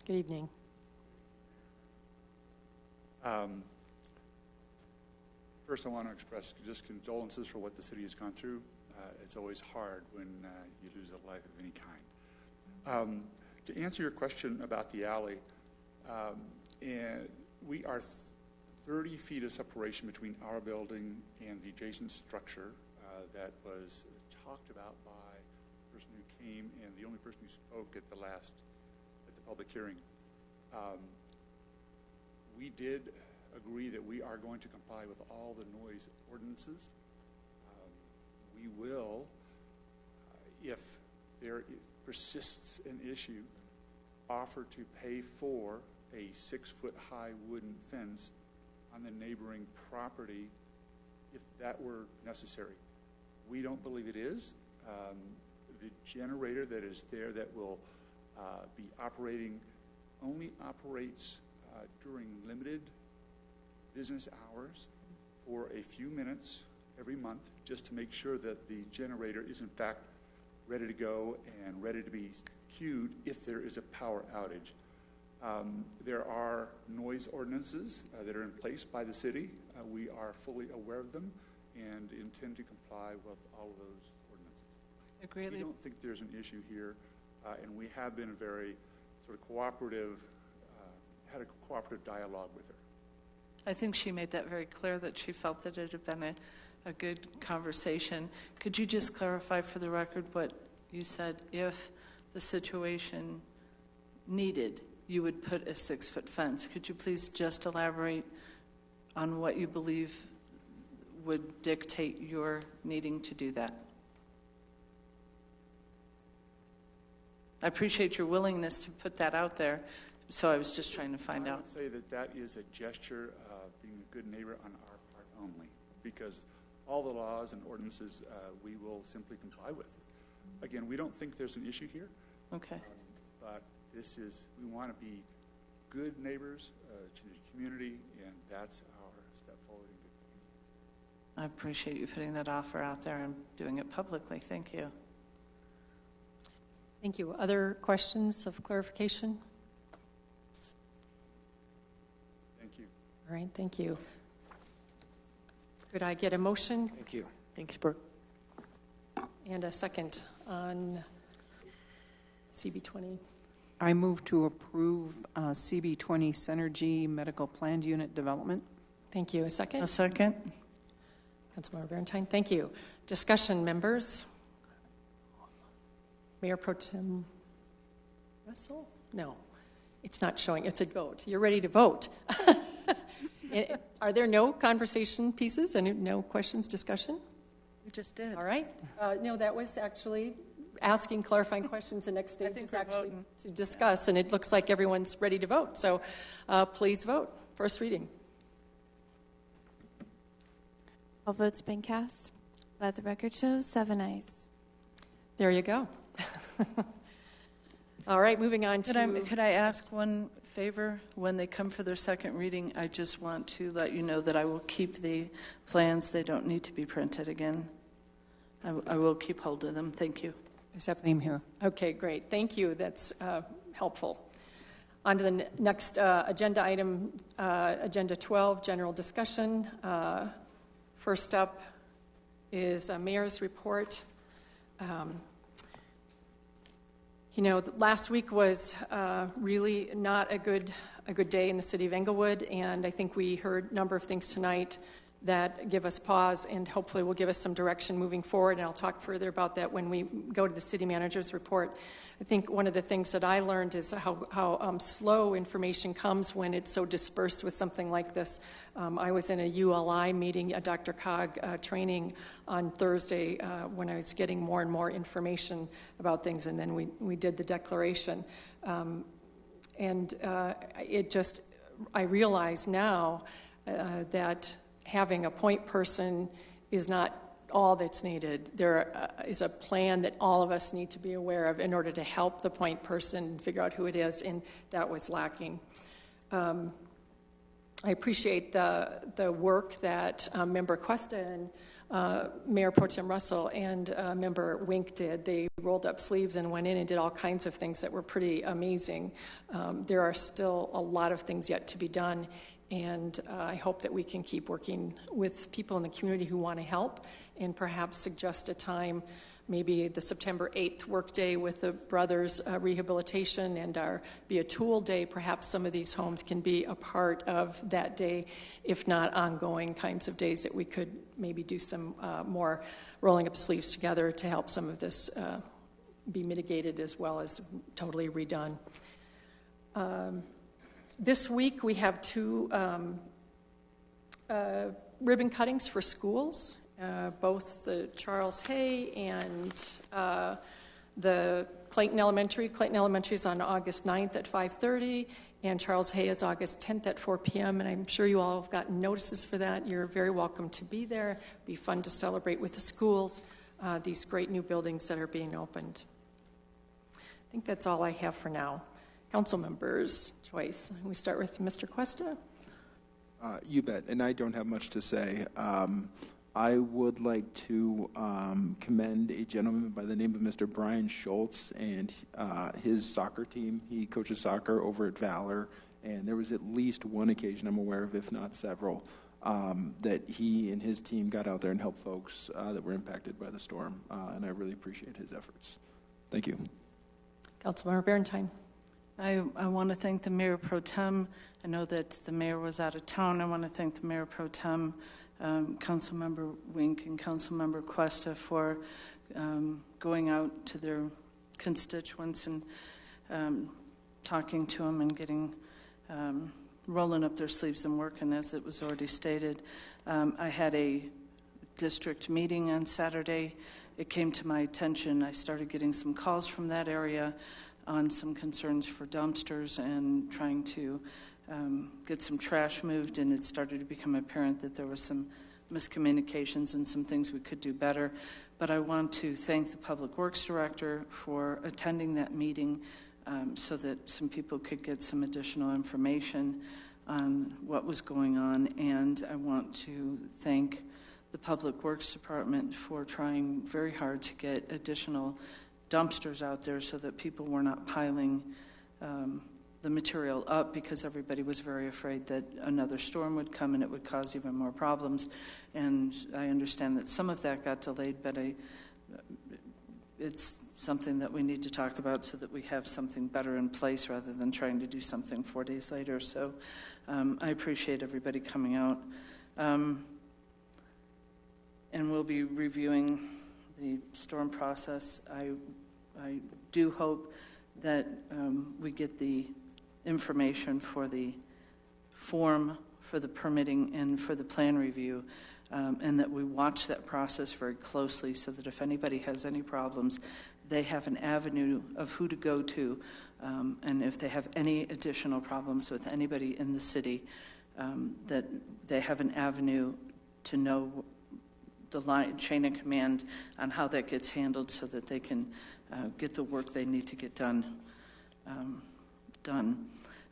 Good evening. First, I want to express just condolences for what the city has gone through. It's always hard when you lose a life of any kind. To answer your question about the alley, and we are 30 feet of separation between our building and the adjacent structure that was talked about by the person who came and the only person who spoke at the public hearing. We did agree that we are going to comply with all the noise ordinances. We will, if there persists an issue, offer to pay for a 6-foot-high wooden fence on the neighboring property if that were necessary. We don't believe it is. The generator that is there that will be operating only operates during limited business hours for a few minutes every month, just to make sure that the generator is in fact ready to go and ready to be queued if there is a power outage. There are noise ordinances that are in place by the city. We are fully aware of them and intend to comply with all of those ordinances. We don't think there's an issue here, and we have been very sort of cooperative, had a cooperative dialogue with her. I think she made that very clear that she felt that it had been a good conversation. Could you just clarify for the record what you said? If the situation needed, you would put a 6-foot fence. Could you please just elaborate on what you believe would dictate your needing to do that? I appreciate your willingness to put that out there, so I was just trying to find out. I would say that that is a gesture of being a good neighbor on our part only, because all the laws and ordinances we will simply comply with. Again, we don't think there's an issue here. Okay. But this is, we want to be good neighbors to the community, and that's our step forward in good faith. I appreciate you putting that offer out there and doing it publicly. Thank you. Thank you. Other questions of clarification? Thank you. All right, thank you. Could I get a motion? Thank you. Thanks, Brooke. And a second on CB20. I move to approve CB20 Synergy Medical Planned Unit Development. Thank you. A second? A second. Councilmember Valentine, thank you. Discussion, members? Mayor Pro Tem Russell? No, it's not showing. It's a vote. You're ready to vote. Are there no conversation pieces and no questions, discussion? We just did. All right. No, that was actually asking clarifying questions. The next stage is actually to discuss, and it looks like everyone's ready to vote. So please vote. First reading. All votes been cast. Let the record show 7 ayes. There you go. All right, moving on to... Could I ask one favor? When they come for their second reading, I just want to let you know that I will keep the plans. They don't need to be printed again. I will keep hold of them. Thank you. Is that name here? Okay, great. Thank you. That's helpful. On to the next agenda item, Agenda 12, general discussion. First up is a mayor's report. Last week was really not a good day in the city of Englewood, and I think we heard a number of things tonight that give us pause and hopefully will give us some direction moving forward, and I'll talk further about that when we go to the city manager's report. I think one of the things that I learned is how slow information comes when it's so dispersed with something like this. I was in a ULI meeting, a Dr. Cog training on Thursday when I was getting more and more information about things, and then we did the declaration. I realize now that having a point person is not all that's needed. There is a plan that all of us need to be aware of in order to help the point person figure out who it is, and that was lacking. I appreciate the work that Member Cuesta and Mayor Pro Tem Russell and Member Wink did. They rolled up sleeves and went in and did all kinds of things that were pretty amazing. There are still a lot of things yet to be done, and I hope that we can keep working with people in the community who want to help and perhaps suggest a time maybe the September 8th workday with the Brothers Rehabilitation and our Be a Tool Day, perhaps some of these homes can be a part of that day, if not ongoing kinds of days that we could maybe do some more rolling up sleeves together to help some of this be mitigated as well as totally redone. This week we have 2 ribbon cuttings for schools. Both the Charles Hay and the Clayton Elementary. Clayton Elementary is on August 9th at 5:30, and Charles Hay is August 10th at 4 p.m., and I'm sure you all have gotten notices for that. You're very welcome to be there. It'll be fun to celebrate with the schools, these great new buildings that are being opened. I think that's all I have for now. Council members' choice. We start with Mr. Cuesta. You bet, and I don't have much to say. I would like to commend a gentleman by the name of Mr. Brian Schultz and his soccer team. He coaches soccer over at Valor, and there was at least one occasion I'm aware of, if not several, that he and his team got out there and helped folks that were impacted by the storm, and I really appreciate his efforts. Thank you. Councilmember Berentine. I want to thank the Mayor Pro Tem. I know that the mayor was out of town. I want to thank the Mayor Pro Tem, Councilmember Wink and Councilmember Cuesta for going out to their constituents and talking to them and getting rolling up their sleeves and working, as it was already stated. I had a district meeting on Saturday. It came to my attention. I started getting some calls from that area on some concerns for dumpsters and trying to get some trash moved, and it started to become apparent that there was some miscommunications and some things we could do better. But I want to thank the Public Works Director for attending that meeting so that some people could get some additional information on what was going on. And I want to thank the Public Works Department for trying very hard to get additional dumpsters out there so that people were not piling the material up, because everybody was very afraid that another storm would come and it would cause even more problems. And I understand that some of that got delayed, but it's something that we need to talk about so that we have something better in place rather than trying to do something 4 days later. So I appreciate everybody coming out. And we'll be reviewing the storm process. I do hope that we get the information for the form for the permitting and for the plan review, and that we watch that process very closely so that if anybody has any problems, they have an avenue of who to go to, and if they have any additional problems with anybody in the city, that they have an avenue to know the chain of command on how that gets handled so that they can get the work they need to get done.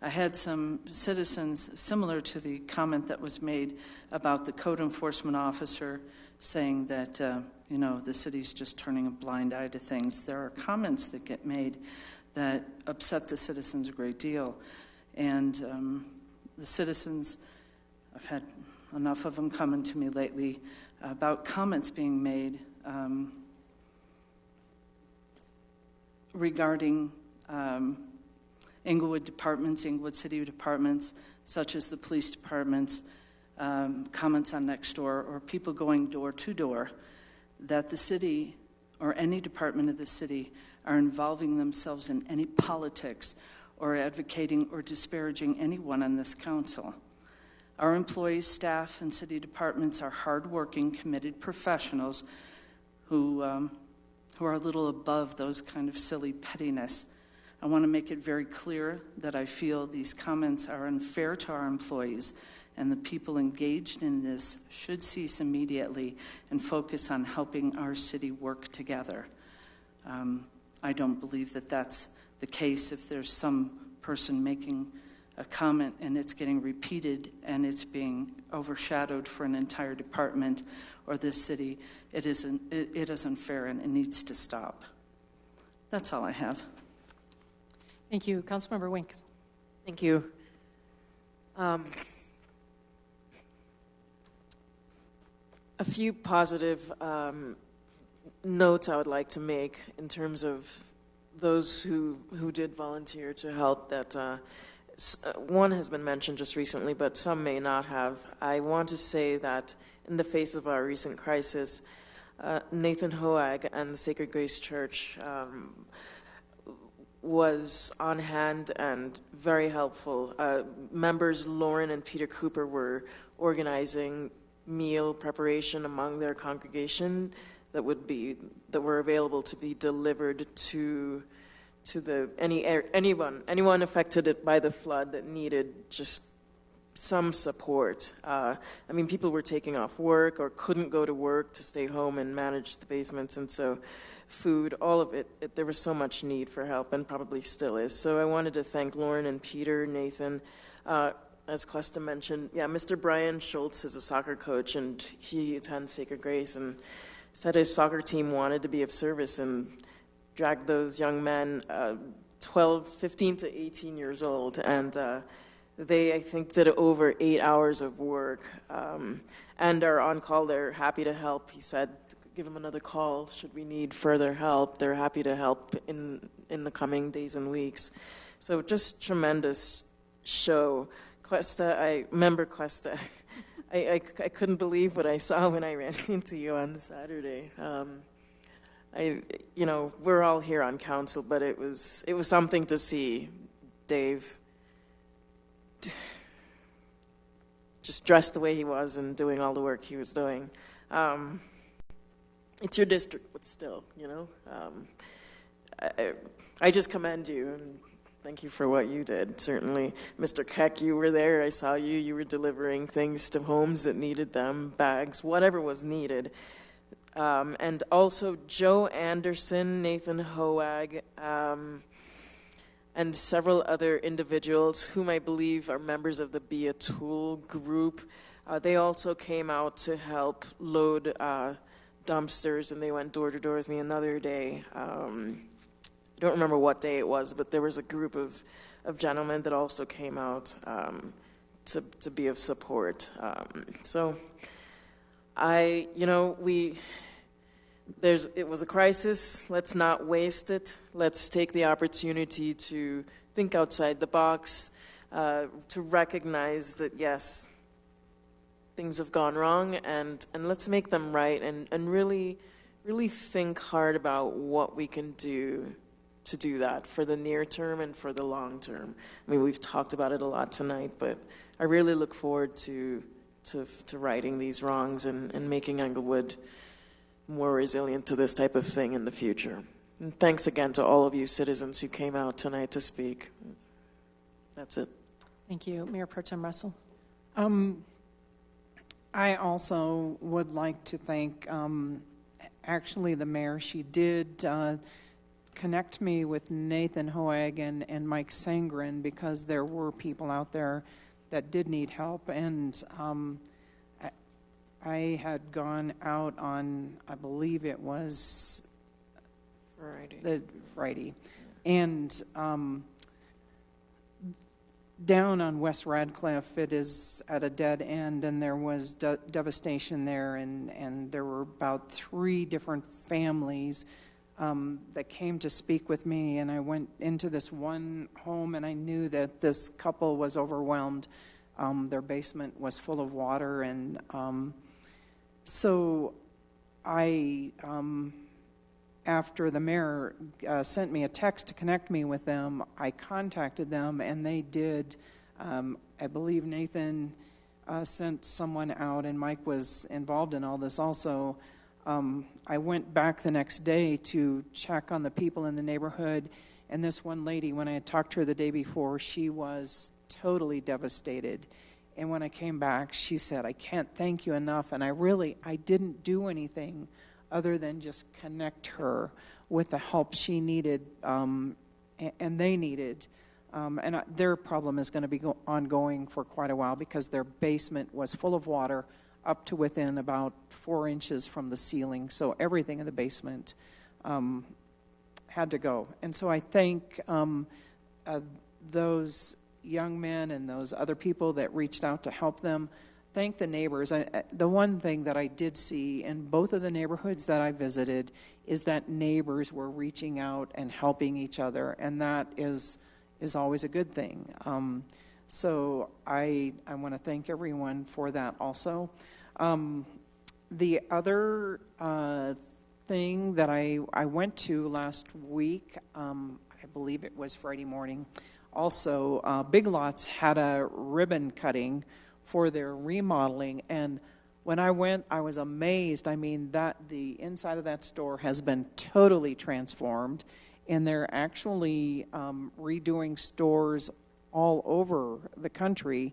I had some citizens, similar to the comment that was made about the code enforcement officer saying that, the city's just turning a blind eye to things. There are comments that get made that upset the citizens a great deal. And the citizens, I've had enough of them coming to me lately about comments being made regarding Englewood departments, Englewood city departments, such as the police departments, comments on Nextdoor, or people going door to door, that the city or any department of the city are involving themselves in any politics or advocating or disparaging anyone on this council. Our employees, staff, and city departments are hardworking, committed professionals who are a little above those kind of silly pettiness. I want to make it very clear that I feel these comments are unfair to our employees, and the people engaged in this should cease immediately and focus on helping our city work together. I don't believe that that's the case. If there's some person making a comment and it's getting repeated and it's being overshadowed for an entire department or this city, it isn't fair, and it needs to stop. That's all I have. Thank you. Councilmember Wink. Thank you. A few positive notes I would like to make in terms of those who did volunteer to help. That one has been mentioned just recently, but some may not have. I want to say that in the face of our recent crisis, Nathan Hoag and the Sacred Grace Church was on hand and very helpful. Members Lauren and Peter Cooper were organizing meal preparation among their congregation that were available to be delivered to anyone affected by the flood that needed just some support. I mean, people were taking off work or couldn't go to work to stay home and manage the basements, and so food, all of it, there was so much need for help, and probably still is. So I wanted to thank Lauren and Peter, Nathan. As Cuesta mentioned, Mr. Brian Schultz is a soccer coach, and he attends Sacred Grace, and said his soccer team wanted to be of service and dragged those young men, 15 to 18 years old, and they, I think, did over 8 hours of work, and are on call. They're happy to help. He said, give them another call should we need further help. They're happy to help in the coming days and weeks. So just tremendous show. Cuesta, I remember Cuesta. I couldn't believe what I saw when I ran into you on Saturday. We're all here on council, but it was something to see Dave just dressed the way he was and doing all the work he was doing. It's your district, but still, I just commend you and thank you for what you did. Certainly, Mr. Keck, you were there. I saw you. You were delivering things to homes that needed them, bags, whatever was needed. And also Joe Anderson, Nathan Hoag, and several other individuals whom I believe are members of the Be a Tool group. They also came out to help load dumpsters, and they went door to door with me another day. I don't remember what day it was, but there was a group of gentlemen that also came out to be of support. It was a crisis. Let's not waste it. Let's take the opportunity to think outside the box, to recognize that, yes, things have gone wrong, and let's make them right, and really, really think hard about what we can do to do that for the near term and for the long term. I mean, we've talked about it a lot tonight, but I really look forward to righting these wrongs and making Englewood more resilient to this type of thing in the future. And thanks again to all of you citizens who came out tonight to speak. That's it. Thank you. Mayor Pro Tem Russell. I also would like to thank actually the mayor. She did connect me with Nathan Hoag and Mike Sangren, because there were people out there that did need help, and I had gone out on, I believe it was Friday, and down on West Radcliffe, it is at a dead end, and there was devastation there, and there were about 3 different families that came to speak with me, and I went into this one home, and I knew that this couple was overwhelmed. Their basement was full of water, and so I, after the mayor sent me a text to connect me with them, I contacted them, and they did. I believe Nathan sent someone out, and Mike was involved in all this also. I went back the next day to check on the people in the neighborhood, and this one lady, when I had talked to her the day before, she was totally devastated. And when I came back, she said, I can't thank you enough. And I didn't do anything other than just connect her with the help she needed and they needed. And their problem is going to be ongoing for quite a while, because their basement was full of water up to within about 4 inches from the ceiling. So everything in the basement had to go. And so I thank those young men and those other people that reached out to help them. thank the neighbors. The one thing that I did see in both of the neighborhoods that I visited is that neighbors were reaching out and helping each other, and that is always a good thing. So I want to thank everyone for that also. The other thing that I went to last week, I believe it was Friday morning, also, Big Lots had a ribbon cutting for their remodeling, and when I went, I was amazed. I mean, that the inside of that store has been totally transformed, and they're actually redoing stores all over the country,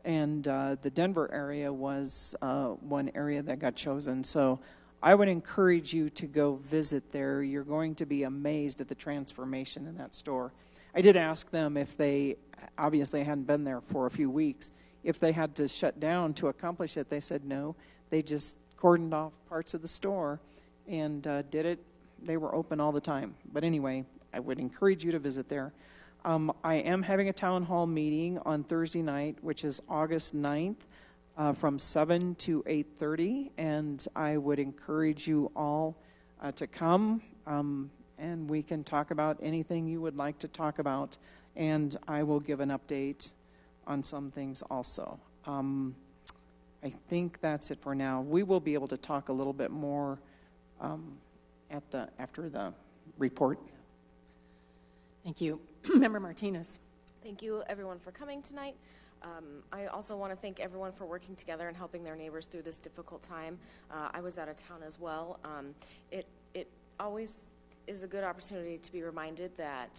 and the Denver area was one area that got chosen. So I would encourage you to go visit there. You're going to be amazed at the transformation in that store. I did ask them if they, obviously hadn't been there for a few weeks, if they had to shut down to accomplish it. They said no. They just cordoned off parts of the store and did it. They were open all the time. But anyway, I would encourage you to visit there. I am having a town hall meeting on Thursday night, which is August 9th, from 7 to 8:30, and I would encourage you all to come, and we can talk about anything you would like to talk about, and I will give an update on some things also. I think that's it for now. We will be able to talk a little bit more after the report. Thank you. Member Martinez. Thank you, everyone, for coming tonight. I also want to thank everyone for working together and helping their neighbors through this difficult time. I was out of town as well. It always is a good opportunity to be reminded that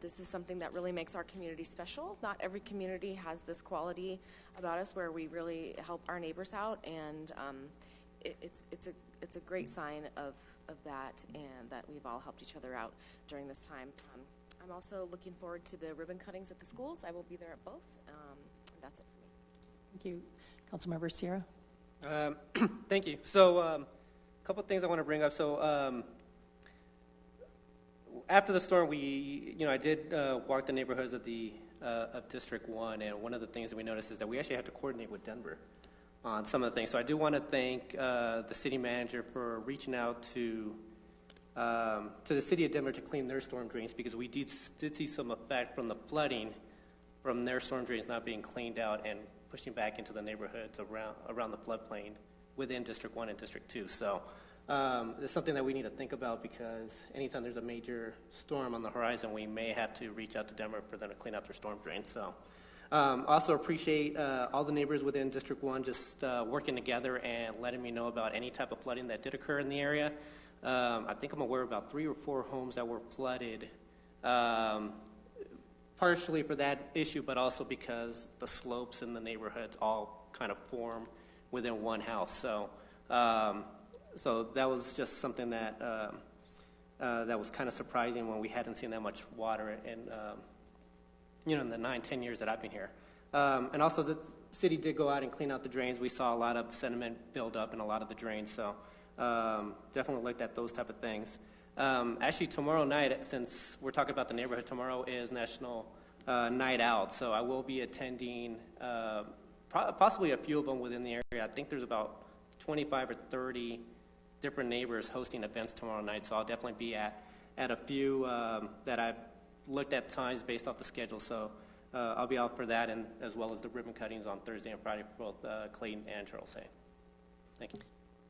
this is something that really makes our community special. Not every community has this quality about us where we really help our neighbors out, and it's a great sign of that, and that we've all helped each other out during this time. I'm also looking forward to the ribbon cuttings at the schools. I will be there at both. That's it for me. Thank you. Councilmember Sierra. Thank you. So a couple of things I want to bring up. So after the storm, I did walk the neighborhoods of District 1, and one of the things that we noticed is that we actually have to coordinate with Denver on some of the things. So I do want to thank the city manager for reaching out to the city of Denver to clean their storm drains, because we did see some effect from the flooding from their storm drains not being cleaned out and pushing back into the neighborhoods around the floodplain within District 1 and District 2. So it's something that we need to think about, because anytime there's a major storm on the horizon, we may have to reach out to Denver for them to clean up their storm drains. So also appreciate all the neighbors within District 1 just working together and letting me know about any type of flooding that did occur in the area. I think I'm aware of about 3 or 4 homes that were flooded, partially for that issue, but also because the slopes in the neighborhoods all kind of form within one house. So that was just something that was kind of surprising when we hadn't seen that much water in the 9-10 years that I've been here. And also the city did go out and clean out the drains. We saw a lot of sediment build up in a lot of the drains. So definitely looked at those type of things. Actually, tomorrow night, since we're talking about the neighborhood, tomorrow is National Night Out. So I will be attending possibly a few of them within the area. I think there's about 25 or 30 different neighbors hosting events tomorrow night. So I'll definitely be at a few that I've looked at times based off the schedule. So I'll be out for that, and as well as the ribbon cuttings on Thursday and Friday for both Clayton and Charles Hay. Thank you.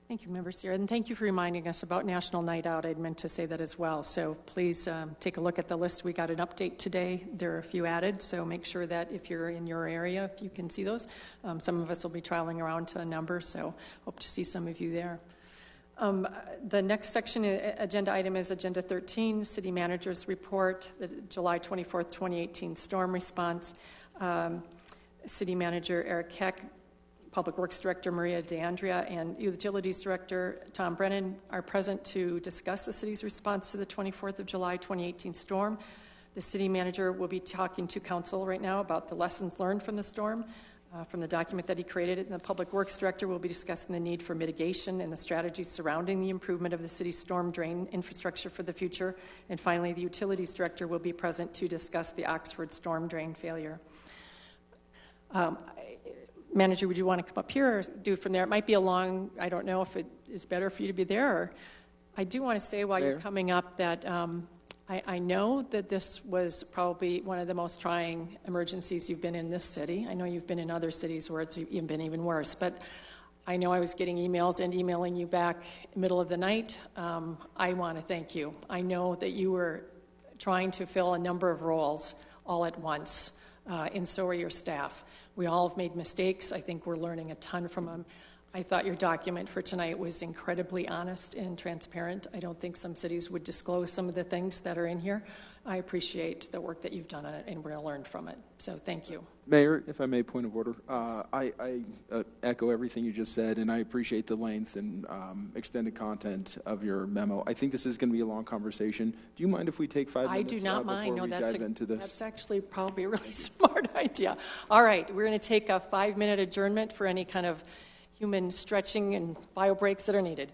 Thank you, Member Sierra, and thank you for reminding us about National Night Out. I'd meant to say that as well. So please take a look at the list. We got an update today. There are a few added, so make sure that if you're in your area, if you can see those. Some of us will be trialing around to a number, so hope to see some of you there. The next section, agenda item, is Agenda 13, City Manager's Report, the July 24th, 2018 storm response. City Manager Eric Heck, Public Works Director Maria DeAndrea, and Utilities Director Tom Brennan are present to discuss the city's response to the 24th of July 2018 storm. The city manager will be talking to council right now about the lessons learned from the storm, from the document that he created, and the Public Works Director will be discussing the need for mitigation and the strategies surrounding the improvement of the city's storm drain infrastructure for the future. And finally, the Utilities Director will be present to discuss the Oxford storm drain failure. Manager, would you want to come up here or do it from there? It might be a long, I don't know if it is better for you to be there. Or I do want to say while you're coming up that I know that this was probably one of the most trying emergencies you've been in this city. I know you've been in other cities where it's been even worse, but I know I was getting emails and emailing you back middle of the night. I want to thank you. I know that you were trying to fill a number of roles all at once, and so are your staff. We all have made mistakes. I think we're learning a ton from them. I thought your document for tonight was incredibly honest and transparent. I don't think some cities would disclose some of the things that are in here. I appreciate the work that you've done on it, and we're going to learn from it. So thank you. Mayor, if I may, point of order. I echo everything you just said, and I appreciate the length and extended content of your memo. I think this is going to be a long conversation. Do you mind if we take 5 minutes I do not mind. before we dive into this? That's actually probably a really smart idea. All right, we're going to take a 5-minute adjournment for any kind of human stretching and bio breaks that are needed.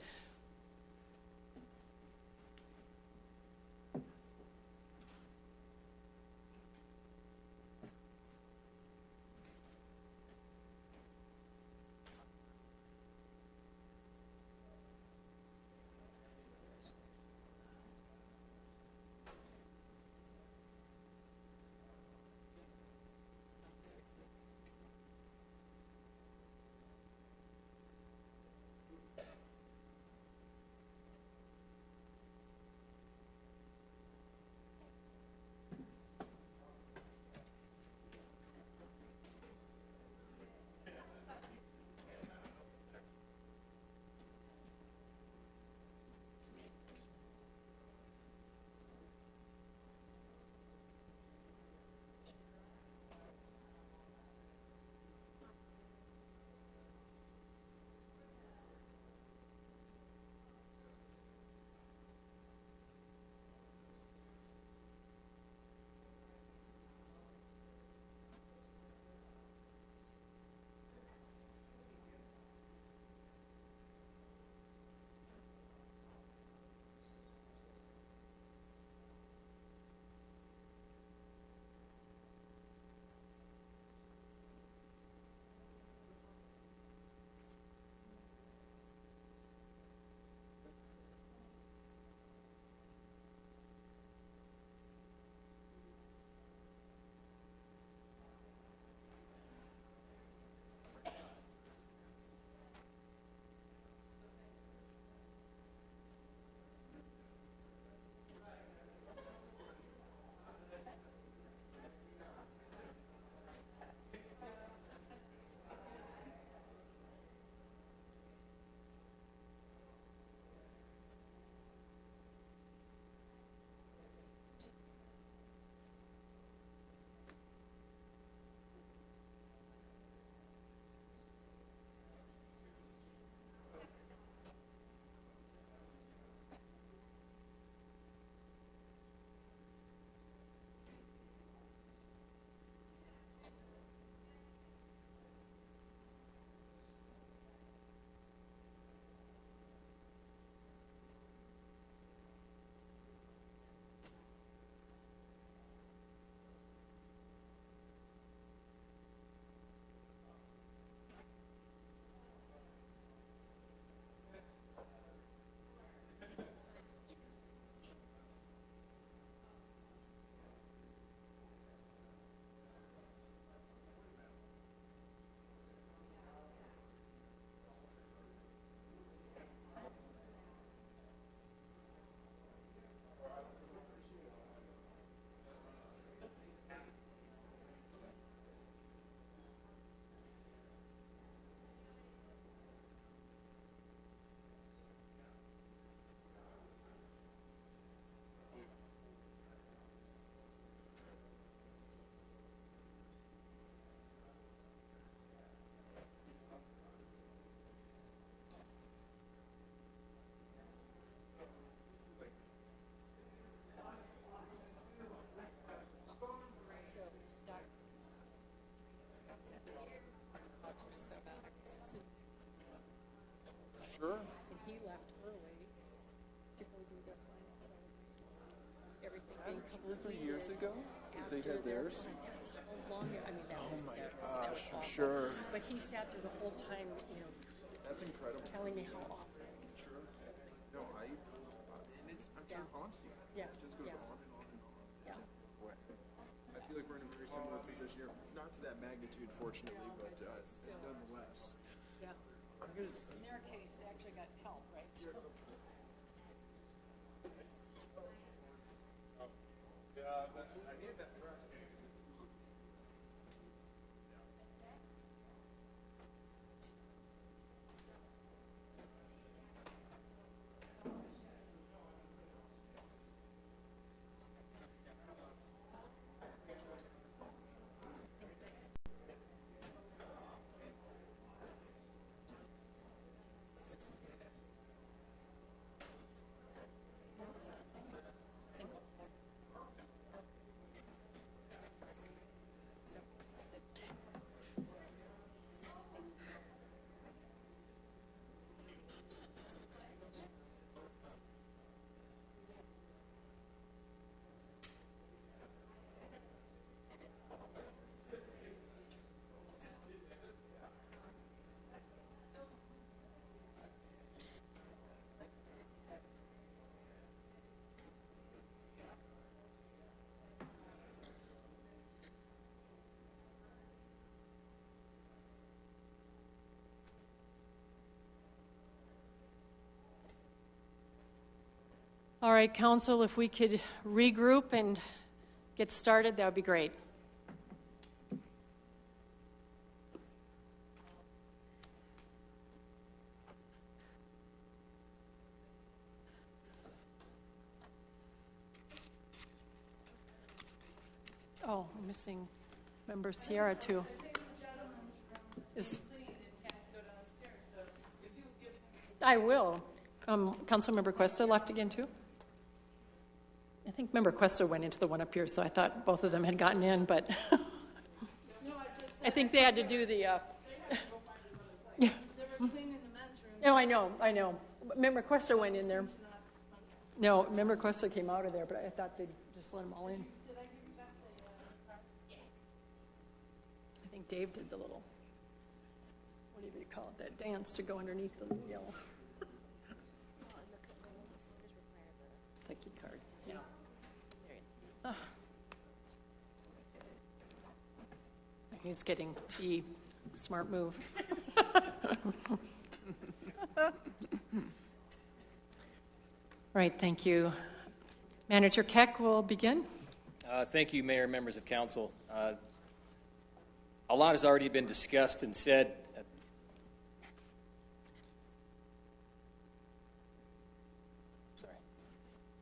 Sure. And he left early to go do their final celebration. Everything being 2 or 3 years ago, they had theirs. longer. I mean, that was my that gosh, was awful. sure. But he sat there the whole time, That's incredible. telling me how awful. Sure. No, and I'm sure it haunts you. Yeah. It just goes on and on and on. Yeah. Boy, I feel like we're in a very similar position here. Not to that magnitude, fortunately, but nonetheless. Yeah. I'm gonna. In their case, they actually got help, right? Yeah, but I need that trust. All right, Council, if we could regroup and get started, that would be great. Oh, I'm missing member Sierra, too. I will. Councilmember Cuesta left again, too? I think Member Cuesta went into the one up here, so I thought both of them had gotten in, but I think they had to do the... Yeah. No, I know. Member Cuesta went in there. No, Member Cuesta came out of there, but I thought they'd just let them all in. I think Dave did the little, whatever you call it, that dance to go underneath the yellow. The key card, yeah. Oh. He's getting tea. Smart move. Right, thank you. Manager Keck will begin. Thank you, Mayor, members of council. A lot has already been discussed and said.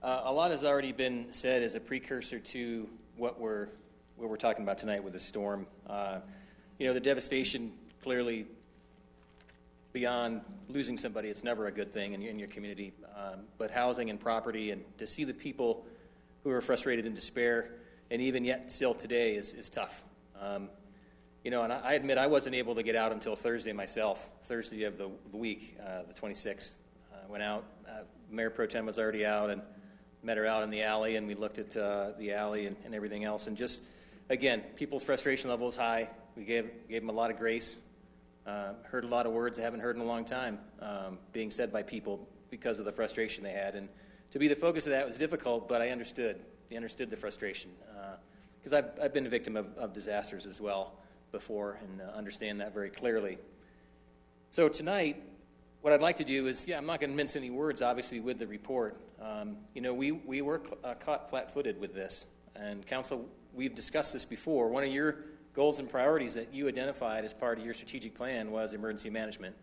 A lot has already been said as a precursor to what we're talking about tonight with the storm. The devastation clearly beyond losing somebody, it's never a good thing in your community. But housing and property, and to see the people who are frustrated and despair, and even yet still today is tough. And I admit I wasn't able to get out until Thursday myself, Thursday of the week, the 26th. I went out. Mayor Pro Tem was already out and met her out in the alley, and we looked at the alley and everything else. And just, again, people's frustration level is high. We gave them a lot of grace. Heard a lot of words I haven't heard in a long time being said by people because of the frustration they had. And to be the focus of that was difficult, but I understood. I understood the frustration because I've been a victim of disasters as well before and understand that very clearly. So tonight, what I'd like to do is, I'm not going to mince any words, obviously, with the report. We were caught flat-footed with this. And council, we've discussed this before. One of your goals and priorities that you identified as part of your strategic plan was emergency management.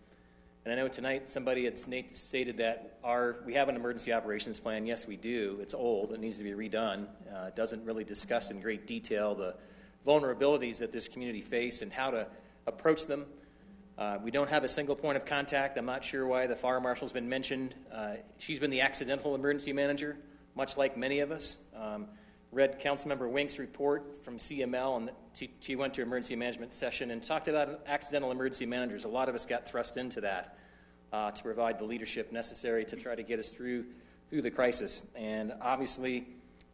And I know tonight somebody had stated that we have an emergency operations plan. Yes, we do. It's old. It needs to be redone. It doesn't really discuss in great detail the vulnerabilities that this community face and how to approach them. We don't have a single point of contact. I'm not sure why the fire marshal's been mentioned. She's been the accidental emergency manager, much like many of us. Read Councilmember Wink's report from CML, and she went to emergency management session and talked about accidental emergency managers. A lot of us got thrust into that to provide the leadership necessary to try to get us through the crisis. And obviously,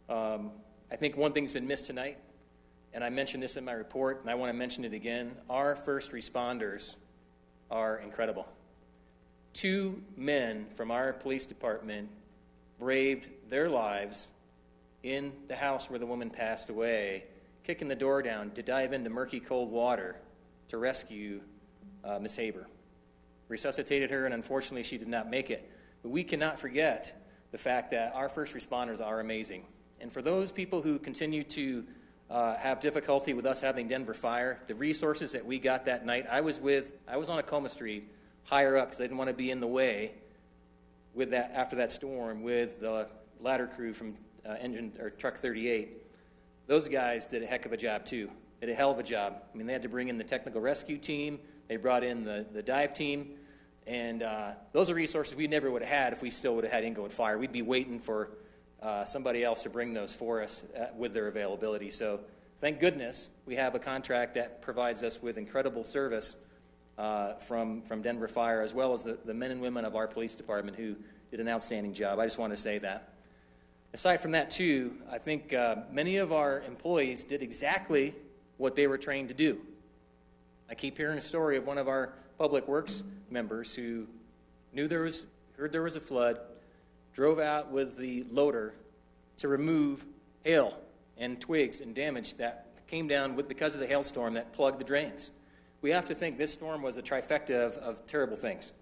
I think one thing's been missed tonight and I mentioned this in my report, and I want to mention it again, our first responders are incredible. 2 men from our police department braved their lives in the house where the woman passed away, kicking the door down to dive into murky, cold water to rescue Miss Haber. Resuscitated her, and unfortunately she did not make it. But we cannot forget the fact that our first responders are amazing. And for those people who continue to have difficulty with us having Denver Fire, the resources that we got that night, I was on Acoma Street, higher up, because I didn't want to be in the way with that after that storm with the ladder crew from Truck 38. Those guys did a heck of a job too. Did a hell of a job. I mean, they had to bring in the technical rescue team. They brought in the dive team. And those are resources we never would have had if we still would have had Englewood Fire. We'd be waiting for somebody else to bring those for us with their availability. So thank goodness we have a contract that provides us with incredible service from Denver Fire, as well as the men and women of our police department who did an outstanding job. I just want to say that. Aside from that, too, I think many of our employees did exactly what they were trained to do. I keep hearing a story of one of our Public Works members who heard there was a flood, drove out with the loader to remove hail and twigs and damage that came down because of the hailstorm that plugged the drains. We have to think this storm was a trifecta of terrible things.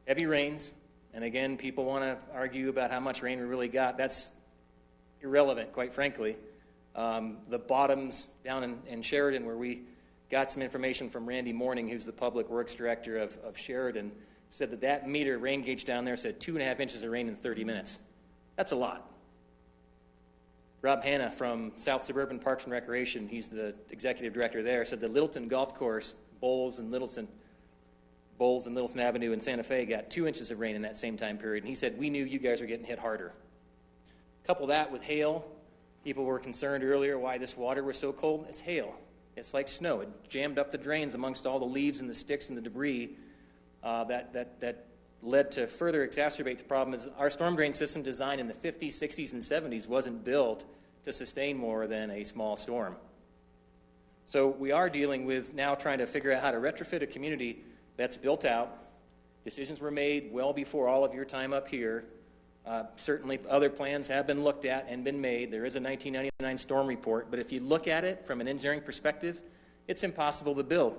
Heavy rains, and again, people want to argue about how much rain we really got. That's irrelevant, quite frankly. The bottoms down in Sheridan, where we got some information from Randy Morning, who's the Public Works Director of Sheridan, said that meter rain gauge down there said 2.5 inches of rain in 30 minutes. That's a lot. Rob Hanna from South Suburban Parks and Recreation, he's the executive director there, said the Littleton Golf Course, Bowles and Littleton Avenue in Santa Fe got 2 inches of rain in that same time period. And he said, we knew you guys were getting hit harder. Couple that with hail. People were concerned earlier why this water was so cold. It's hail. It's like snow. It jammed up the drains amongst all the leaves and the sticks and the debris that led to further exacerbate the problem. Is our storm drain system designed in the 50s, 60s, and 70s wasn't built to sustain more than a small storm. So we are dealing with now trying to figure out how to retrofit a community that's built out. Decisions were made well before all of your time up here. Certainly other plans have been looked at and been made. There is a 1999 storm report, but if you look at it from an engineering perspective, it's impossible to build.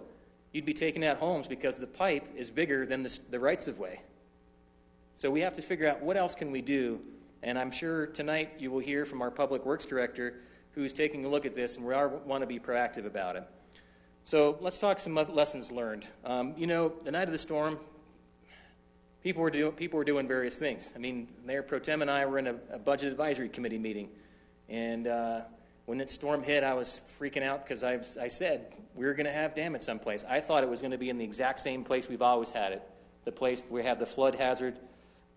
You'd be taking out homes because the pipe is bigger than the rights-of-way. So we have to figure out what else can we do, and I'm sure tonight you will hear from our Public Works Director who's taking a look at this, and we want to be proactive about it. So let's talk some lessons learned. The night of the storm, people were doing various things. I mean, Mayor Pro Tem and I were in a budget advisory committee meeting, and when that storm hit, I was freaking out because I said we were going to have damage someplace. I thought it was going to be in the exact same place we've always had it, the place we have the flood hazard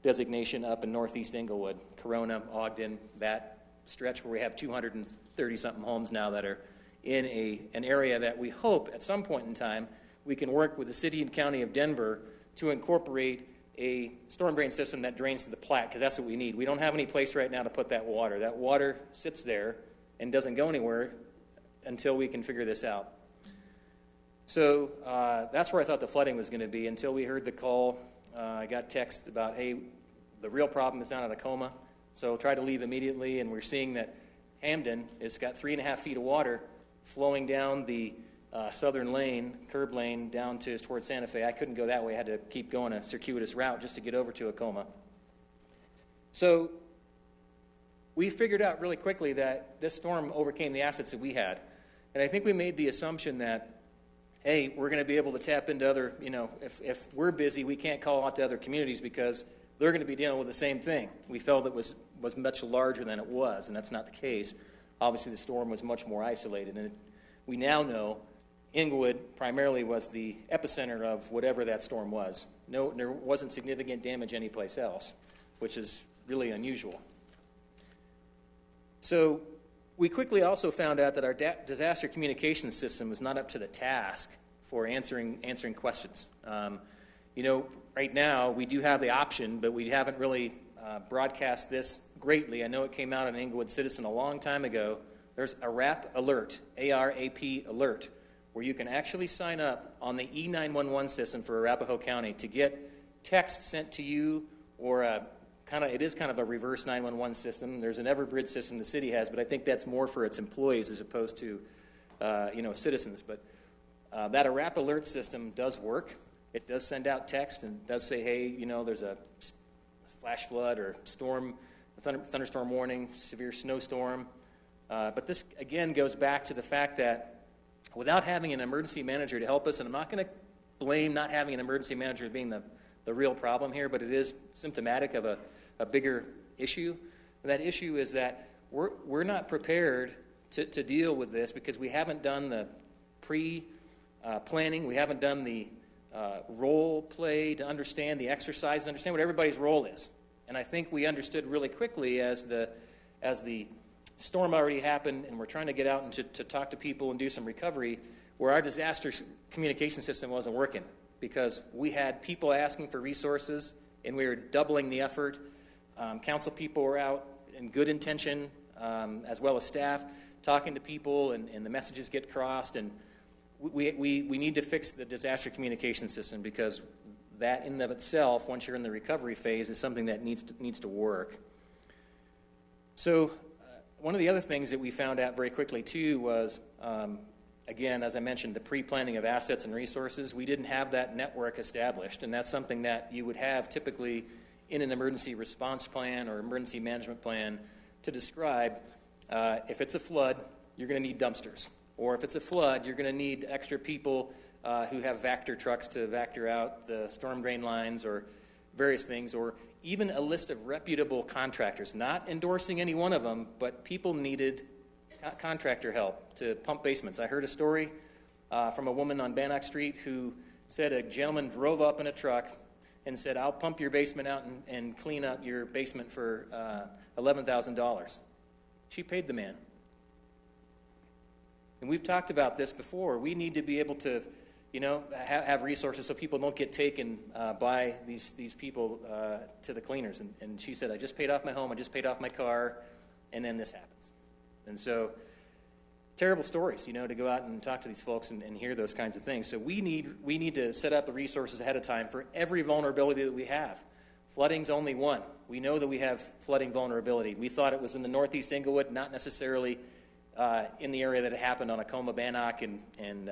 designation up in northeast Englewood, Corona, Ogden, that stretch where we have 230-something homes now that are in an area that we hope at some point in time we can work with the city and county of Denver to incorporate a storm drain system that drains to the Platte, because that's what we need. We don't have any place right now to put that water. That water sits there and doesn't go anywhere until we can figure this out. So that's where I thought the flooding was going to be until we heard the call. I got text about, hey, the real problem is down at Acoma, so try to leave immediately, and we're seeing that Hamden has got 3.5 feet of water flowing down the southern lane, curb lane, down towards Santa Fe. I couldn't go that way. I had to keep going a circuitous route just to get over to Acoma. So we figured out really quickly that this storm overcame the assets that we had. And I think we made the assumption that, hey, we're going to be able to tap into other, if we're busy, we can't call out to other communities because they're going to be dealing with the same thing. We felt it was much larger than it was, and that's not the case. Obviously, the storm was much more isolated, and we now know Englewood primarily was the epicenter of whatever that storm was. No, there wasn't significant damage anyplace else, which is really unusual. So we quickly also found out that our disaster communication system was not up to the task for answering questions. Right now we do have the option, but we haven't really broadcast this greatly. I know it came out in Englewood Citizen a long time ago There's a RAP alert, A-R-A-P alert, where you can actually sign up on the E911 system for Arapahoe County to get text sent to you, or it is kind of a reverse 911 system. There's an Everbridge system the city has, but I think that's more for its employees as opposed to citizens. But that RAP alert system does work. It does send out text and does say, hey, there's a flash flood or thunderstorm warning, severe snowstorm. But this, again, goes back to the fact that without having an emergency manager to help us, and I'm not going to blame not having an emergency manager as being the real problem here, but it is symptomatic of a bigger issue. And that issue is that we're not prepared to deal with this because we haven't done the pre-planning, we haven't done the role play to understand the exercise, to understand what everybody's role is. And I think we understood really quickly as the storm already happened and we're trying to get out and to talk to people and do some recovery, where our disaster communication system wasn't working because we had people asking for resources and we were doubling the effort. Council people were out in good intention, as well as staff, talking to people, and the messages get crossed. And we need to fix the disaster communication system because that in and of itself, once you're in the recovery phase, is something that needs to work. So one of the other things that we found out very quickly, too, was, again, as I mentioned, the pre-planning of assets and resources. We didn't have that network established, and that's something that you would have typically in an emergency response plan or emergency management plan to describe if it's a flood, you're going to need dumpsters. Or if it's a flood, you're going to need extra people who have Vector trucks to Vector out the storm drain lines or various things, or even a list of reputable contractors, not endorsing any one of them, but people needed contractor help to pump basements. I heard a story from a woman on Bannock Street who said a gentleman drove up in a truck and said, I'll pump your basement out and clean up your basement for $11,000. She paid the man. And we've talked about this before. We need to be able to, have resources so people don't get taken by these people to the cleaners. And she said, I just paid off my home, I just paid off my car, and then this happens. And so, terrible stories, to go out and talk to these folks and hear those kinds of things. So we need to set up the resources ahead of time for every vulnerability that we have. Flooding's only one. We know that we have flooding vulnerability. We thought it was in the northeast Englewood, not necessarily in the area that it happened on Acoma, Bannock, and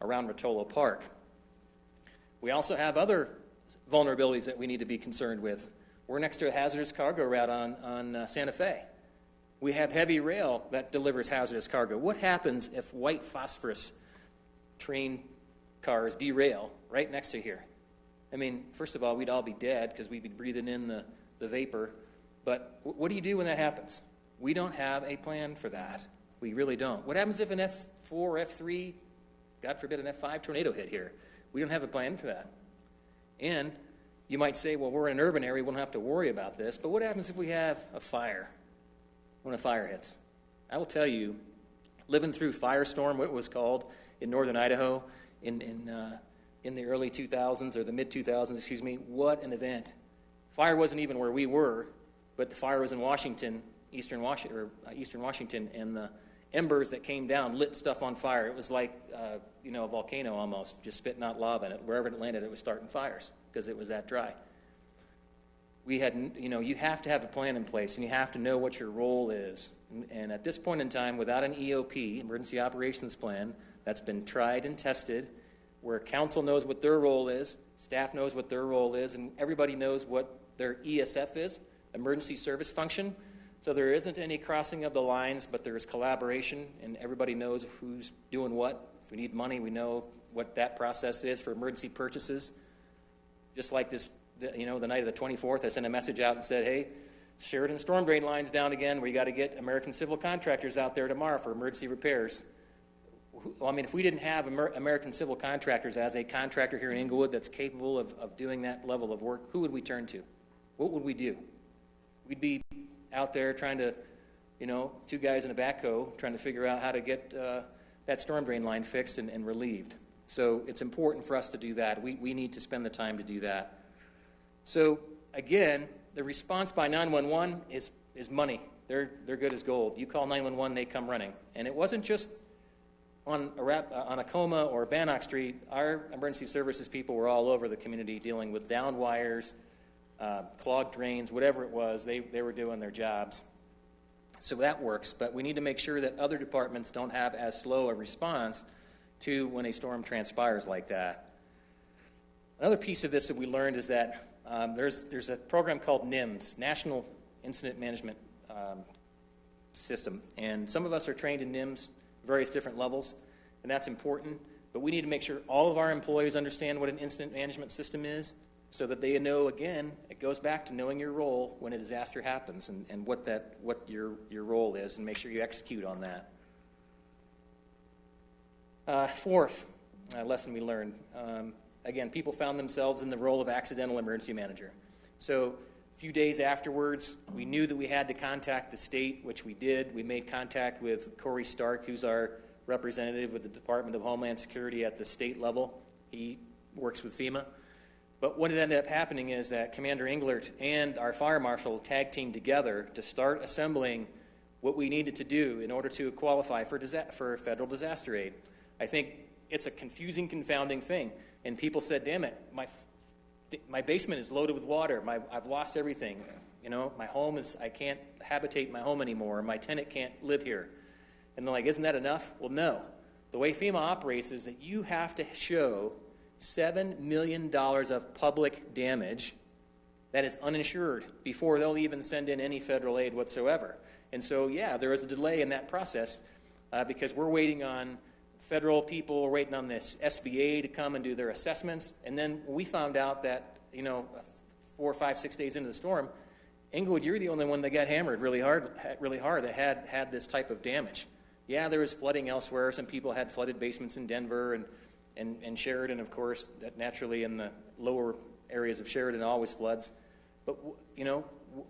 around Rotolo Park. We also have other vulnerabilities that we need to be concerned with. We're next to a hazardous cargo route on Santa Fe. We have heavy rail that delivers hazardous cargo. What happens if white phosphorus train cars derail right next to here? I mean, first of all, we'd all be dead because we'd be breathing in the vapor. But what do you do when that happens? We don't have a plan for that. We really don't. What happens if an F4, F3, God forbid an F5 tornado hit here? We don't have a plan for that. And you might say, well, we're in an urban area, we don't have to worry about this. But what happens if we have a fire? When a fire hits? I will tell you, living through Firestorm, what it was called, in northern Idaho in the early 2000s, or the mid-2000s, excuse me, what an event. Fire wasn't even where we were, but the fire was in Washington, eastern Washington, and the embers that came down lit stuff on fire. It was like, a volcano almost, just spitting out lava, and wherever it landed, it was starting fires because it was that dry. We had, you have to have a plan in place, and you have to know what your role is. And at this point in time, without an EOP, Emergency Operations Plan, that's been tried and tested, where council knows what their role is, staff knows what their role is, and everybody knows what their ESF is, Emergency Service Function. So there isn't any crossing of the lines, but there is collaboration, and everybody knows who's doing what. If we need money, we know what that process is for emergency purchases. Just like this, the night of the 24th, I sent a message out and said, hey, Sheridan storm drain line's down again. We got to get American Civil Contractors out there tomorrow for emergency repairs. Well, I mean, if we didn't have American Civil Contractors as a contractor here in Englewood that's capable of doing that level of work, who would we turn to? What would we do? We'd be out there trying to, two guys in a backhoe trying to figure out how to get that storm drain line fixed and relieved. So it's important for us to do that. We need to spend the time to do that. So, again, the response by 911 is money. they're good as gold. You call 911, they come running. And it wasn't just on Acoma or Bannock Street. Our emergency services people were all over the community dealing with downed wires, clogged drains, whatever it was. They were doing their jobs. So that works, but we need to make sure that other departments don't have as slow a response to when a storm transpires like that. Another piece of this that we learned is that there's a program called NIMS, National Incident Management System, and some of us are trained in NIMS, various different levels, and that's important, but we need to make sure all of our employees understand what an incident management system is so that they know, again, it goes back to knowing your role when a disaster happens and what your role is, and make sure you execute on that. Fourth lesson we learned, again, people found themselves in the role of accidental emergency manager. So a few days afterwards, we knew that we had to contact the state, which we did. We made contact with Corey Stark, who's our representative with the Department of Homeland Security at the state level. He works with FEMA. But what ended up happening is that Commander Englert and our fire marshal tag teamed together to start assembling what we needed to do in order to qualify for federal disaster aid. I think it's a confusing, confounding thing. And people said, damn it, my basement is loaded with water. I've lost everything. You know, I can't habitate my home anymore. My tenant can't live here. And they're like, isn't that enough? Well, no. The way FEMA operates is that you have to show $7 million of public damage that is uninsured before they'll even send in any federal aid whatsoever. And so, yeah, there is a delay in that process because we're waiting on federal people, we're waiting on this SBA to come and do their assessments. And then we found out that, 4, 5, 6 days into the storm, Englewood, you're the only one that got hammered really hard that had this type of damage. Yeah, there was flooding elsewhere. Some people had flooded basements in Denver and Sheridan, of course, that naturally in the lower areas of Sheridan always floods. But,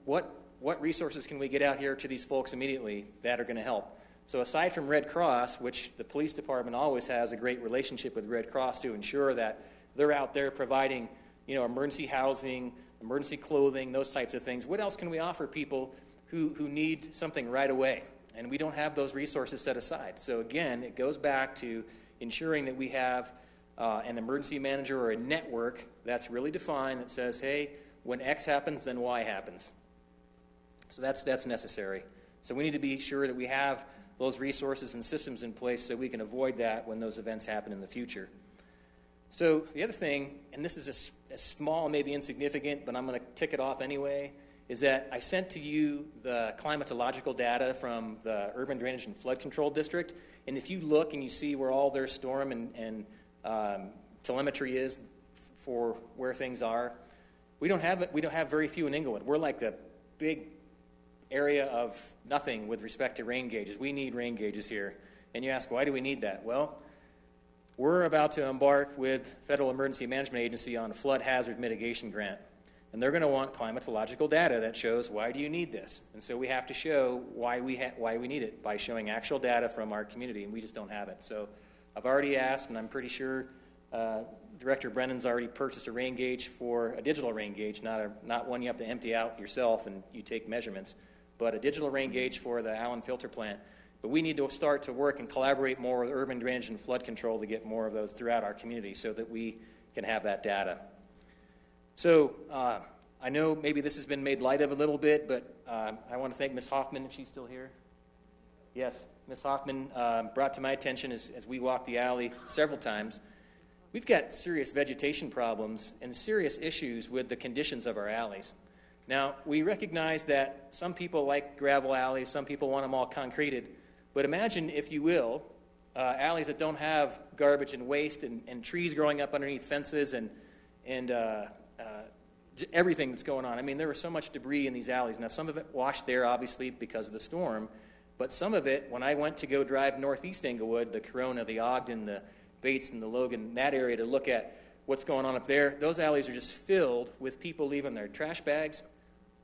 what resources can we get out here to these folks immediately that are going to help? So aside from Red Cross, which the police department always has a great relationship with Red Cross to ensure that they're out there providing, emergency housing, emergency clothing, those types of things, what else can we offer people who need something right away? And we don't have those resources set aside. So again, it goes back to ensuring that we have an emergency manager or a network that's really defined that says, hey, when X happens, then Y happens. So that's necessary. So we need to be sure that we have those resources and systems in place so we can avoid that when those events happen in the future. So the other thing, and this is a small, maybe insignificant, but I'm going to tick it off anyway, is that I sent to you the climatological data from the Urban Drainage and Flood Control District. And if you look and you see where all their storm and telemetry is for where things are, we don't have very few in Englewood. We're like the big area of nothing with respect to rain gauges. We need rain gauges here. And you ask, why do we need that? Well, we're about to embark with Federal Emergency Management Agency on a flood hazard mitigation grant. And they're going to want climatological data that shows why do you need this. And so we have to show why we need it by showing actual data from our community, and we just don't have it. So I've already asked, and I'm pretty sure Director Brennan's already purchased a rain gauge for a digital rain gauge, not one you have to empty out yourself and you take measurements, but a digital rain gauge for the Allen filter plant. But we need to start to work and collaborate more with urban drainage and flood control to get more of those throughout our community so that we can have that data. So I know maybe this has been made light of a little bit, but I want to thank Ms. Hoffman, if she's still here. Yes, Ms. Hoffman brought to my attention as we walked the alley several times, we've got serious vegetation problems and serious issues with the conditions of our alleys. Now, we recognize that some people like gravel alleys, some people want them all concreted, but imagine, if you will, alleys that don't have garbage and waste and trees growing up underneath fences and everything that's going on. I mean, there was so much debris in these alleys. Now, some of it washed there, obviously, because of the storm, but some of it, when I went to go drive northeast Englewood, the Corona, the Ogden, the Bates, and the Logan, that area to look at what's going on up there, those alleys are just filled with people leaving their trash bags,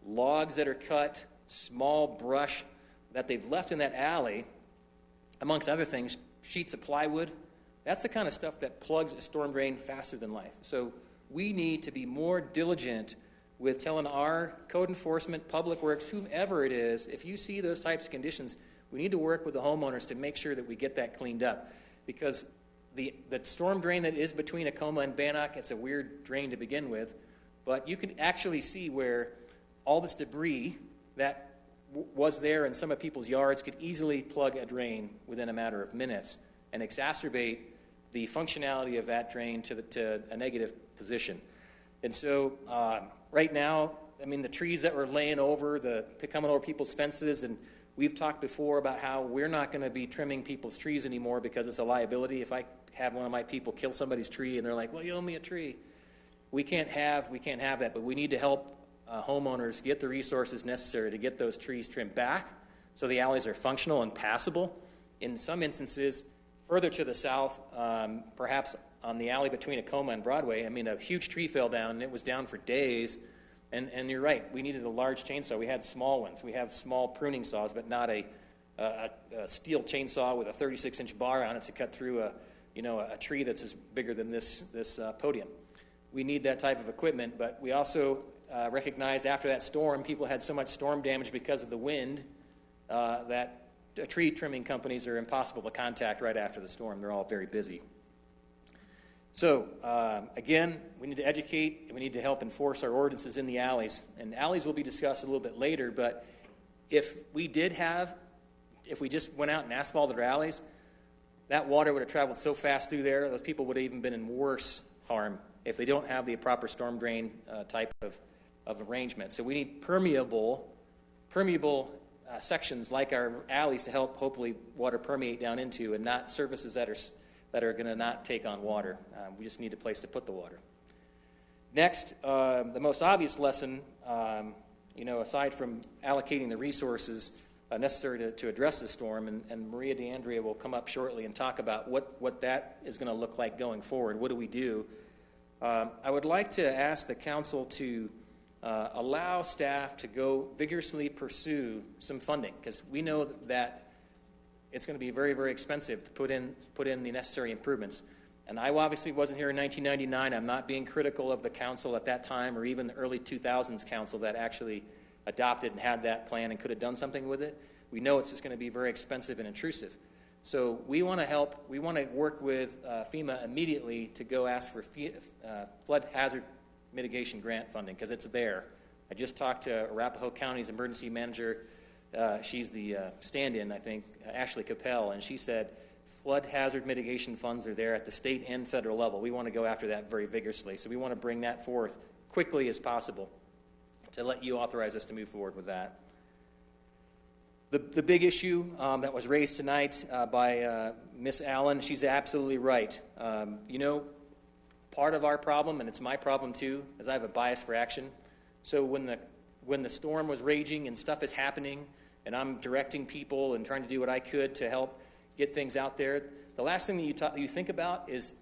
logs that are cut, small brush that they've left in that alley, amongst other things, sheets of plywood. That's the kind of stuff that plugs a storm drain faster than life. So we need to be more diligent with telling our code enforcement, public works, whomever it is, if you see those types of conditions, we need to work with the homeowners to make sure that we get that cleaned up. Because the storm drain that is between Acoma and Bannock, it's a weird drain to begin with, but you can actually see where all this debris that was there in some of people's yards could easily plug a drain within a matter of minutes and exacerbate the functionality of that drain to a negative position. And so right now, I mean, the trees that were laying over, coming over people's fences, and we've talked before about how we're not going to be trimming people's trees anymore because it's a liability. If I have one of my people kill somebody's tree and they're like, well, you owe me a tree. We can't have that, but we need to help homeowners get the resources necessary to get those trees trimmed back so the alleys are functional and passable. In some instances, further to the south, perhaps on the alley between Acoma and Broadway, I mean, a huge tree fell down, and it was down for days. And you're right, we needed a large chainsaw. We had small ones. We have small pruning saws, but not a steel chainsaw with a 36-inch bar on it to cut through a tree that's as bigger than this podium. We need that type of equipment, but we also recognize after that storm, people had so much storm damage because of the wind that tree trimming companies are impossible to contact right after the storm. They're all very busy. So, again, we need to educate, and we need to help enforce our ordinances in the alleys. And alleys will be discussed a little bit later, but if we just went out and asphalted our alleys, that water would have traveled so fast through there, those people would have even been in worse harm if they don't have the proper storm drain type of arrangement. So we need permeable sections like our alleys to help hopefully water permeate down into, and not surfaces that are going to not take on water. We just need a place to put the water. Next, the most obvious lesson, aside from allocating the resources necessary to address the storm, and Maria DeAndrea will come up shortly and talk about what that is going to look like going forward. What do we do? I would like to ask the council to allow staff to go vigorously pursue some funding, because we know that it's going to be very, very expensive to put in the necessary improvements. And I obviously wasn't here in 1999. I'm not being critical of the council at that time, or even the early 2000s council that actually adopted and had that plan and could have done something with it. We know it's just going to be very expensive and intrusive. So we want to help. We want to work with FEMA immediately to go ask for flood hazard mitigation grant funding, because it's there. I just talked to Arapahoe County's emergency manager. She's the stand-in, I think, Ashley Capel, and she said flood hazard mitigation funds are there at the state and federal level. We want to go after that very vigorously. So we want to bring that forth quickly as possible to let you authorize us to move forward with that. The big issue that was raised tonight by Miss Allen, she's absolutely right. Part of our problem, and it's my problem too, is I have a bias for action. So when the storm was raging and stuff is happening, and I'm directing people and trying to do what I could to help get things out there, the last thing that you think about is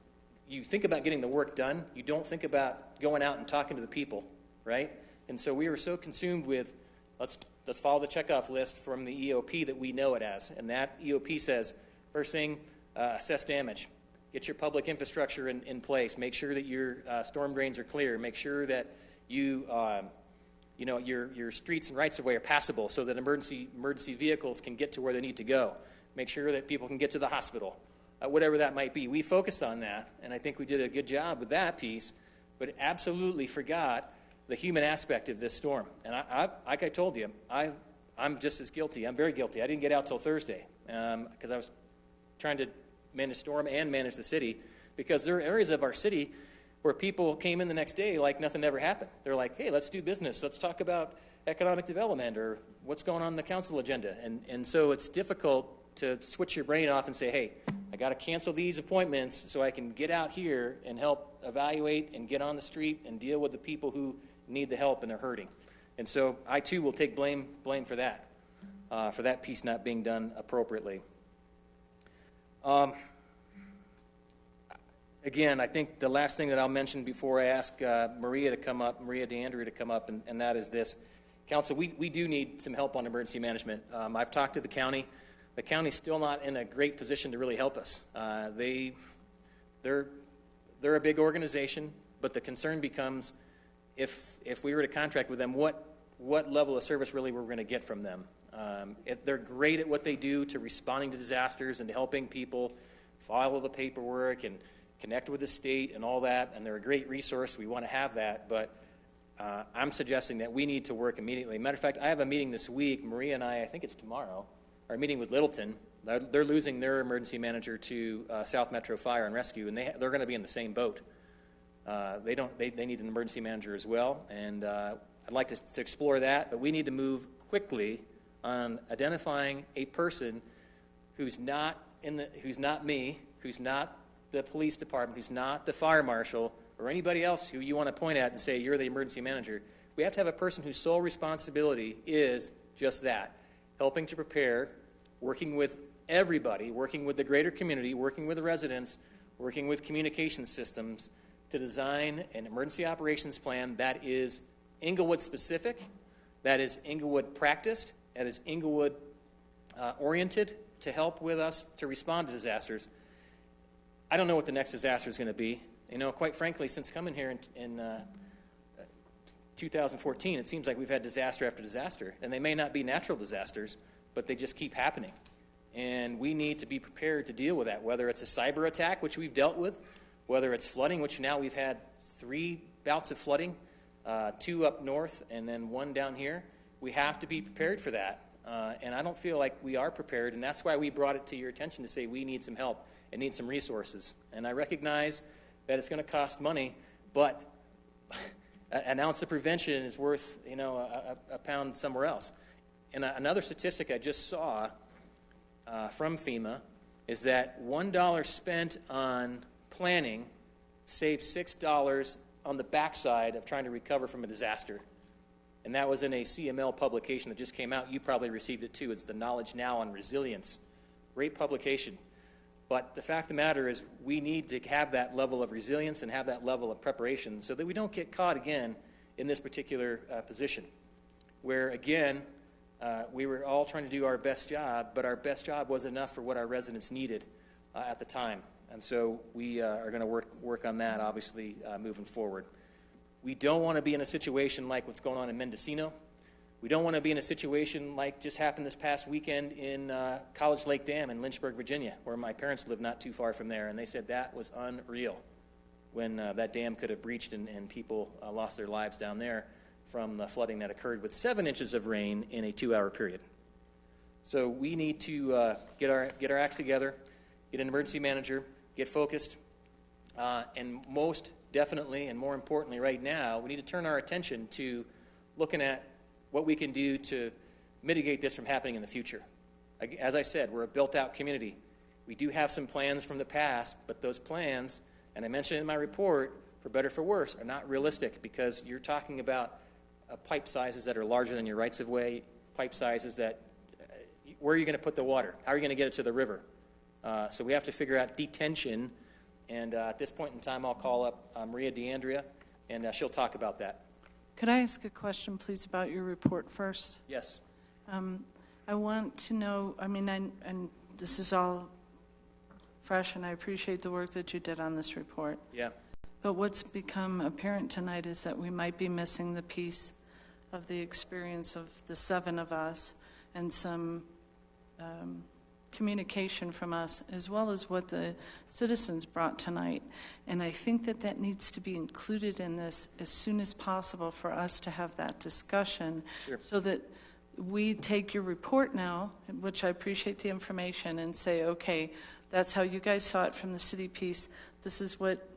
you think about getting the work done. You don't think about going out and talking to the people, right? And so we were so consumed with let's follow the checkoff list from the EOP that we know it as. And that EOP says, first thing, assess damage. Get your public infrastructure in place. Make sure that your storm drains are clear. Make sure that your streets and rights-of-way are passable so that emergency vehicles can get to where they need to go. Make sure that people can get to the hospital, whatever that might be. We focused on that, and I think we did a good job with that piece, but absolutely forgot the human aspect of this storm. And like I told you, I'm just as guilty. I'm very guilty. I didn't get out till Thursday because I was trying to manage storm and manage the city, because there are areas of our city where people came in the next day like nothing ever happened. They're like, hey, let's do business. Let's talk about economic development or what's going on the council agenda. And so it's difficult to switch your brain off and say, hey, I got to cancel these appointments so I can get out here and help evaluate and get on the street and deal with the people who need the help and they're hurting. And so I, too, will take blame for that piece not being done appropriately. Again, I think the last thing that I'll mention before I ask Maria DeAndrea to come up, and that is this. Council, we do need some help on emergency management. I've talked to the county. The county's still not in a great position to really help us. They're a big organization, but the concern becomes if we were to contract with them, what level of service really we're going to get from them. They're great at what they do to responding to disasters and to helping people follow the paperwork and connect with the state and all that, and they're a great resource. We want to have that, but I'm suggesting that we need to work immediately. Matter of fact, I have a meeting this week. Maria and I think it's tomorrow, are meeting with Littleton. They're losing their emergency manager to South Metro Fire and Rescue, and they're going to be in the same boat. They need an emergency manager as well, and I'd like to explore that, but we need to move quickly on identifying a person who's not me, who's not the police department, who's not the fire marshal, or anybody else who you want to point at and say, you're the emergency manager. We have to have a person whose sole responsibility is just that, helping to prepare, working with everybody, working with the greater community, working with the residents, working with communication systems to design an emergency operations plan that is Englewood specific, that is Englewood practiced, that is Englewood oriented to help with us to respond to disasters. I don't know what the next disaster is going to be. Quite frankly, since coming here in 2014, it seems like we've had disaster after disaster. And they may not be natural disasters, but they just keep happening. And we need to be prepared to deal with that, whether it's a cyber attack, which we've dealt with, whether it's flooding, which now we've had 3 bouts of flooding, 2 up north and then 1 down here. We have to be prepared for that. And I don't feel like we are prepared, and that's why we brought it to your attention to say we need some help and need some resources. And I recognize that it's going to cost money, but an ounce of prevention is worth, a pound somewhere else. And another statistic I just saw from FEMA is that $1 spent on planning saves $6 on the backside of trying to recover from a disaster. And that was in a CML publication that just came out. You probably received it too. It's the Knowledge Now on Resilience. Great publication. But the fact of the matter is we need to have that level of resilience and have that level of preparation so that we don't get caught again in this particular position where, again, we were all trying to do our best job, but our best job wasn't enough for what our residents needed at the time. And so we are going to work on that, obviously, moving forward. We don't want to be in a situation like what's going on in Mendocino. We don't want to be in a situation like just happened this past weekend in College Lake Dam in Lynchburg, Virginia, where my parents live not too far from there, and they said that was unreal when that dam could have breached and people lost their lives down there from the flooding that occurred with 7 inches of rain in a 2-hour period. So we need to get our acts together, get an emergency manager, get focused, and most definitely and more importantly right now, we need to turn our attention to looking at what we can do to mitigate this from happening in the future. As I said, we're a built-out community. We do have some plans from the past, but those plans, and I mentioned in my report, for better or for worse, are not realistic because you're talking about pipe sizes that are larger than your rights-of-way, pipe sizes that, where are you going to put the water? How are you going to get it to the river? So we have to figure out detention, and at this point in time, I'll call up Maria DeAndrea, and she'll talk about that. Could I ask a question, please, about your report first? Yes. I want to know, and this is all fresh, and I appreciate the work that you did on this report. Yeah. But what's become apparent tonight is that we might be missing the piece of the experience of the 7 of us and some communication from us, as well as what the citizens brought tonight. And I think that needs to be included in this as soon as possible for us to have that discussion. Sure. So that we take your report now, which I appreciate the information, and say, okay, that's how you guys saw it from the city piece. This is what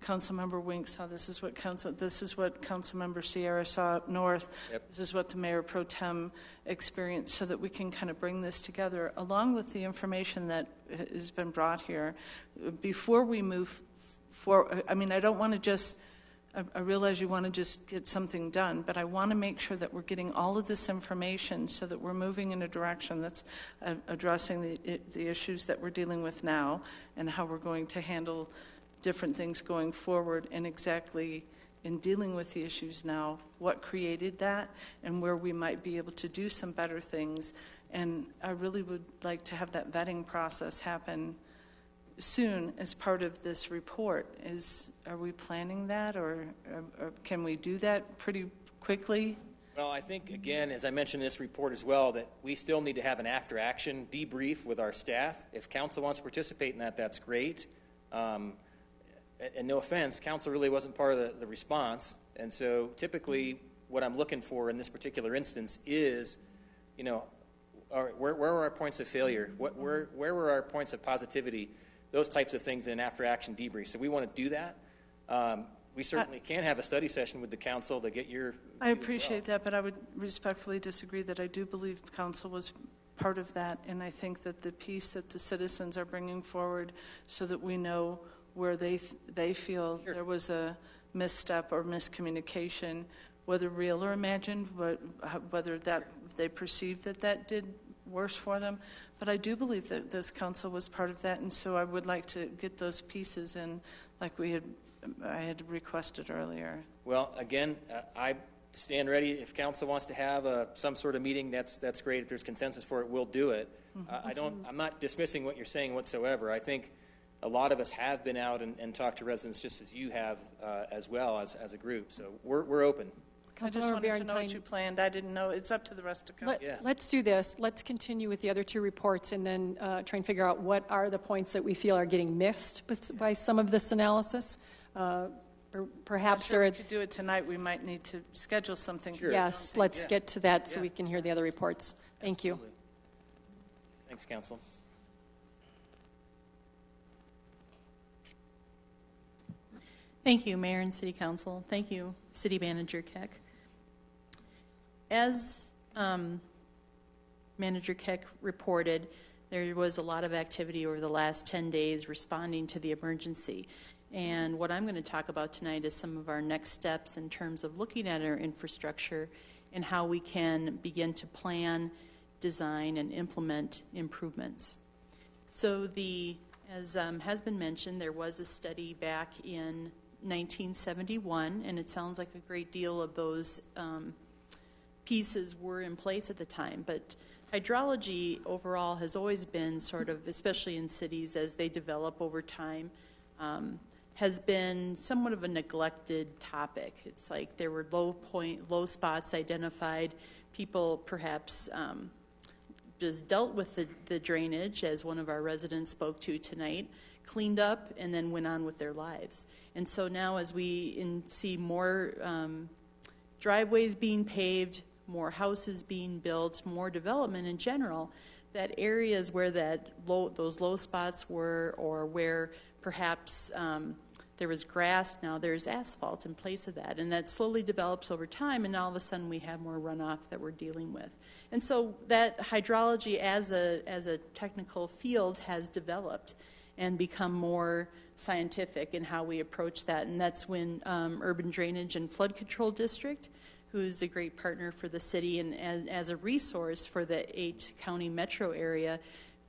Councilmember Wink saw. This is what Councilmember Sierra saw up north. Yep. This is what the Mayor Pro Tem experienced, so that we can kind of bring this together along with the information that has been brought here before we move forward. I don't want to just, I realize you want to just get something done, but I want to make sure that we're getting all of this information so that we're moving in a direction that's addressing the issues that we're dealing with now and how we're going to handle different things going forward, and exactly in dealing with the issues now, what created that and where we might be able to do some better things. And I really would like to have that vetting process happen soon as part of this report. Are we planning that, or can we do that pretty quickly? Well, I think, again, as I mentioned in this report as well, that we still need to have an after-action debrief with our staff. If council wants to participate in that, that's great. And no offense, council really wasn't part of the response. And so typically what I'm looking for in this particular instance is, where were our points of failure? Where were our points of positivity? Those types of things in an after-action debrief. So we want to do that. We certainly can have a study session with the council to get your I appreciate that, but I would respectfully disagree that I do believe council was part of that, and I think that the piece that the citizens are bringing forward so that we know where they feel there was a misstep or miscommunication, whether real or imagined, whether that they perceived that did worse for them. But I do believe that this council was part of that, and so I would like to get those pieces in like I had requested earlier. Well, again, I stand ready. If council wants to have some sort of meeting, that's great. If there's consensus for it, we'll do it. I'm not dismissing what you're saying whatsoever. I think a lot of us have been out and talked to residents just as you have as well as a group. So we're open. I just wanted to know what you planned. I didn't know. It's up to the rest of council. Let's do this. Let's continue with the other two reports and then try and figure out what are the points that we feel are getting missed by some of this analysis. Perhaps sure if you do it tonight, we might need to schedule something. Sure. Yes, let's get to that so we can hear the other reports. Thank you. Thanks, council. Thank you, Mayor and City Council. Thank you, City Manager Keck. As Manager Keck reported, there was a lot of activity over the last 10 days responding to the emergency. And what I'm going to talk about tonight is some of our next steps in terms of looking at our infrastructure and how we can begin to plan, design, and implement improvements. So as has been mentioned, there was a study back in 1971, and it sounds like a great deal of those pieces were in place at the time. But hydrology overall has always been sort of, especially in cities as they develop over time, has been somewhat of a neglected topic. It's like there were low spots identified. People perhaps just dealt with the drainage, as one of our residents spoke to tonight, cleaned up, and then went on with their lives. And so now as we see more driveways being paved, more houses being built, more development in general, that areas where those low spots were, or where perhaps there was grass, now there's asphalt in place of that. And that slowly develops over time, and all of a sudden we have more runoff that we're dealing with. And so that hydrology as a technical field has developed and become more scientific in how we approach that. And that's when Urban Drainage and Flood Control District, who's a great partner for the city and as a resource for the 8-county metro area,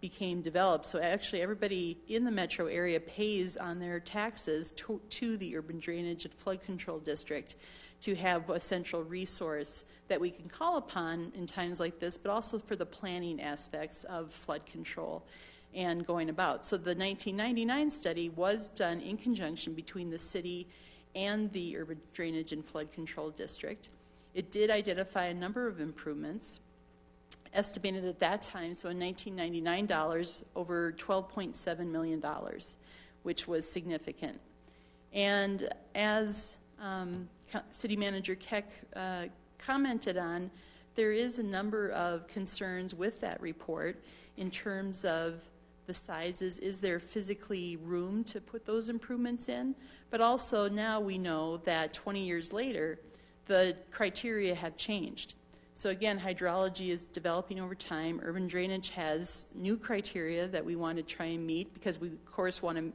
became developed. So actually everybody in the metro area pays on their taxes to the Urban Drainage and Flood Control District to have a central resource that we can call upon in times like this, but also for the planning aspects of flood control and going about. So the 1999 study was done in conjunction between the city and the Urban Drainage and Flood Control District. It did identify a number of improvements, estimated at that time, so in 1999 dollars, over $12.7 million, which was significant. And as City Manager Keck commented on, there is a number of concerns with that report in terms of the sizes. Is there physically room to put those improvements in? But also now we know that 20 years later, the criteria have changed. So again, hydrology is developing over time. Urban Drainage has new criteria that we want to try and meet, because we, of course, want to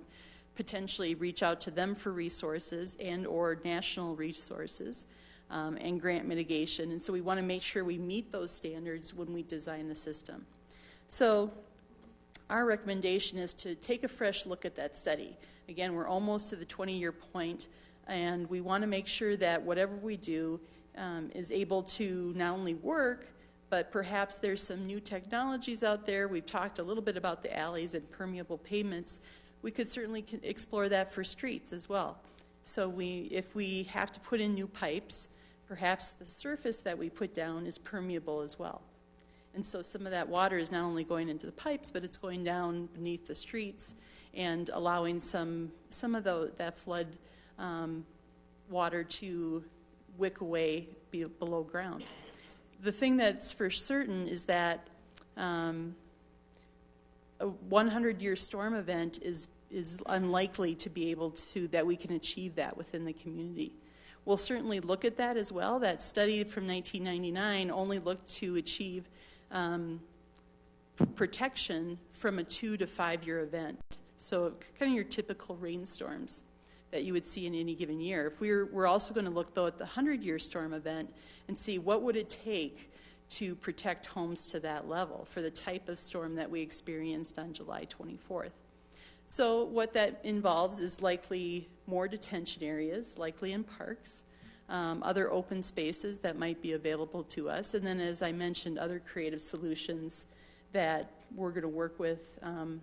potentially reach out to them for resources and or national resources and grant mitigation. And so we want to make sure we meet those standards when we design the system. So our recommendation is to take a fresh look at that study. Again, we're almost to the 20-year point, and we want to make sure that whatever we do is able to not only work, but perhaps there's some new technologies out there. We've talked a little bit about the alleys and permeable pavements. we could certainly explore that for streets as well. So if we have to put in new pipes, perhaps the surface that we put down is permeable as well. And so some of that water is not only going into the pipes, but it's going down beneath the streets and allowing some of that flood water to wick away below ground. The thing that's for certain is that a 100-year storm event is unlikely to be able to, that we can achieve that within the community. We'll certainly look at that as well. That study from 1999 only looked to achieve protection from a 2 to 5 year event. So kind of your typical rainstorms that you would see in any given year. If we're also going to look, though, at the 100-year storm event and see what would it take to protect homes to that level for the type of storm that we experienced on July 24th. So what that involves is likely more detention areas, likely in parks, other open spaces that might be available to us, and then, as I mentioned, other creative solutions that we're going to work with an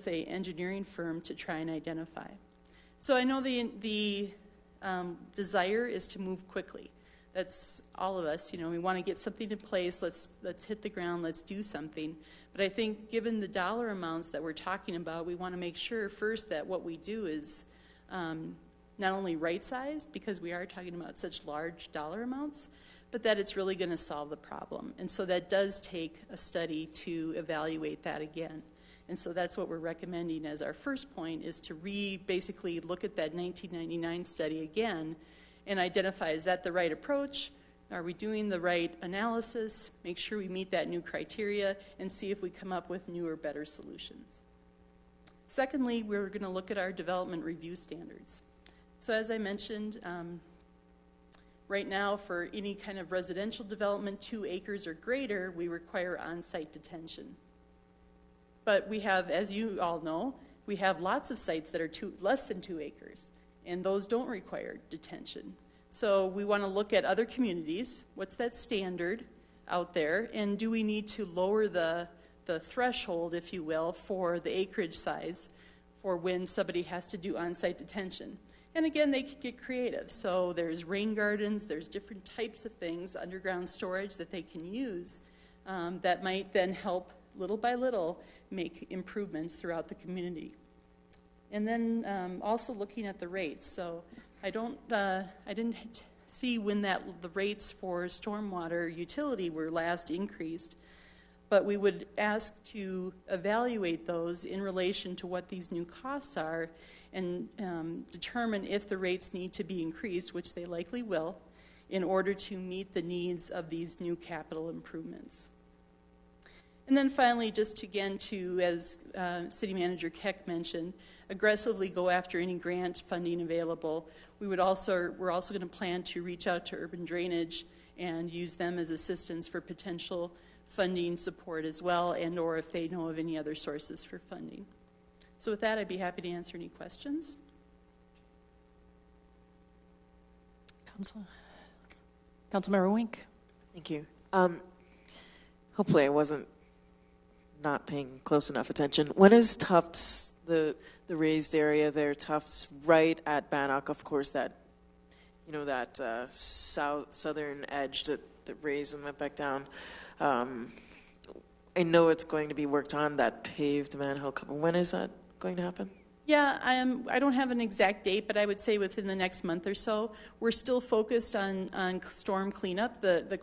engineering firm to try and identify. So I know the desire is to move quickly. That's all of us. We want to get something in place. Let's hit the ground. Let's do something. But I think given the dollar amounts that we're talking about, we want to make sure first that what we do is not only right-sized, because we are talking about such large dollar amounts, but that it's really going to solve the problem. And so that does take a study to evaluate that again. And so that's what we're recommending as our first point, is to basically look at that 1999 study again and identify, is that the right approach? Are we doing the right analysis? Make sure we meet that new criteria and see if we come up with newer, better solutions. Secondly, we're going to look at our development review standards. So as I mentioned, right now for any kind of residential development, 2 acres or greater, we require on-site detention. But we have, as you all know, we have lots of sites that are less than 2 acres, and those don't require detention. So we want to look at other communities. What's that standard out there? And do we need to lower the threshold, if you will, for the acreage size for when somebody has to do on-site detention? And again, they can get creative. So there's rain gardens, there's different types of things, underground storage that they can use that might then help little by little make improvements throughout the community. And then also looking at the rates. So I didn't see when the rates for stormwater utility were last increased, but we would ask to evaluate those in relation to what these new costs are and determine if the rates need to be increased, which they likely will, in order to meet the needs of these new capital improvements. And then finally, just again as City Manager Keck mentioned, aggressively go after any grant funding available. We're also going to plan to reach out to urban drainage and use them as assistance for potential funding support as well, and or if they know of any other sources for funding. So with that, I'd be happy to answer any questions. Councilmember Wink. Thank you. Hopefully I wasn't not paying close enough attention. When is Tufts, the raised area there, Tufts right at Bannock, of course, that southern edge that raised and went back down. I know it's going to be worked on, that paved manhole cover. When is that going to happen? Yeah, I don't have an exact date, but I would say within the next month or so. We're still focused on storm cleanup. The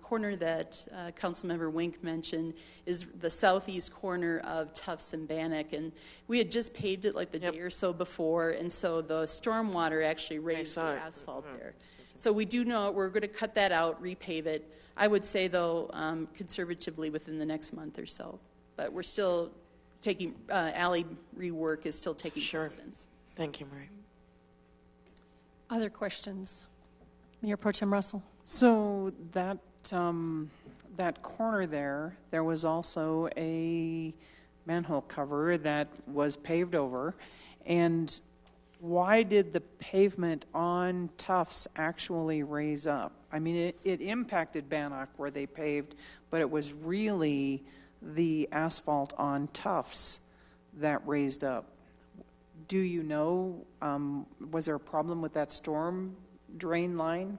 corner that Councilmember Wink mentioned is the southeast corner of Tufts and Bannock, and we had just paved it like the day or so before, and so the storm water actually raised the asphalt there. So we do know we're going to cut that out, repave it. I would say, though, conservatively within the next month or so. But we're still taking, alley rework is still taking precedence. Thank you, Marie. Other questions? Mayor Pro Tem Russell. So that corner there was also a manhole cover that was paved over. And why did the pavement on Tufts actually raise up? I mean, it impacted Bannock where they paved, but it was really the asphalt on Tufts that raised up. do you know, was there a problem with that storm drain line?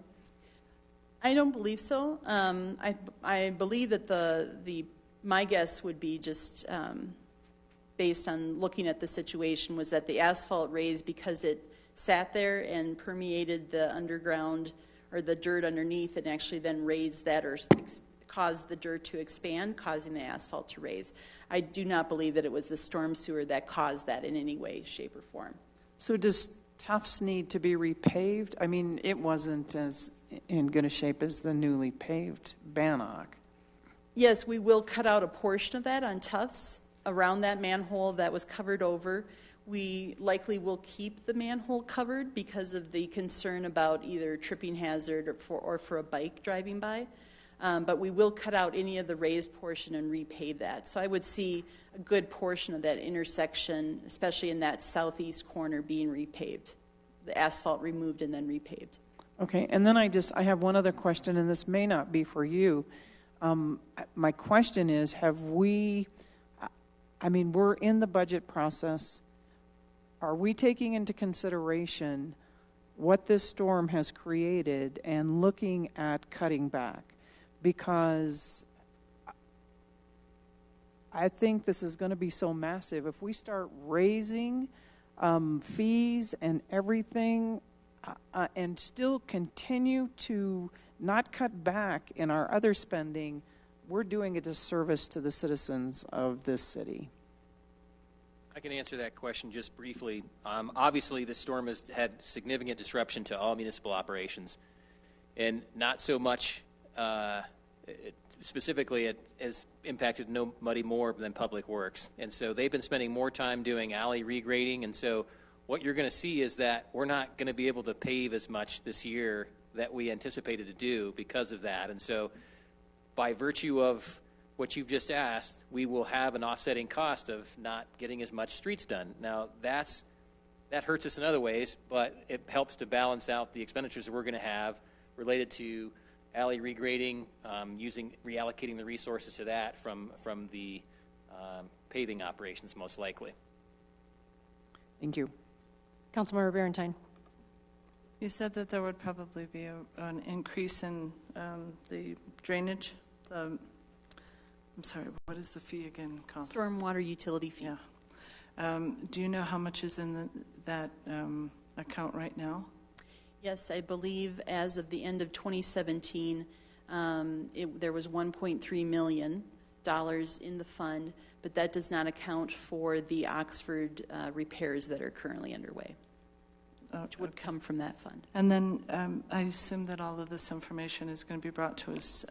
I don't believe so. I believe that my guess would be just based on looking at the situation was that the asphalt raised because it sat there and permeated the underground or the dirt underneath and actually then raised that or caused the dirt to expand, causing the asphalt to raise. I do not believe that it was the storm sewer that caused that in any way, shape, or form. So does Tufts need to be repaved? I mean, it wasn't as in good a shape as the newly paved Bannock. Yes, we will cut out a portion of that on Tufts around that manhole that was covered over. We likely will keep the manhole covered because of the concern about either tripping hazard or for a bike driving by. But we will cut out any of the raised portion and repave that. So I would see a good portion of that intersection, especially in that southeast corner, being repaved. The asphalt removed and then repaved. Okay, and then I have one other question, and this may not be for you. My question is, we're in the budget process. Are we taking into consideration what this storm has created and looking at cutting back? Because I think this is going to be so massive. If we start raising fees and everything and still continue to not cut back in our other spending, we're doing a disservice to the citizens of this city. I can answer that question just briefly. Obviously, the storm has had significant disruption to all municipal operations, and not so much specifically it has impacted nobody more than Public Works. And so they've been spending more time doing alley regrading, and so what you're going to see is that we're not going to be able to pave as much this year that we anticipated to do because of that. And so by virtue of what you've just asked, we will have an offsetting cost of not getting as much streets done. Now, that hurts us in other ways, but it helps to balance out the expenditures that we're going to have related to alley regrading, reallocating the resources to that from the paving operations, most likely. Thank you. Councilmember Barentine. You said that there would probably be an increase in the drainage. I'm sorry, what is the fee again? Stormwater utility fee. Yeah. Do you know how much is in that account right now? Yes, I believe as of the end of 2017, there was $1.3 million in the fund, but that does not account for the Oxford repairs that are currently underway, which would come from that fund. And then I assume that all of this information is going to be brought to us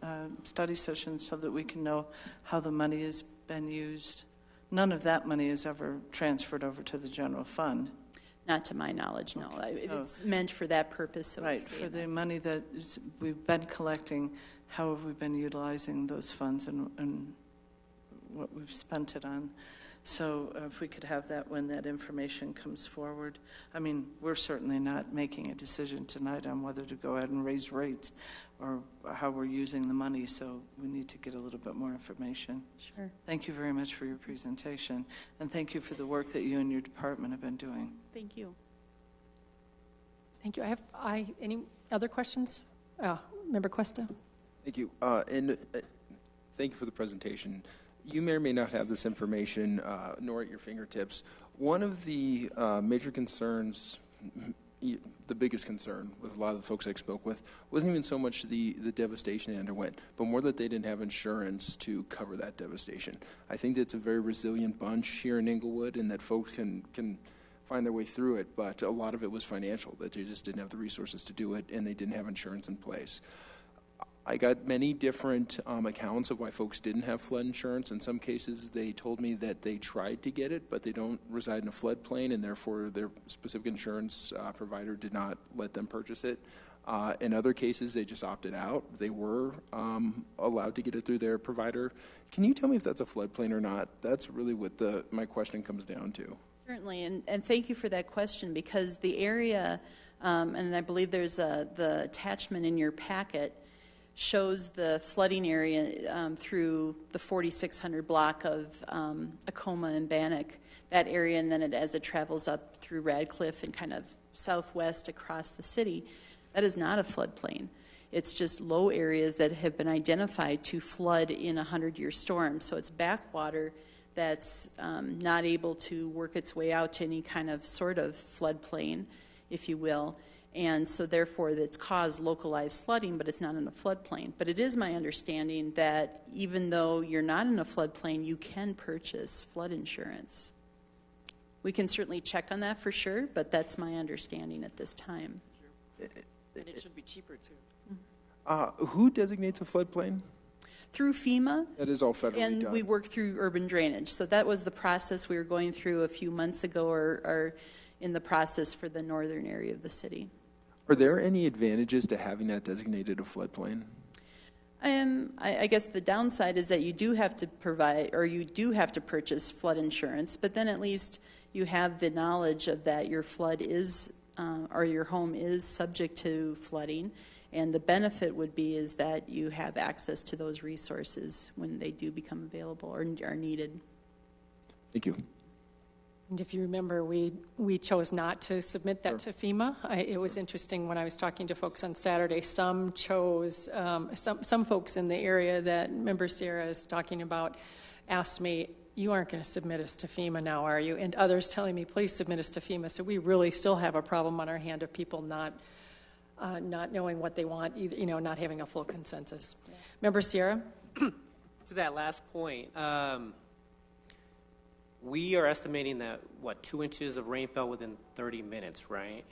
study sessions so that we can know how the money has been used. None of that money is ever transferred over to the general fund. Not to my knowledge, no. Okay, so it's meant for that purpose. So right, for the money that we've been collecting, how have we been utilizing those funds and what we've spent it on? So if we could have that when that information comes forward. I mean, we're certainly not making a decision tonight on whether to go ahead and raise rates or how we're using the money, so we need to get a little bit more information. Sure. Thank you very much for your presentation, and thank you for the work that you and your department have been doing. Thank you. Thank you. Any other questions? Member Cuesta. Thank you. Thank you for the presentation. You may or may not have this information, nor at your fingertips. One of the major concerns, the biggest concern with a lot of the folks I spoke with, wasn't even so much the devastation they underwent, but more that they didn't have insurance to cover that devastation. I think that's a very resilient bunch here in Englewood, and that folks can find their way through it, but a lot of it was financial, that they just didn't have the resources to do it, and they didn't have insurance in place. I got many different accounts of why folks didn't have flood insurance. In some cases, they told me that they tried to get it, but they don't reside in a floodplain, and therefore their specific insurance provider did not let them purchase it. In other cases, they just opted out. They were allowed to get it through their provider. Can you tell me if that's a floodplain or not? That's really what my question comes down to. Certainly, and thank you for that question, because the area, and I believe there's the attachment in your packet, shows the flooding area through the 4600 block of Acoma and Bannock, that area, and then as it travels up through Radcliffe and kind of southwest across the city. That is not a floodplain. It's just low areas that have been identified to flood in a 100-year storm. So it's backwater that's not able to work its way out to any kind of sort of floodplain, if you will. And so therefore it's caused localized flooding, but it's not in a floodplain. But it is my understanding that even though you're not in a floodplain, you can purchase flood insurance. We can certainly check on that for sure, but that's my understanding at this time. And it should be cheaper too. Who designates a floodplain? Through FEMA. That is all federally and done. We work through urban drainage. So that was the process we were going through a few months ago, or in the process for the northern area of the city. Are there any advantages to having that designated a floodplain? I guess the downside is that you do have to provide, or you do have to purchase flood insurance, but then at least you have the knowledge of that your flood is, or your home is subject to flooding. And the benefit would be is that you have access to those resources when they do become available or are needed. Thank you. And if you remember, we chose not to submit that to FEMA. It was interesting when I was talking to folks on Saturday. Some chose, some folks in the area that Member Sierra is talking about asked me, "You aren't going to submit us to FEMA now, are you?" And others telling me, "Please submit us to FEMA." So we really still have a problem on our hand of people not knowing what they want, either, not having a full consensus. Yeah. Member Sierra? To that last point, we are estimating that, 2 inches of rain fell within 30 minutes, right?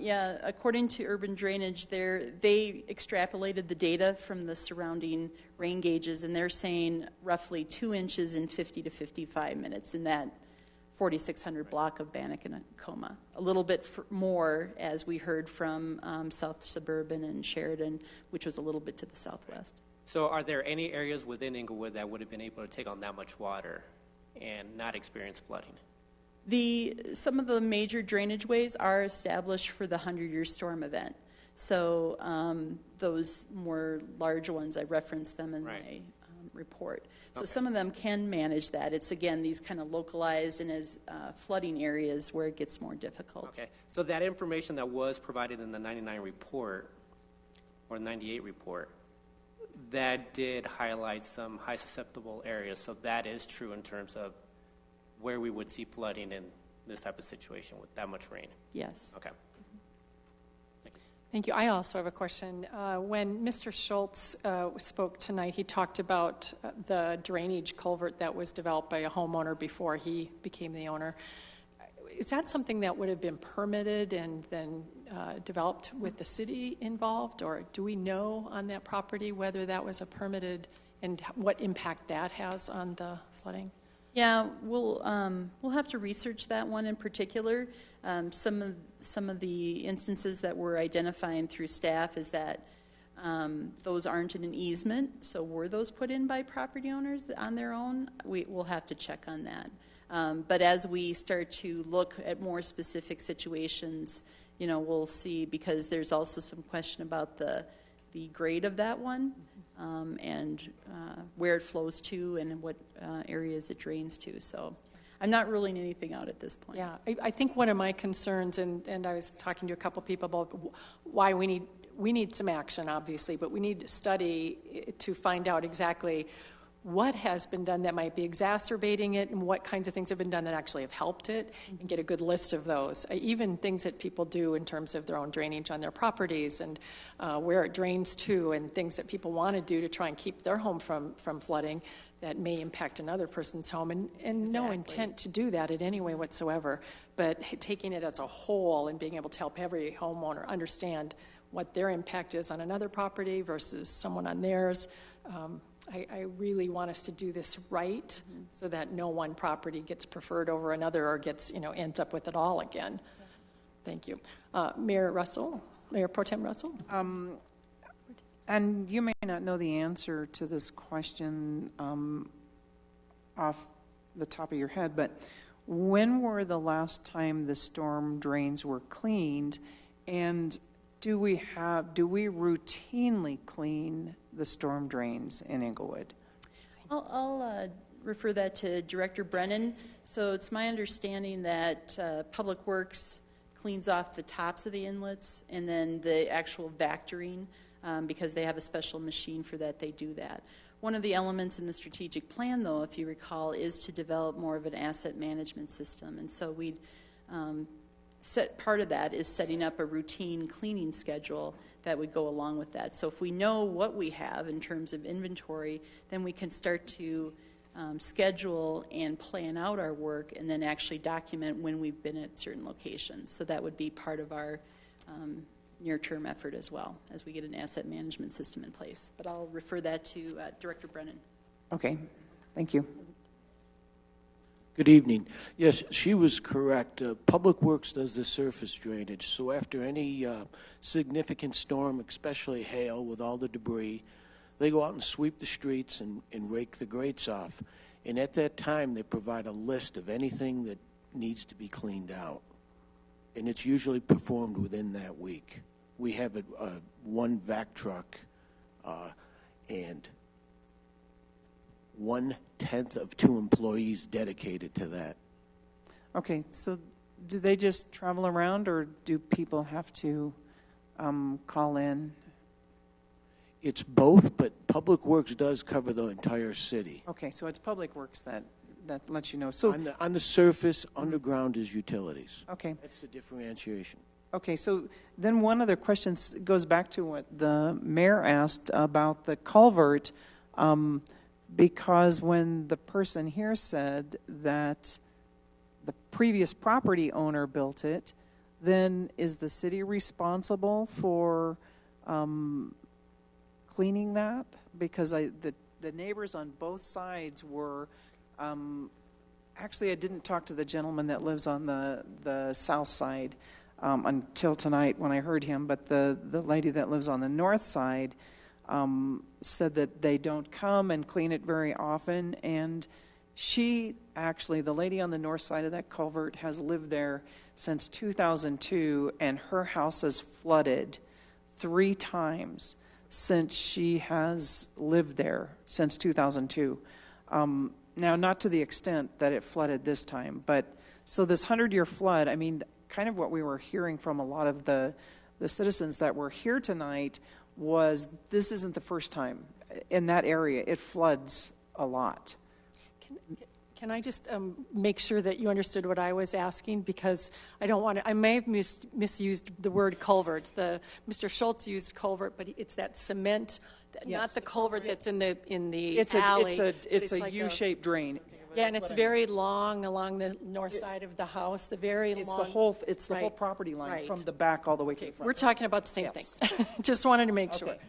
Yeah, according to urban drainage, they extrapolated the data from the surrounding rain gauges, and they're saying roughly 2 inches in 50 to 55 minutes in that 4600 block of Bannock and Acoma. A little bit more, as we heard from South Suburban and Sheridan, which was a little bit to the southwest. So are there any areas within Englewood that would have been able to take on that much water and not experience flooding? Some of the major drainage ways are established for the 100-year storm event. So those more large ones, I referenced them in my report. So some of them can manage that. It's, again, these kind of localized and as flooding areas where it gets more difficult. Okay. So that information that was provided in the 99 report or 98 report, that did highlight some high susceptible areas. So that is true in terms of where we would see flooding in this type of situation with that much rain. Yes. Okay. Thank you. I also have a question. When Mr. Schultz spoke tonight, he talked about the drainage culvert that was developed by a homeowner before he became the owner. Is that something that would have been permitted and then developed with the city involved, or do we know on that property whether that was a permitted and what impact that has on the flooding? Yeah, we'll have to research that one in particular. Some of the instances that we're identifying through staff is that those aren't in an easement. So were those put in by property owners on their own? We'll have to check on that. But as we start to look at more specific situations, we'll see, because there's also some question about the grade of that one. And where it flows to and what areas it drains to. So I'm not ruling anything out at this point. Yeah, I think one of my concerns, and I was talking to a couple people about why we need some action, obviously, but we need to study to find out exactly what has been done that might be exacerbating it and what kinds of things have been done that actually have helped it, and get a good list of those. Even things that people do in terms of their own drainage on their properties and where it drains to, and things that people want to do to try and keep their home from flooding that may impact another person's home, and exactly. No intent to do that in any way whatsoever, but taking it as a whole and being able to help every homeowner understand what their impact is on another property versus someone on theirs. I really want us to do this right, so that no one property gets preferred over another or gets, ends up with it all again. Thank you. Mayor Pro Tem Russell? And you may not know the answer to this question off the top of your head, but when were the last time the storm drains were cleaned? And do we routinely clean the storm drains in Englewood? I'll refer that to Director Brennan. So it's my understanding that Public Works cleans off the tops of the inlets, and then the actual vectoring, because they have a special machine for that, they do that. One of the elements in the strategic plan, though, if you recall, is to develop more of an asset management system. And so we'd part of that is setting up a routine cleaning schedule that would go along with that. So if we know what we have in terms of inventory, then we can start to schedule and plan out our work, and then actually document when we've been at certain locations. So that would be part of our near-term effort as well, as we get an asset management system in place. But I'll refer that to Director Brennan. Okay, thank you. Good evening. Yes, she was correct. Public Works does the surface drainage, so after any significant storm, especially hail with all the debris, they go out and sweep the streets and rake the grates off. And at that time, they provide a list of anything that needs to be cleaned out. And it's usually performed within that week. We have one vac truck and 1/10 of 2 employees dedicated to that. Okay, so do they just travel around, or do people have to call in? It's both, but Public Works does cover the entire city. Okay, so it's Public Works that lets you know. So on the surface, underground is utilities. Okay. That's the differentiation. Okay, so then one other question goes back to what the mayor asked about the culvert, because when the person here said that the previous property owner built it, then is the city responsible for cleaning that? Because the neighbors on both sides were, actually I didn't talk to the gentleman that lives on the south side until tonight when I heard him, but the lady that lives on the north side said that they don't come and clean it very often, and she actually, the lady on the north side of that culvert, has lived there since 2002, and her house has flooded 3 times since she has lived there since 2002. Now, not to the extent that it flooded this time, but so this 100-year flood, I mean, kind of what we were hearing from a lot of the citizens that were here tonight was this isn't the first time in that area. It floods a lot. Can I just make sure that you understood what I was asking, because I don't want to. I may have misused the word culvert. Mr. Schultz used culvert, but it's that cement, Yes. not the culvert that's in the It's alley. It's a like U-shaped drain. Yeah, and it's very long along the north side of the house. The very It's long. the whole. It's the right, whole property line right. from the back all the way to the front. We're talking about the same Yes. thing. Just wanted to make sure. Okay.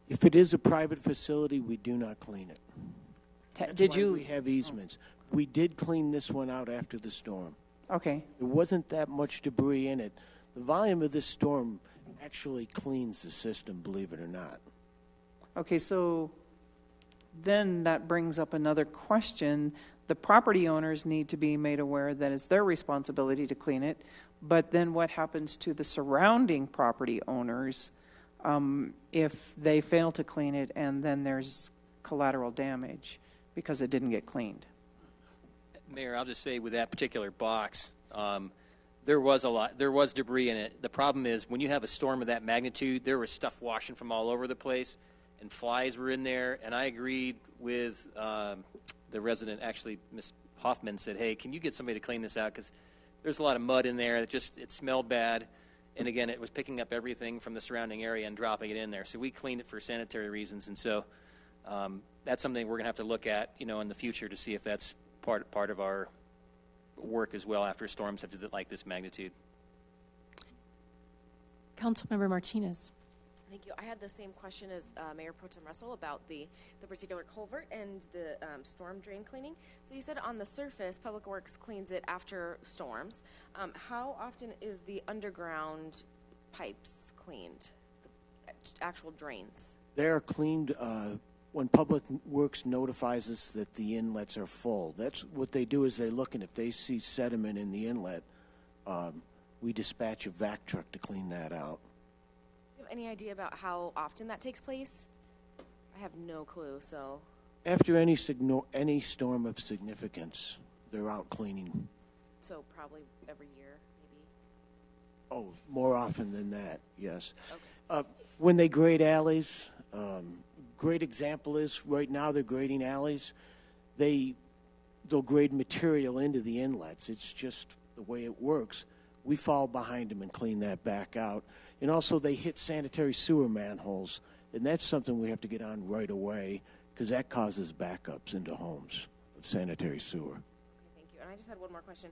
If it is a private facility, we do not clean it. Did you? We have easements. We did clean this one out after the storm. Okay. There wasn't that much debris in it. The volume of this storm actually cleans the system, believe it or not. Okay, so then that brings up another question. The property owners need to be made aware that it's their responsibility to clean it, but then what happens to the surrounding property owners if they fail to clean it and then there's collateral damage because it didn't get cleaned? Mayor, I'll just say with that particular box, there was debris in it. The problem is when you have a storm of that magnitude, there was stuff washing from all over the place, and flies were in there. And I agreed with the resident. Actually, Ms. Hoffman said, "Hey, can you get somebody to clean this out? Because there's a lot of mud in there. It smelled bad." And again, it was picking up everything from the surrounding area and dropping it in there. So we cleaned it for sanitary reasons. And so that's something we're going to have to look at, in the future to see if that's part of our work as well after storms like this magnitude. Councilmember Martinez. Thank you. I had the same question as Mayor Pro Tem Russell about the particular culvert and the storm drain cleaning. So you said on the surface, Public Works cleans it after storms. How often is the underground pipes cleaned, the actual drains? They are cleaned when Public Works notifies us that the inlets are full. That's what they do is they look, and if they see sediment in the inlet, we dispatch a vac truck to clean that out. Do you have any idea about how often that takes place? I have no clue, so. After any storm of significance, they're out cleaning. So probably every year, maybe? Oh, more often than that, yes. Okay. When they grade alleys, great example is right now they're grading alleys. They'll grade material into the inlets. It's just the way it works. We fall behind them and clean that back out. And also they hit sanitary sewer manholes, and that's something we have to get on right away because that causes backups into homes of sanitary sewer. Okay, thank you. And I just had one more question.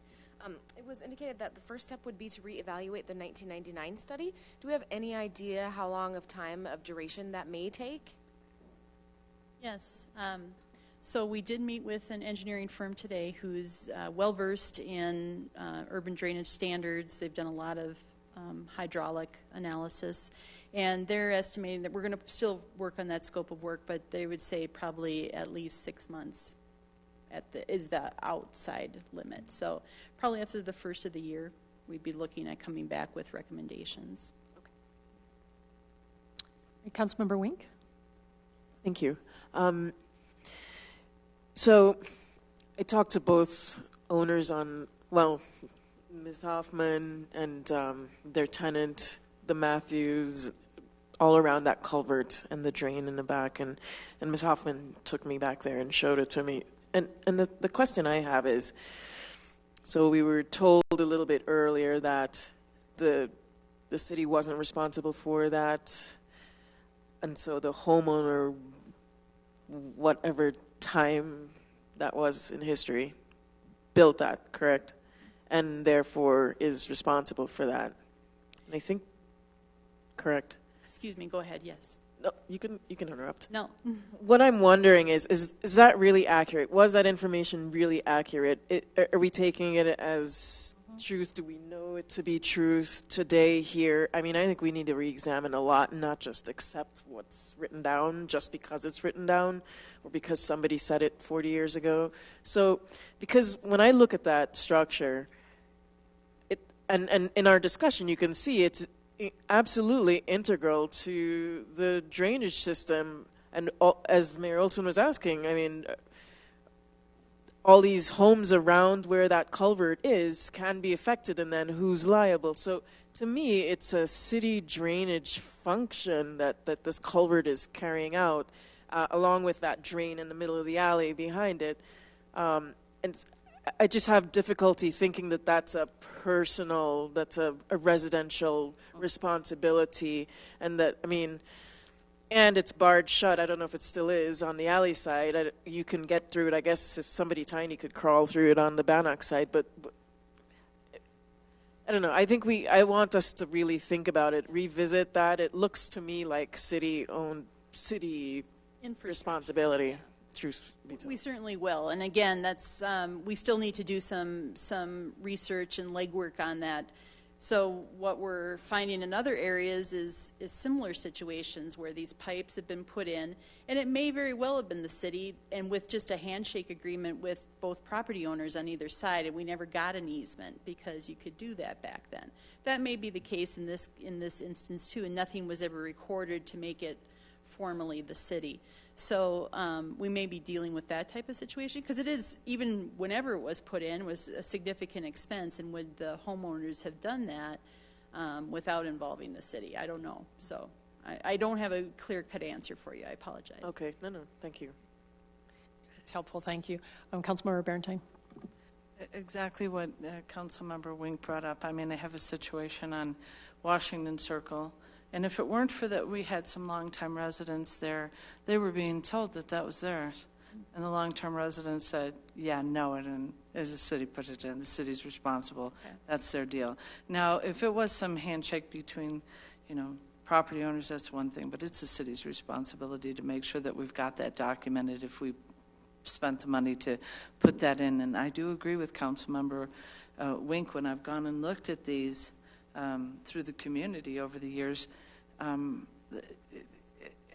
It was indicated that the first step would be to reevaluate the 1999 study. Do we have any idea how long of time of duration that may take? Yes. So we did meet with an engineering firm today who's well-versed in urban drainage standards. They've done a lot of hydraulic analysis. And they're estimating that we're going to still work on that scope of work, but they would say probably at least 6 months is the outside limit. So probably after the first of the year, we'd be looking at coming back with recommendations. Okay. Councilmember Wink? Thank you. So I talked to both owners Ms. Hoffman and their tenant, the Matthews, all around that culvert and the drain in the back. And Ms. Hoffman took me back there and showed it to me. And the question I have is, so we were told a little bit earlier that the city wasn't responsible for that. And so the homeowner, whatever time that was in history, built that, correct? And therefore is responsible for that. And I think, correct? Excuse me, go ahead, yes. No, you can interrupt. No. What I'm wondering is that really accurate? Was that information really accurate? Are we taking it as truth? Do we know it to be truth today here? I mean, I think we need to re-examine a lot and not just accept what's written down just because it's written down or because somebody said it 40 years ago. So, because when I look at that structure, and in our discussion, you can see it's absolutely integral to the drainage system. And as Mayor Olson was asking, I mean, all these homes around where that culvert is can be affected, and then who's liable? So to me, it's a city drainage function that this culvert is carrying out, along with that drain in the middle of the alley behind it. And I just have difficulty thinking that that's a residential responsibility, and that, I mean, and it's barred shut. I don't know if it still is on the alley side. You can get through it, I guess, if somebody tiny could crawl through it on the Bannock side, but I don't know. I want us to really think about it, revisit that. It looks to me like city responsibility. Truth be told. We certainly will, and again, that's we still need to do some research and legwork on that. So what we're finding in other areas is similar situations where these pipes have been put in, and it may very well have been the city, and with just a handshake agreement with both property owners on either side, and we never got an easement because you could do that back then. That may be the case in this instance too, and nothing was ever recorded to make it formally the city. So we may be dealing with that type of situation because it is, even whenever it was put in, was a significant expense. And would the homeowners have done that without involving the city? I don't know. So I don't have a clear-cut answer for you. I apologize. Okay. No, thank you. It's helpful. Thank you. Councilmember Berentine. Exactly what Councilmember Wink brought up. I mean, I have a situation on Washington Circle. And if it weren't for that, we had some long-time residents there. They were being told that was theirs. And the long-term residents said, yeah, no, and as the city put it in, the city's responsible. Okay. That's their deal. Now, if it was some handshake between, property owners, that's one thing. But it's the city's responsibility to make sure that we've got that documented if we spent the money to put that in. And I do agree with Councilmember Wink when I've gone and looked at these through the community over the years.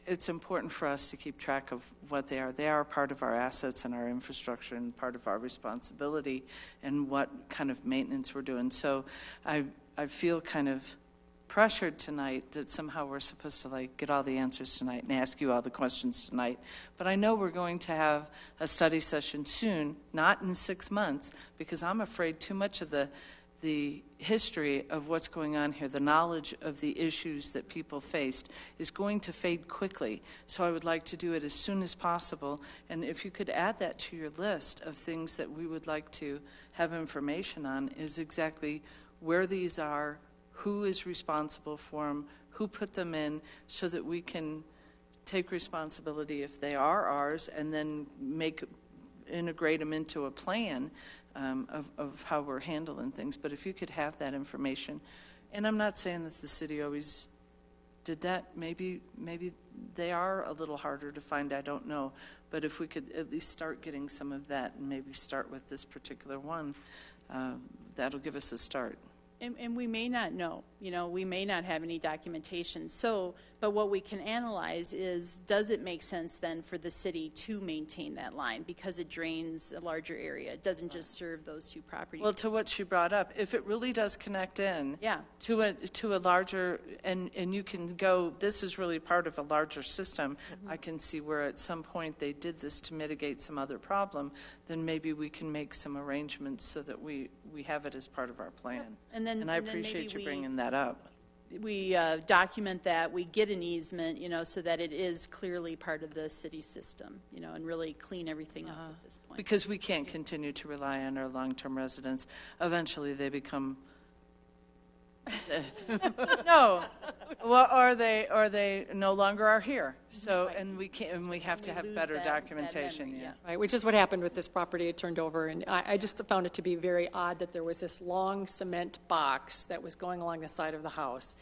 it's important for us to keep track of what they are. They are part of our assets and our infrastructure and part of our responsibility and what kind of maintenance we're doing. So I feel kind of pressured tonight that somehow we're supposed to like get all the answers tonight and ask you all the questions tonight. But I know we're going to have a study session soon, not in 6 months, because I'm afraid too much of the history of what's going on here, the knowledge of the issues that people faced, is going to fade quickly. So I would like to do it as soon as possible. And if you could add that to your list of things that we would like to have information on, is exactly where these are, who is responsible for them, who put them in, so that we can take responsibility if they are ours and then integrate them into a plan of how we're handling things. But if you could have that information, and I'm not saying that the city always did that. Maybe they are a little harder to find, I don't know. But if we could at least start getting some of that and maybe start with this particular one, that'll give us a start. And we may not know, we may not have any documentation. But what we can analyze is, does it make sense then for the city to maintain that line because it drains a larger area? It doesn't just serve those two properties. Well, to what she brought up, if it really does connect in to a larger, and you can go, this is really part of a larger system. Mm-hmm. I can see where at some point they did this to mitigate some other problem, then maybe we can make some arrangements so that we have it as part of our plan. And I appreciate you bringing that up. We document that, we get an easement, so that it is clearly part of the city system, and really clean everything up at this point. Because we can't continue to rely on our long-term residents. Eventually they become no, well, or they no longer are here. So, and we can't, and we have to have better documentation. That memory, Right, which is what happened with this property. It turned over, and I just found it to be very odd that there was this long cement box that was going along the side of the house,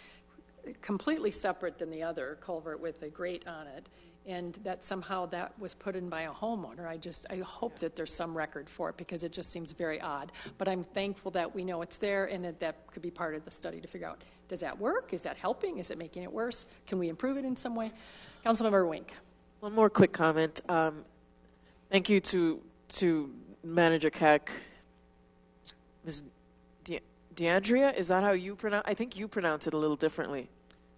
completely separate than the other culvert with a grate on it. And that somehow that was put in by a homeowner. I hope that there's some record for it, because it just seems very odd. But I'm thankful that we know it's there, and that could be part of the study to figure out, does that work? Is that helping? Is it making it worse? Can we improve it in some way? Councilmember Wink. One more quick comment. Thank you to Manager Keck. Ms. DeAndrea, is that how you pronounce? I think you pronounce it a little differently.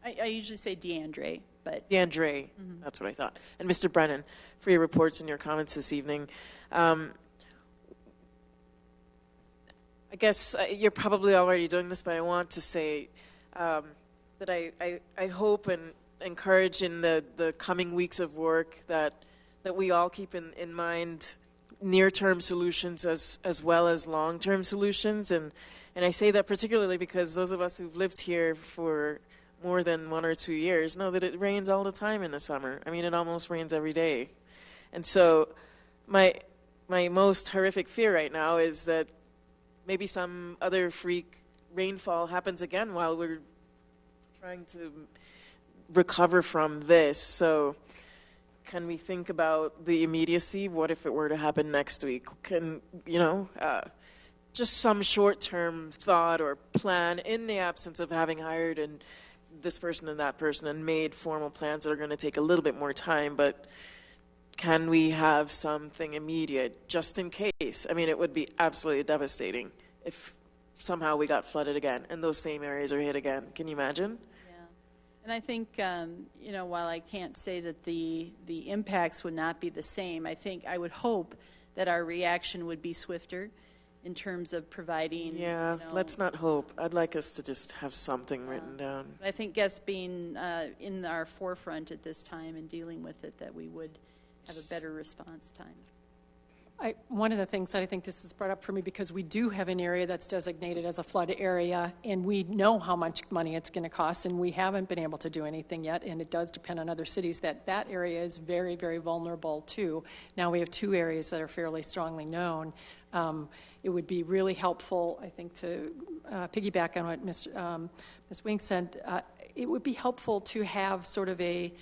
I usually say DeAndre. But DeAndre, that's what I thought. And Mr. Brennan, for your reports and your comments this evening. I guess you're probably already doing this, but I want to say that I hope and encourage in the coming weeks of work that we all keep in mind near-term solutions as well as long-term solutions. And I say that particularly because those of us who've lived here for more than 1 or 2 years know that it rains all the time in the summer. I mean, it almost rains every day. And so my most horrific fear right now is that maybe some other freak rainfall happens again while we're trying to recover from this. So can we think about the immediacy? What if it were to happen next week? Can, just some short-term thought or plan in the absence of having hired this person and that person and made formal plans that are going to take a little bit more time, but can we have something immediate just in case? I mean, it would be absolutely devastating if somehow we got flooded again and those same areas are hit again. Can you imagine? Yeah. And I think, while I can't say that the impacts would not be the same, I would hope that our reaction would be swifter in terms of providing. Yeah, let's not hope. I'd like us to just have something written down. I think guests being in our forefront at this time and dealing with it, that we would have a better response time. One of the things that I think this is brought up for me, because we do have an area that's designated as a flood area, and we know how much money it's going to cost, and we haven't been able to do anything yet, and it does depend on other cities, that area is very, very vulnerable too. Now we have 2 areas that are fairly strongly known. It would be really helpful, I think, to piggyback on what Ms. Wink said. It would be helpful to have sort of a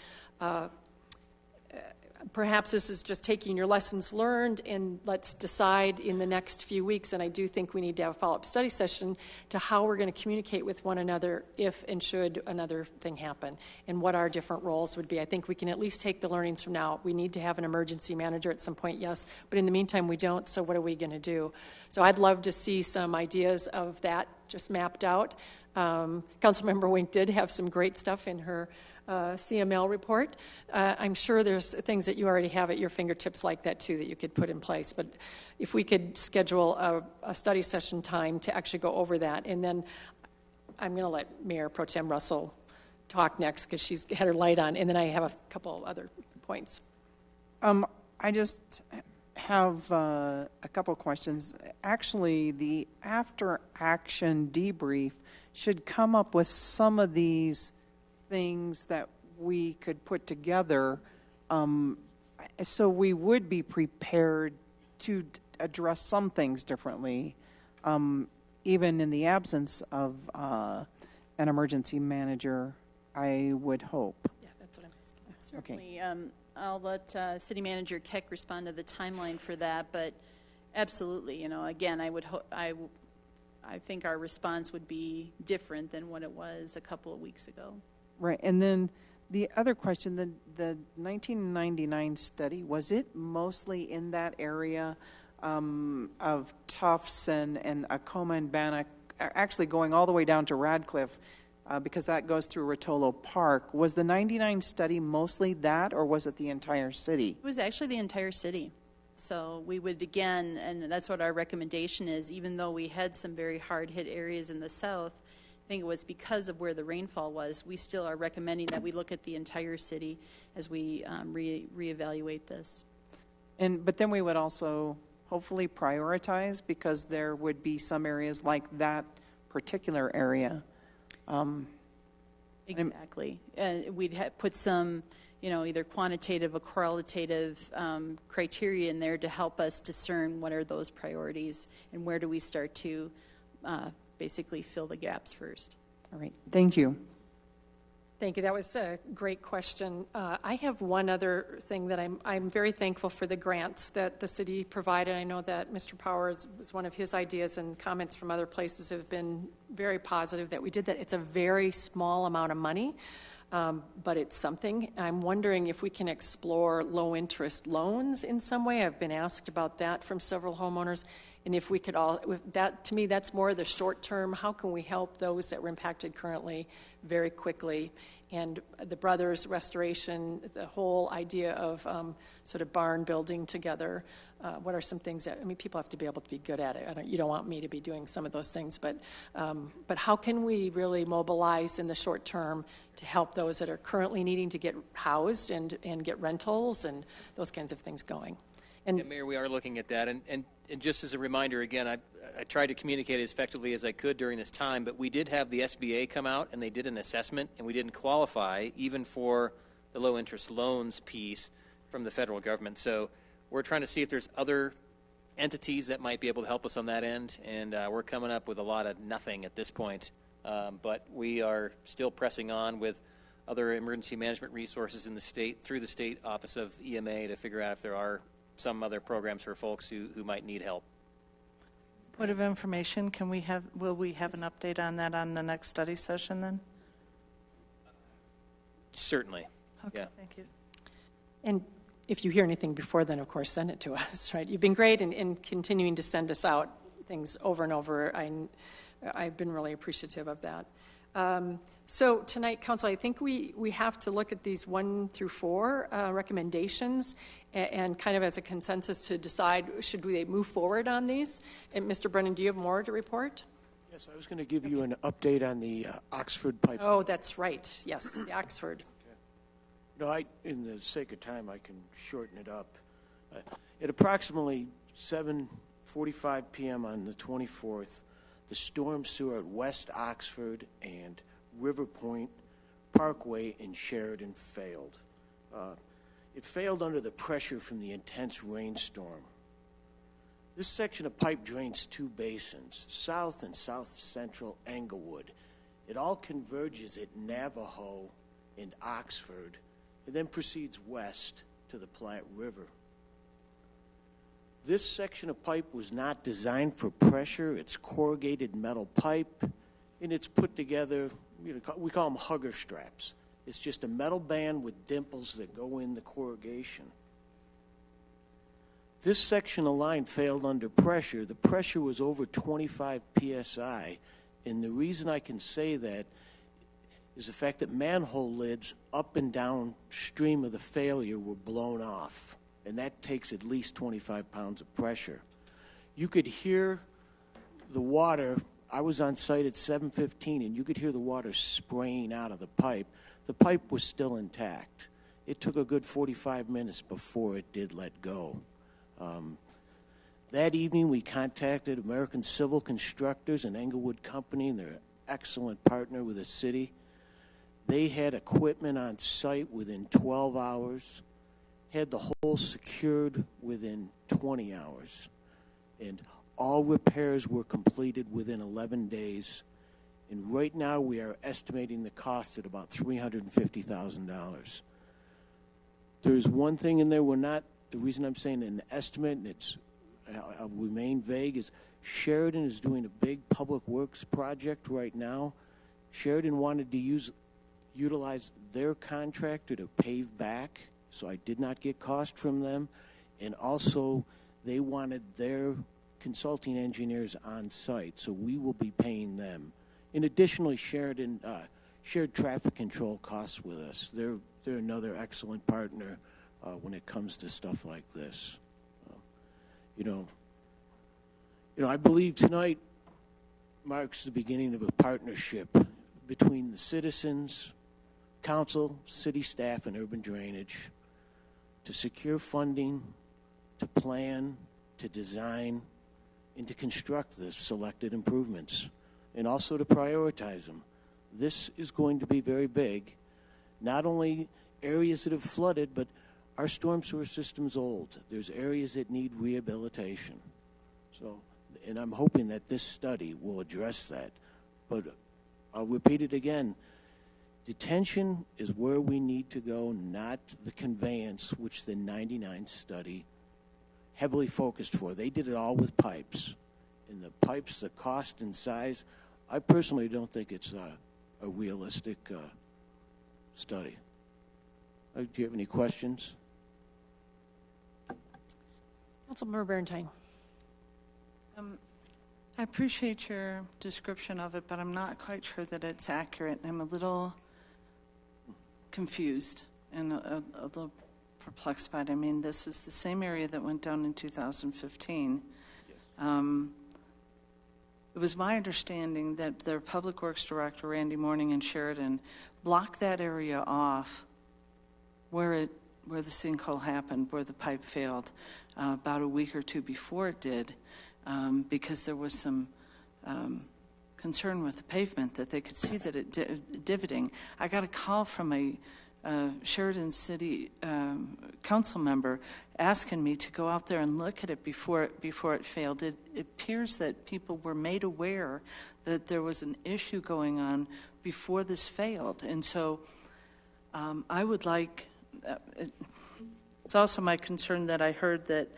perhaps this is just taking your lessons learned, and let's decide in the next few weeks, and I do think we need to have a follow-up study session to how we're going to communicate with one another if and should another thing happen, and what our different roles would be. I think we can at least take the learnings from now. We need to have an emergency manager at some point, yes, but in the meantime we don't, so what are we going to do? So I'd love to see some ideas of that just mapped out. Councilmember Wink did have some great stuff in her CML report. I'm sure there's things that you already have at your fingertips like that too that you could put in place, but if we could schedule a study session time to actually go over that, and then I'm going to let Mayor Pro Tem Russell talk next because she's had her light on, and then I have a couple other points. I just have a couple questions. Actually, the after action debrief should come up with some of these things that we could put together, so we would be prepared to address some things differently, even in the absence of an emergency manager, I would hope. Yeah, that's what I'm asking. Certainly. Okay. I'll let City Manager Keck respond to the timeline for that, but absolutely, again, I think our response would be different than what it was a couple of weeks ago. Right, and then the other question, the 1999 study, was it mostly in that area of Tufts and Acoma and Bannock, actually going all the way down to Radcliffe, because that goes through Rotolo Park? Was the 99 study mostly that, or was it the entire city? It was actually the entire city. So we would, again, and that's what our recommendation is, even though we had some very hard-hit areas in the south, I think it was because of where the rainfall was, we still are recommending that we look at the entire city as we reevaluate this. But then we would also hopefully prioritize, because there would be some areas like that particular area. Exactly. We'd put some, either quantitative or qualitative criteria in there to help us discern what are those priorities and where do we start to basically fill the gaps first. All right. Thank you. Thank you. That was a great question. I have one other thing that I'm very thankful for the grants that the city provided. I know that Mr. Powers was one of his ideas, and comments from other places have been very positive that we did that. It's a very small amount of money, but it's something. I'm wondering if we can explore low-interest loans in some way. I've been asked about that from several homeowners. And if we could that, to me, that's more the short term. How can we help those that were impacted currently very quickly? And the Brothers Restoration, the whole idea of sort of barn building together. What are some things that, people have to be able to be good at it. You don't want me to be doing some of those things, but how can we really mobilize in the short term to help those that are currently needing to get housed and get rentals and those kinds of things going? And Mayor, we are looking at that. And just as a reminder, again, I tried to communicate as effectively as I could during this time, but we did have the SBA come out, and they did an assessment, and we didn't qualify even for the low-interest loans piece from the federal government. So we're trying to see if there's other entities that might be able to help us on that end, and we're coming up with a lot of nothing at this point. But we are still pressing on with other emergency management resources in the state, through the State Office of EMA, to figure out if there are some other programs for folks who might need help. Point of information, will we have an update on that on the next study session then? Certainly. Okay, yeah. Thank you. And if you hear anything before then, of course, send it to us, right? You've been great in continuing to send us out things over and over. I've been really appreciative of that. So tonight, Council, I think we have to look at these 1 through 4 recommendations and kind of as a consensus to decide, should we move forward on these? And Mr. Brennan, do you have more to report? Yes, I was going to give you an update on the Oxford pipeline. Oh, that's right. Yes, the Oxford. No, in the sake of time, I can shorten it up. At approximately 7:45 p.m. on the 24th, the storm sewer at West Oxford and River Point Parkway in Sheridan failed. It failed under the pressure from the intense rainstorm. This section of pipe drains 2 basins, south and south-central Englewood. It all converges at Navajo and Oxford, and then proceeds west to to the Platte River. This section of pipe was not designed for pressure. It's corrugated metal pipe, and it's put together, we call them hugger straps. It's just a metal band with dimples that go in the corrugation. This section of line failed under pressure. The pressure was over 25 psi, and the reason I can say that is the fact that manhole lids up and downstream of the failure were blown off, and that takes at least 25 pounds of pressure. You could hear the water. I was on site at 7:15, and you could hear the water spraying out of the pipe. The pipe was still intact. It took a good 45 minutes before it did let go. That evening, we contacted American Civil Constructors, an Englewood company, and they're an excellent partner with the city. They had equipment on site within 12 hours, had the hole secured within 20 hours, and all repairs were completed within 11 days. And right now, we are estimating the cost at about $350,000. There's one thing in there the reason I'm saying an estimate, and I'll remain vague, is Sheridan is doing a big public works project right now. Sheridan wanted to utilize their contractor to pave back, so I did not get cost from them. And also, they wanted their consulting engineers on site, so we will be paying them. And additionally, Sheridan shared traffic control costs with us. They're another excellent partner when it comes to stuff like this. I believe tonight marks the beginning of a partnership between the citizens, council, city staff, and urban drainage to secure funding, to plan, to design, and to construct the selected improvements, and also to prioritize them. This is going to be very big. Not only areas that have flooded, but our storm sewer system's old. There's areas that need rehabilitation. So, and I'm hoping that this study will address that. But I'll repeat it again. Detention is where we need to go, not the conveyance, which the 99 study heavily focused for. They did it all with pipes. And the pipes, the cost and size, I personally don't think it's a realistic study. Do you have any questions? Councilmember Berentine. I appreciate your description of it, but I'm not quite sure that it's accurate. I'm a little confused and a little perplexed by it. I mean, this is the same area that went down in 2015. Yes. It was my understanding that their Public Works Director, Randy Morning in Sheridan, blocked that area off where the sinkhole happened, where the pipe failed, about a week or two before it did, because there was some concern with the pavement that they could see that it divoting. I got a call from a Sheridan City council member asking me to go out there and look at it before it failed. It appears that people were made aware that there was an issue going on before this failed, and so I would like. It's also my concern that I heard that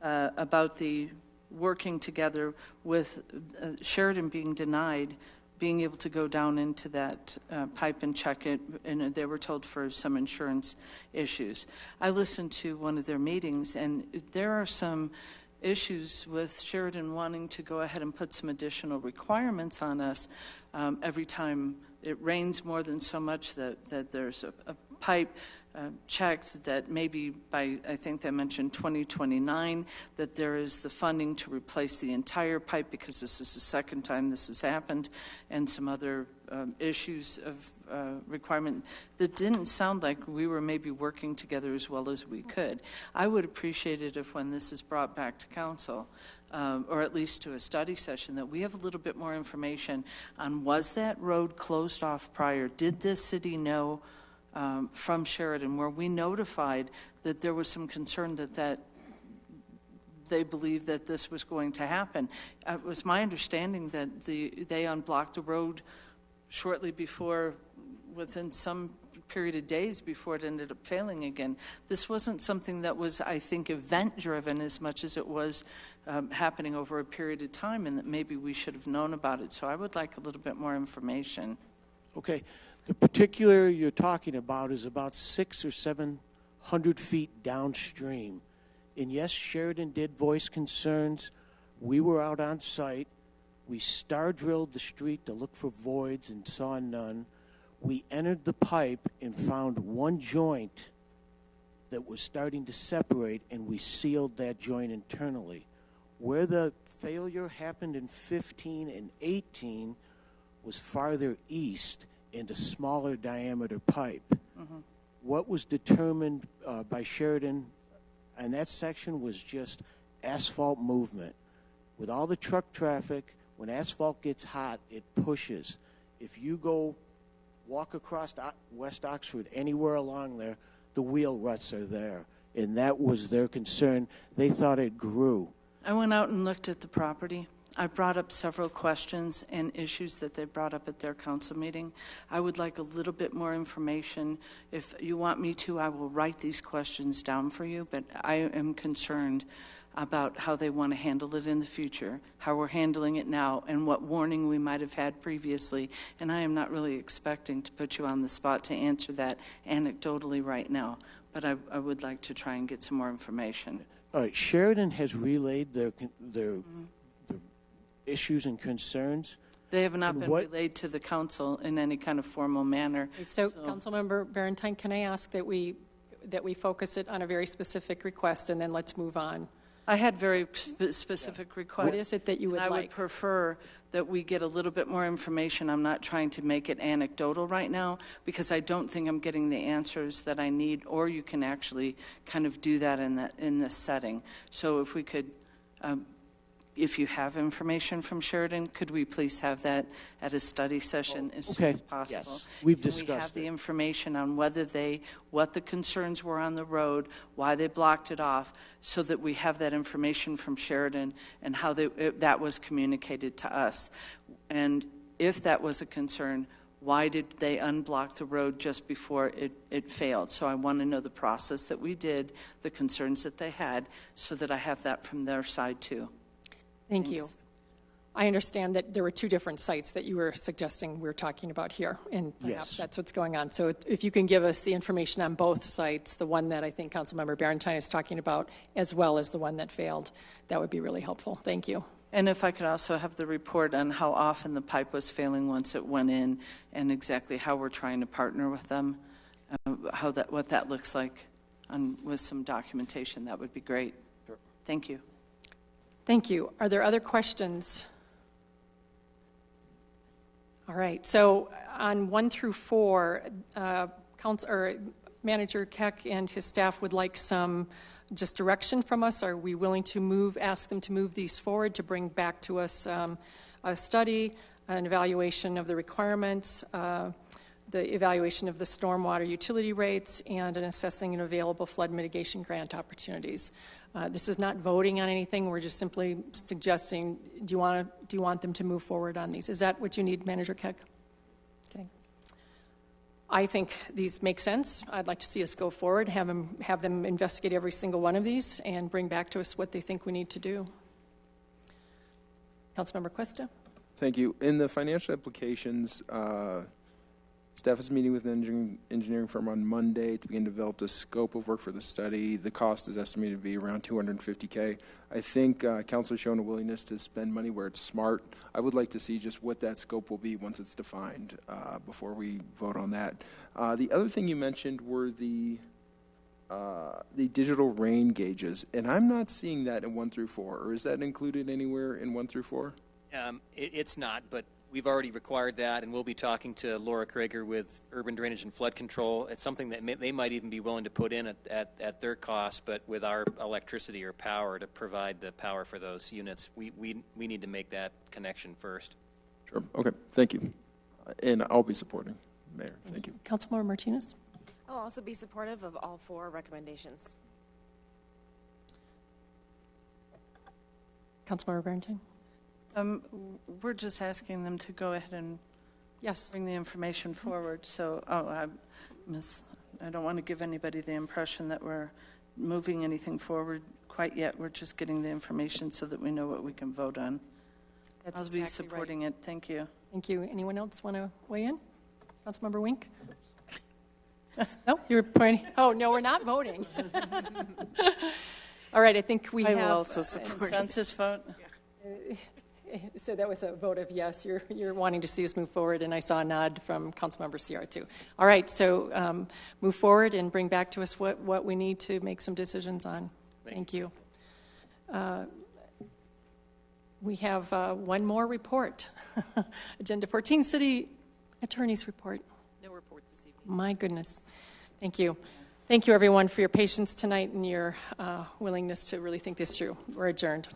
about the working together with Sheridan being denied being able to go down into that pipe and check it, and they were told for some insurance issues. I listened to one of their meetings, and there are some issues with Sheridan wanting to go ahead and put some additional requirements on us every time it rains more than so much that there's a pipe checked that maybe by, I think they mentioned 2029, that there is the funding to replace the entire pipe because this is the second time this has happened, and some other issues of requirement that didn't sound like we were maybe working together as well as we could. I would appreciate it if when this is brought back to council, or at least to a study session, that we have a little bit more information on was that road closed off prior? Did the city know from Sheridan, where we notified that there was some concern that they believed that this was going to happen? It was my understanding that they unblocked the road shortly before, within some period of days before it ended up failing again. This wasn't something that was, I think, event-driven as much as it was happening over a period of time, and that maybe we should have known about it. So I would like a little bit more information. Okay. The particular you're talking about is about 600 or 700 feet downstream. And yes, Sheridan did voice concerns. We were out on site. We star drilled the street to look for voids and saw none. We entered the pipe and found one joint that was starting to separate, and we sealed that joint internally. Where the failure happened in 15 and 18 was farther east and a smaller diameter pipe. Mm-hmm. What was determined by Sheridan in that section was just asphalt movement. With all the truck traffic, when asphalt gets hot, it pushes. If you go walk across West Oxford, anywhere along there, the wheel ruts are there. And that was their concern. They thought it grew. I went out and looked at the property. I brought up several questions and issues that they brought up at their council meeting. I would like a little bit more information. If you want me to, I will write these questions down for you, but I am concerned about how they want to handle it in the future, how we're handling it now, and what warning we might have had previously. And I am not really expecting to put you on the spot to answer that anecdotally right now, but I would like to try and get some more information. All right, Sheridan has relayed their issues and concerns. They have not been relayed to the council in any kind of formal manner. So Councilmember Barentine, can I ask that we focus it on a very specific request, and then let's move on? I had very specific requests. What is it that you would like? I would prefer that we get a little bit more information. I'm not trying to make it anecdotal right now because I don't think I'm getting the answers that I need, or you can actually kind of do that in this setting. So if we could, if you have information from Sheridan, could we please have that at a study session as soon as possible? Yes, we've Can discussed we have the information on what the concerns were on the road, why they blocked it off, so that we have that information from Sheridan and how that was communicated to us. And if that was a concern, why did they unblock the road just before it failed? So I want to know the process that we did, the concerns that they had, so that I have that from their side too. Thank you. I understand that there were two different sites that you were suggesting we're talking about here, and perhaps that's what's going on. So if you can give us the information on both sites, the one that I think Councilmember Barentine is talking about, as well as the one that failed, that would be really helpful. Thank you. And if I could also have the report on how often the pipe was failing once it went in, and exactly how we're trying to partner with them, what that looks like, with some documentation, that would be great. Sure. Thank you. Thank you. Are there other questions? All right. So on 1 through 4, Manager Keck and his staff would like some just direction from us. Are we willing to ask them to move these forward, to bring back to us a study, an evaluation of the requirements, the evaluation of the stormwater utility rates, and an assessing and available flood mitigation grant opportunities? This is not voting on anything. We're just simply suggesting, do you want them to move forward on these? Is that what you need, Manager Keck? Okay. I think these make sense. I'd like to see us go forward, have them investigate every single one of these, and bring back to us what they think we need to do. Councilmember Cuesta? Thank you. In the financial applications, staff is meeting with an engineering firm on Monday to begin to develop the scope of work for the study. The cost is estimated to be around $250K. I think council has shown a willingness to spend money where it's smart. I would like to see just what that scope will be once it's defined before we vote on that. The other thing you mentioned were the digital rain gauges, and I'm not seeing that in 1 through 4. Or is that included anywhere in 1 through 4? It's not, but we've already required that, and we'll be talking to Laura Krager with Urban Drainage and Flood Control. It's something that they might even be willing to put in at their cost, but with our electricity or power to provide the power for those units, we need to make that connection first. Sure. Okay. Thank you. And I'll be supporting, Mayor. Thank you. Councilmember Martinez? I'll also be supportive of all 4 recommendations. Councilmember Barentine? We're just asking them to go ahead and Yes. Bring the information forward. So, I don't want to give anybody the impression that we're moving anything forward quite yet. We're just getting the information so that we know what we can vote on. That's I'll be exactly supporting right. it. Thank you. Thank you. Anyone else want to weigh in? Councilmember Wink? No, you were pointing. Oh, no, we're not voting. All right, I think we have will also support consensus vote. So that was a vote of yes. You're wanting to see us move forward, and I saw a nod from Councilmember CR2. All right, so move forward and bring back to us what we need to make some decisions on. Thank you. We have one more report. Agenda 14, City Attorney's Report. No report this evening. My goodness. Thank you. Thank you, everyone, for your patience tonight and your willingness to really think this through. We're adjourned.